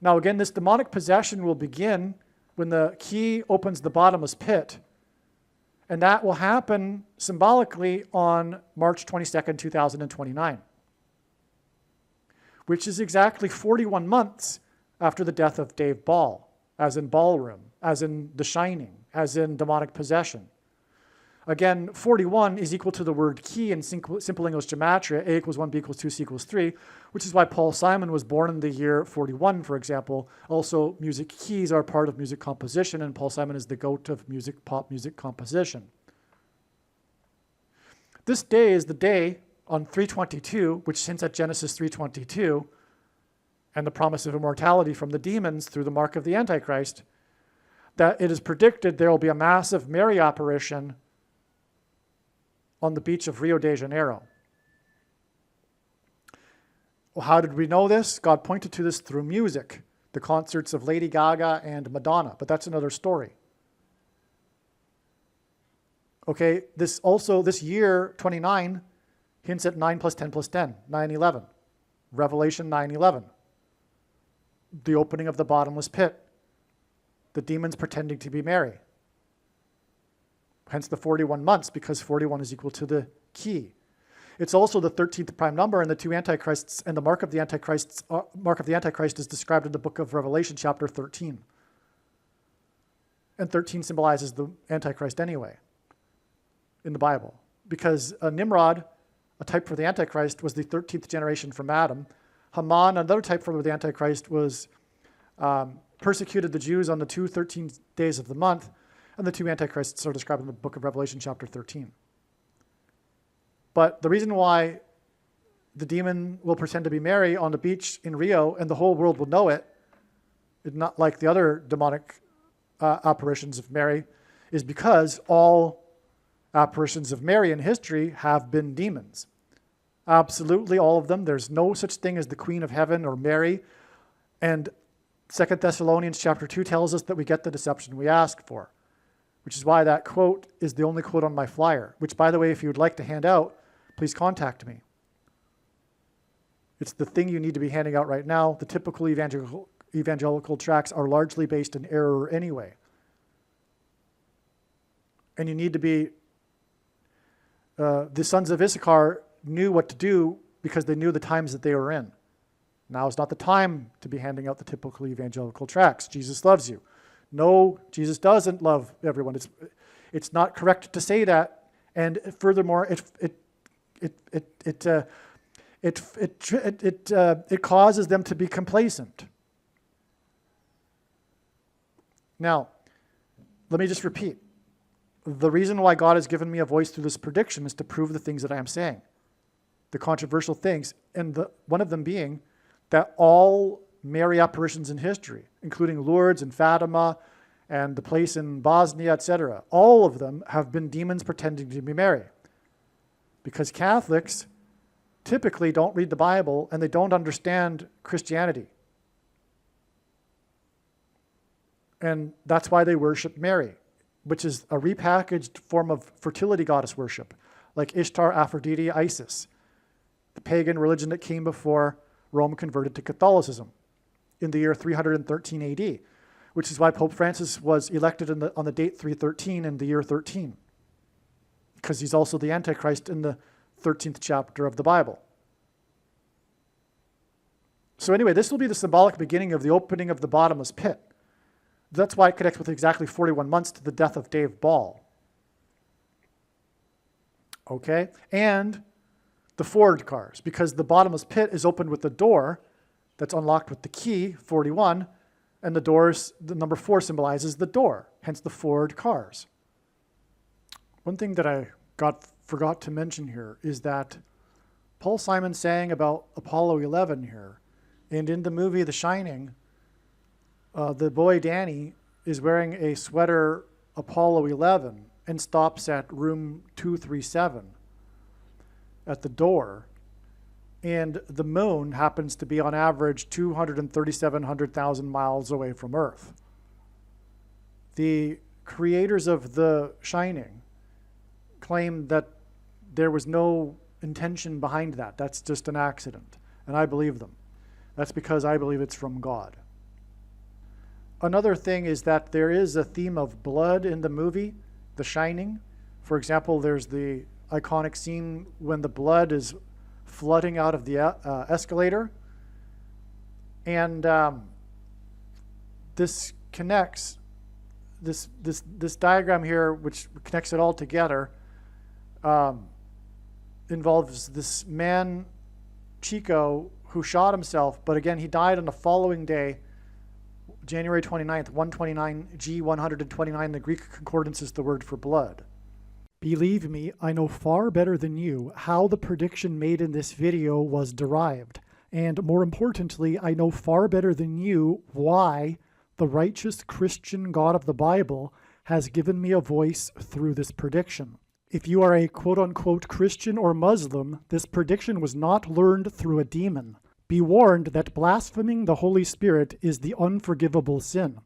Now again, this demonic possession will begin when the key opens the bottomless pit. And that will happen symbolically on March 22nd, 2029, which is exactly 41 months after the death of Dave Ball, as in Ballroom, as in The Shining, as in demonic possession. Again, 41 is equal to the word key in simple English gematria, A equals 1, B equals 2, C equals 3, which is why Paul Simon was born in the year 41, for example. Also, music keys are part of music composition, and Paul Simon is the goat of pop music composition. This day is the day on 322, which hints at Genesis 3:22, and the promise of immortality from the demons through the mark of the Antichrist, that it is predicted there will be a massive Mary apparition on the beach of Rio de Janeiro. Well, how did we know this? God pointed to this through music, the concerts of Lady Gaga and Madonna, but that's another story. Okay, this year, 29, hints at 9 plus 10 plus 10, 9/11. Revelation 9/11. The opening of the bottomless pit. The demons pretending to be Mary. Hence the 41 months, because 41 is equal to the key. It's also the 13th prime number, and the 2 antichrists, and the mark of the Antichrist is described in the book of Revelation, chapter 13. And 13 symbolizes the Antichrist anyway in the Bible, because Nimrod, a type for the Antichrist, was the 13th generation from Adam. Haman, another type for the Antichrist, was persecuted the Jews on the 13 days of the month, and the 2 antichrists are described in the book of Revelation, chapter 13. But the reason why the demon will pretend to be Mary on the beach in Rio and the whole world will know it, not like the other demonic apparitions of Mary, is because all apparitions of Mary in history have been demons. Absolutely all of them. There's no such thing as the Queen of Heaven or Mary. And 2 Thessalonians chapter 2 tells us that we get the deception we ask for, which is why that quote is the only quote on my flyer, which, by the way, if you would like to hand out, please contact me. It's the thing you need to be handing out right now. The typical evangelical tracts are largely based in error anyway. And you need to be, the sons of Issachar knew what to do because they knew the times that they were in. Now is not the time to be handing out the typical evangelical tracts. Jesus loves you. No, Jesus doesn't love everyone. It's not correct to say that. And furthermore, it causes them to be complacent. Now, let me just repeat. The reason why God has given me a voice through this prediction is to prove the things that I am saying, the controversial things, and one of them being that all Mary apparitions in history, including Lourdes and Fatima and the place in Bosnia, etc., all of them have been demons pretending to be Mary. Because Catholics typically don't read the Bible and they don't understand Christianity. And that's why they worship Mary, which is a repackaged form of fertility goddess worship, like Ishtar, Aphrodite, Isis, the pagan religion that came before Rome converted to Catholicism in the year 313 AD, which is why Pope Francis was elected on the date 313 in the year 13, because he's also the Antichrist in the 13th chapter of the Bible. So anyway, this will be the symbolic beginning of the opening of the bottomless pit. That's why it connects with exactly 41 months to the death of Dave Ball. Okay? And the Ford cars, because the bottomless pit is opened with the door that's unlocked with the key, 41, and the number 4 symbolizes the door, hence the Ford cars. One thing that I forgot to mention here is that Paul Simon sang about Apollo 11 here, and in the movie The Shining, the boy Danny is wearing a sweater Apollo 11 and stops at room 237 at the door. And the moon happens to be on average 237,000 miles away from Earth. The creators of The Shining claim that there was no intention behind that. That's just an accident. And I believe them. That's because I believe it's from God. Another thing is that there is a theme of blood in the movie, The Shining. For example, there's the iconic scene when the blood is flooding out of the escalator. And this connects, this diagram here, which connects it all together, involves this man, Chico, who shot himself, but again, he died on the following day, January 29th, 129 G129. The Greek concordance is the word for blood. Believe me, I know far better than you how the prediction made in this video was derived. And more importantly, I know far better than you why the righteous Christian God of the Bible has given me a voice through this prediction. If you are a quote-unquote Christian or Muslim, this prediction was not learned through a demon. Be warned that blaspheming the Holy Spirit is the unforgivable sin.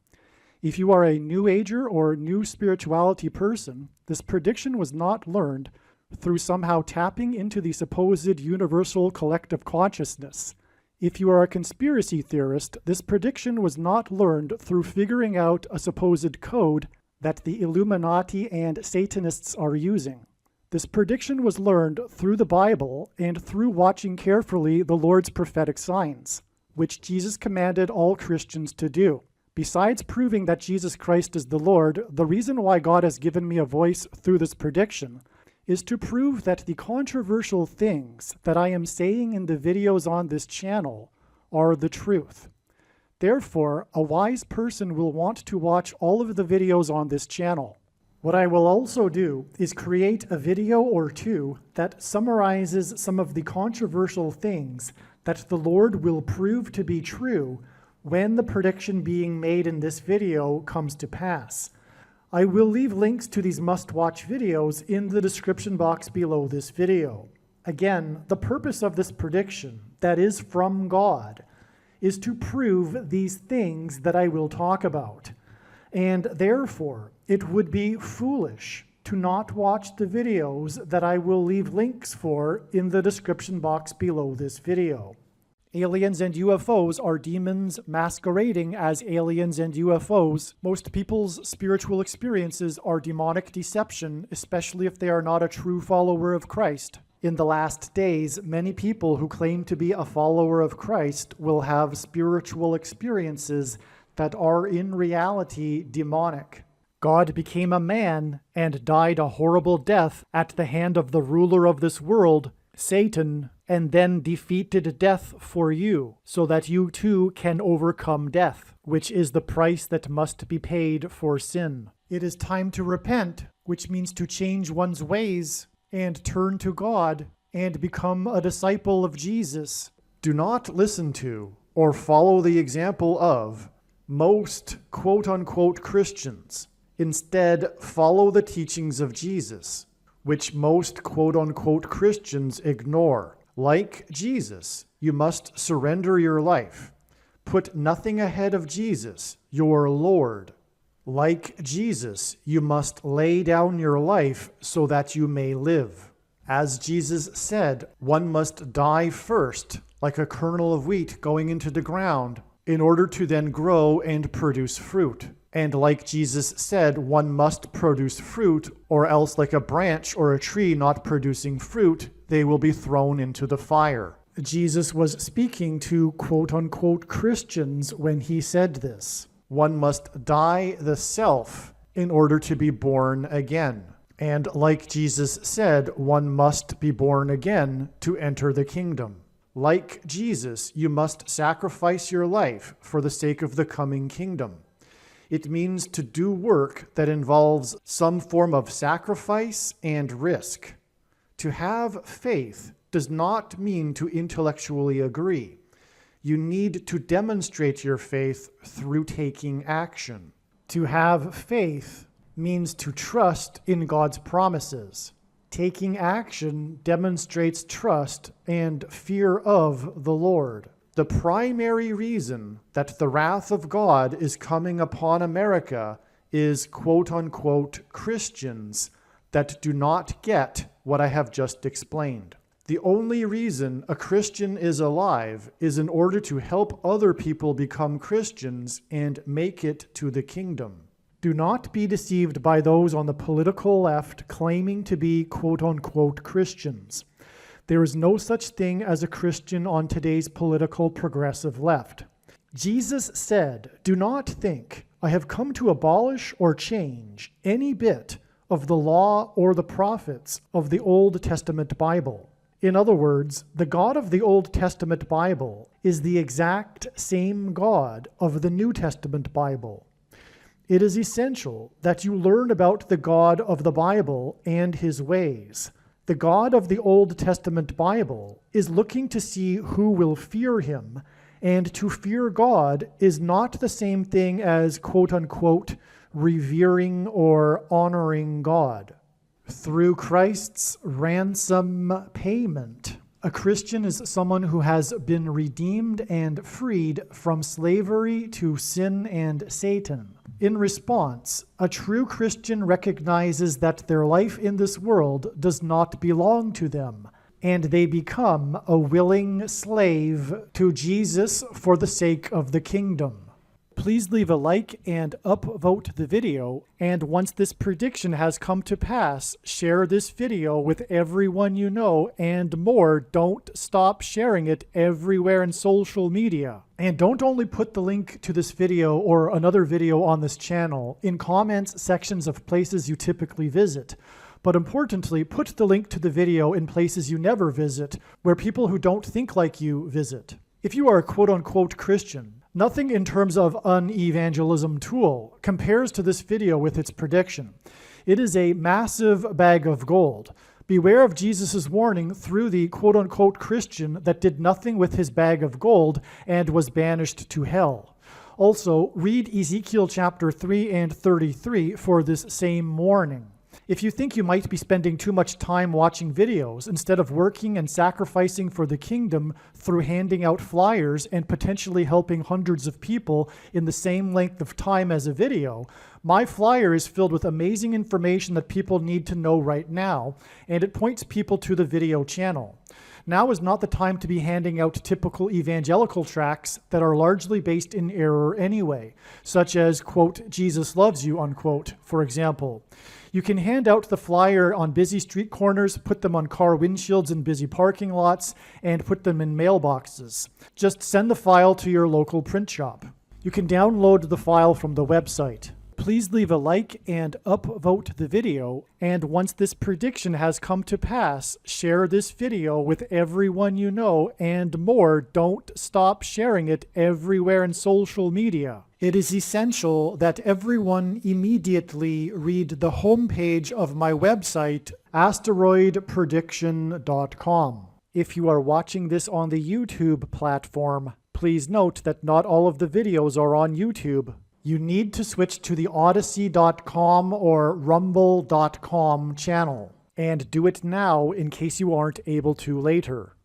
If you are a New Ager or New Spirituality person, this prediction was not learned through somehow tapping into the supposed universal collective consciousness. If you are a conspiracy theorist, this prediction was not learned through figuring out a supposed code that the Illuminati and Satanists are using. This prediction was learned through the Bible and through watching carefully the Lord's prophetic signs, which Jesus commanded all Christians to do. Besides proving that Jesus Christ is the Lord, the reason why God has given me a voice through this prediction is to prove that the controversial things that I am saying in the videos on this channel are the truth. Therefore, a wise person will want to watch all of the videos on this channel. What I will also do is create a video or two that summarizes some of the controversial things that the Lord will prove to be true when the prediction being made in this video comes to pass. I will leave links to these must-watch videos in the description box below this video. Again, the purpose of this prediction, that is from God, is to prove these things that I will talk about. And therefore, it would be foolish to not watch the videos that I will leave links for in the description box below this video. Aliens and UFOs are demons masquerading as aliens and UFOs. Most people's spiritual experiences are demonic deception, especially if they are not a true follower of Christ. In the last days, many people who claim to be a follower of Christ will have spiritual experiences that are in reality demonic. God became a man and died a horrible death at the hand of the ruler of this world, Satan, and then defeated death for you, so that you too can overcome death, which is the price that must be paid for sin. It is time to repent, which means to change one's ways and turn to God and become a disciple of Jesus. Do not listen to or follow the example of most quote-unquote Christians. Instead, follow the teachings of Jesus, which most quote-unquote Christians ignore. Like Jesus, you must surrender your life. Put nothing ahead of Jesus, your Lord. Like Jesus, you must lay down your life so that you may live. As Jesus said, one must die first, like a kernel of wheat going into the ground, in order to then grow and produce fruit. And like Jesus said, one must produce fruit, or else like a branch or a tree not producing fruit, they will be thrown into the fire. Jesus was speaking to quote-unquote Christians when he said this. One must die the self in order to be born again. And like Jesus said, one must be born again to enter the kingdom. Like Jesus, you must sacrifice your life for the sake of the coming kingdom. It means to do work that involves some form of sacrifice and risk. To have faith does not mean to intellectually agree. You need to demonstrate your faith through taking action. To have faith means to trust in God's promises. Taking action demonstrates trust and fear of the Lord. The primary reason that the wrath of God is coming upon America is quote-unquote Christians that do not get what I have just explained. The only reason a Christian is alive is in order to help other people become Christians and make it to the kingdom. Do not be deceived by those on the political left claiming to be quote-unquote Christians. There is no such thing as a Christian on today's political progressive left. Jesus said, "Do not think I have come to abolish or change any bit of the law or the prophets of the Old Testament Bible." In other words, the God of the Old Testament Bible is the exact same God of the New Testament Bible. It is essential that you learn about the God of the Bible and his ways. The God of the Old Testament Bible is looking to see who will fear him, and to fear God is not the same thing as quote-unquote revering or honoring God. Through Christ's ransom payment, a Christian is someone who has been redeemed and freed from slavery to sin and Satan. In response, a true Christian recognizes that their life in this world does not belong to them, and they become a willing slave to Jesus for the sake of the kingdom. Please leave a like and upvote the video, and once this prediction has come to pass, share this video with everyone you know, and more, don't stop sharing it everywhere in social media. And don't only put the link to this video or another video on this channel in comments sections of places you typically visit, but importantly, put the link to the video in places you never visit, where people who don't think like you visit. If you are a quote-unquote Christian, nothing in terms of an evangelism tool compares to this video with its prediction. It is a massive bag of gold. Beware of Jesus' warning through the quote-unquote Christian that did nothing with his bag of gold and was banished to hell. Also, read Ezekiel chapter 3 and 33 for this same warning. If you think you might be spending too much time watching videos instead of working and sacrificing for the kingdom through handing out flyers and potentially helping hundreds of people in the same length of time as a video, my flyer is filled with amazing information that people need to know right now, and it points people to the video channel. Now is not the time to be handing out typical evangelical tracts that are largely based in error anyway, such as, quote, "Jesus loves you," unquote, for example. You can hand out the flyer on busy street corners, put them on car windshields in busy parking lots, and put them in mailboxes. Just send the file to your local print shop. You can download the file from the website. Please leave a like and upvote the video, and once this prediction has come to pass, share this video with everyone you know, and more, don't stop sharing it everywhere in social media. It is essential that everyone immediately read the homepage of my website, asteroidprediction.com. If you are watching this on the YouTube platform, please note that not all of the videos are on YouTube. You need to switch to the Odyssey.com or Rumble.com channel, and do it now in case you aren't able to later.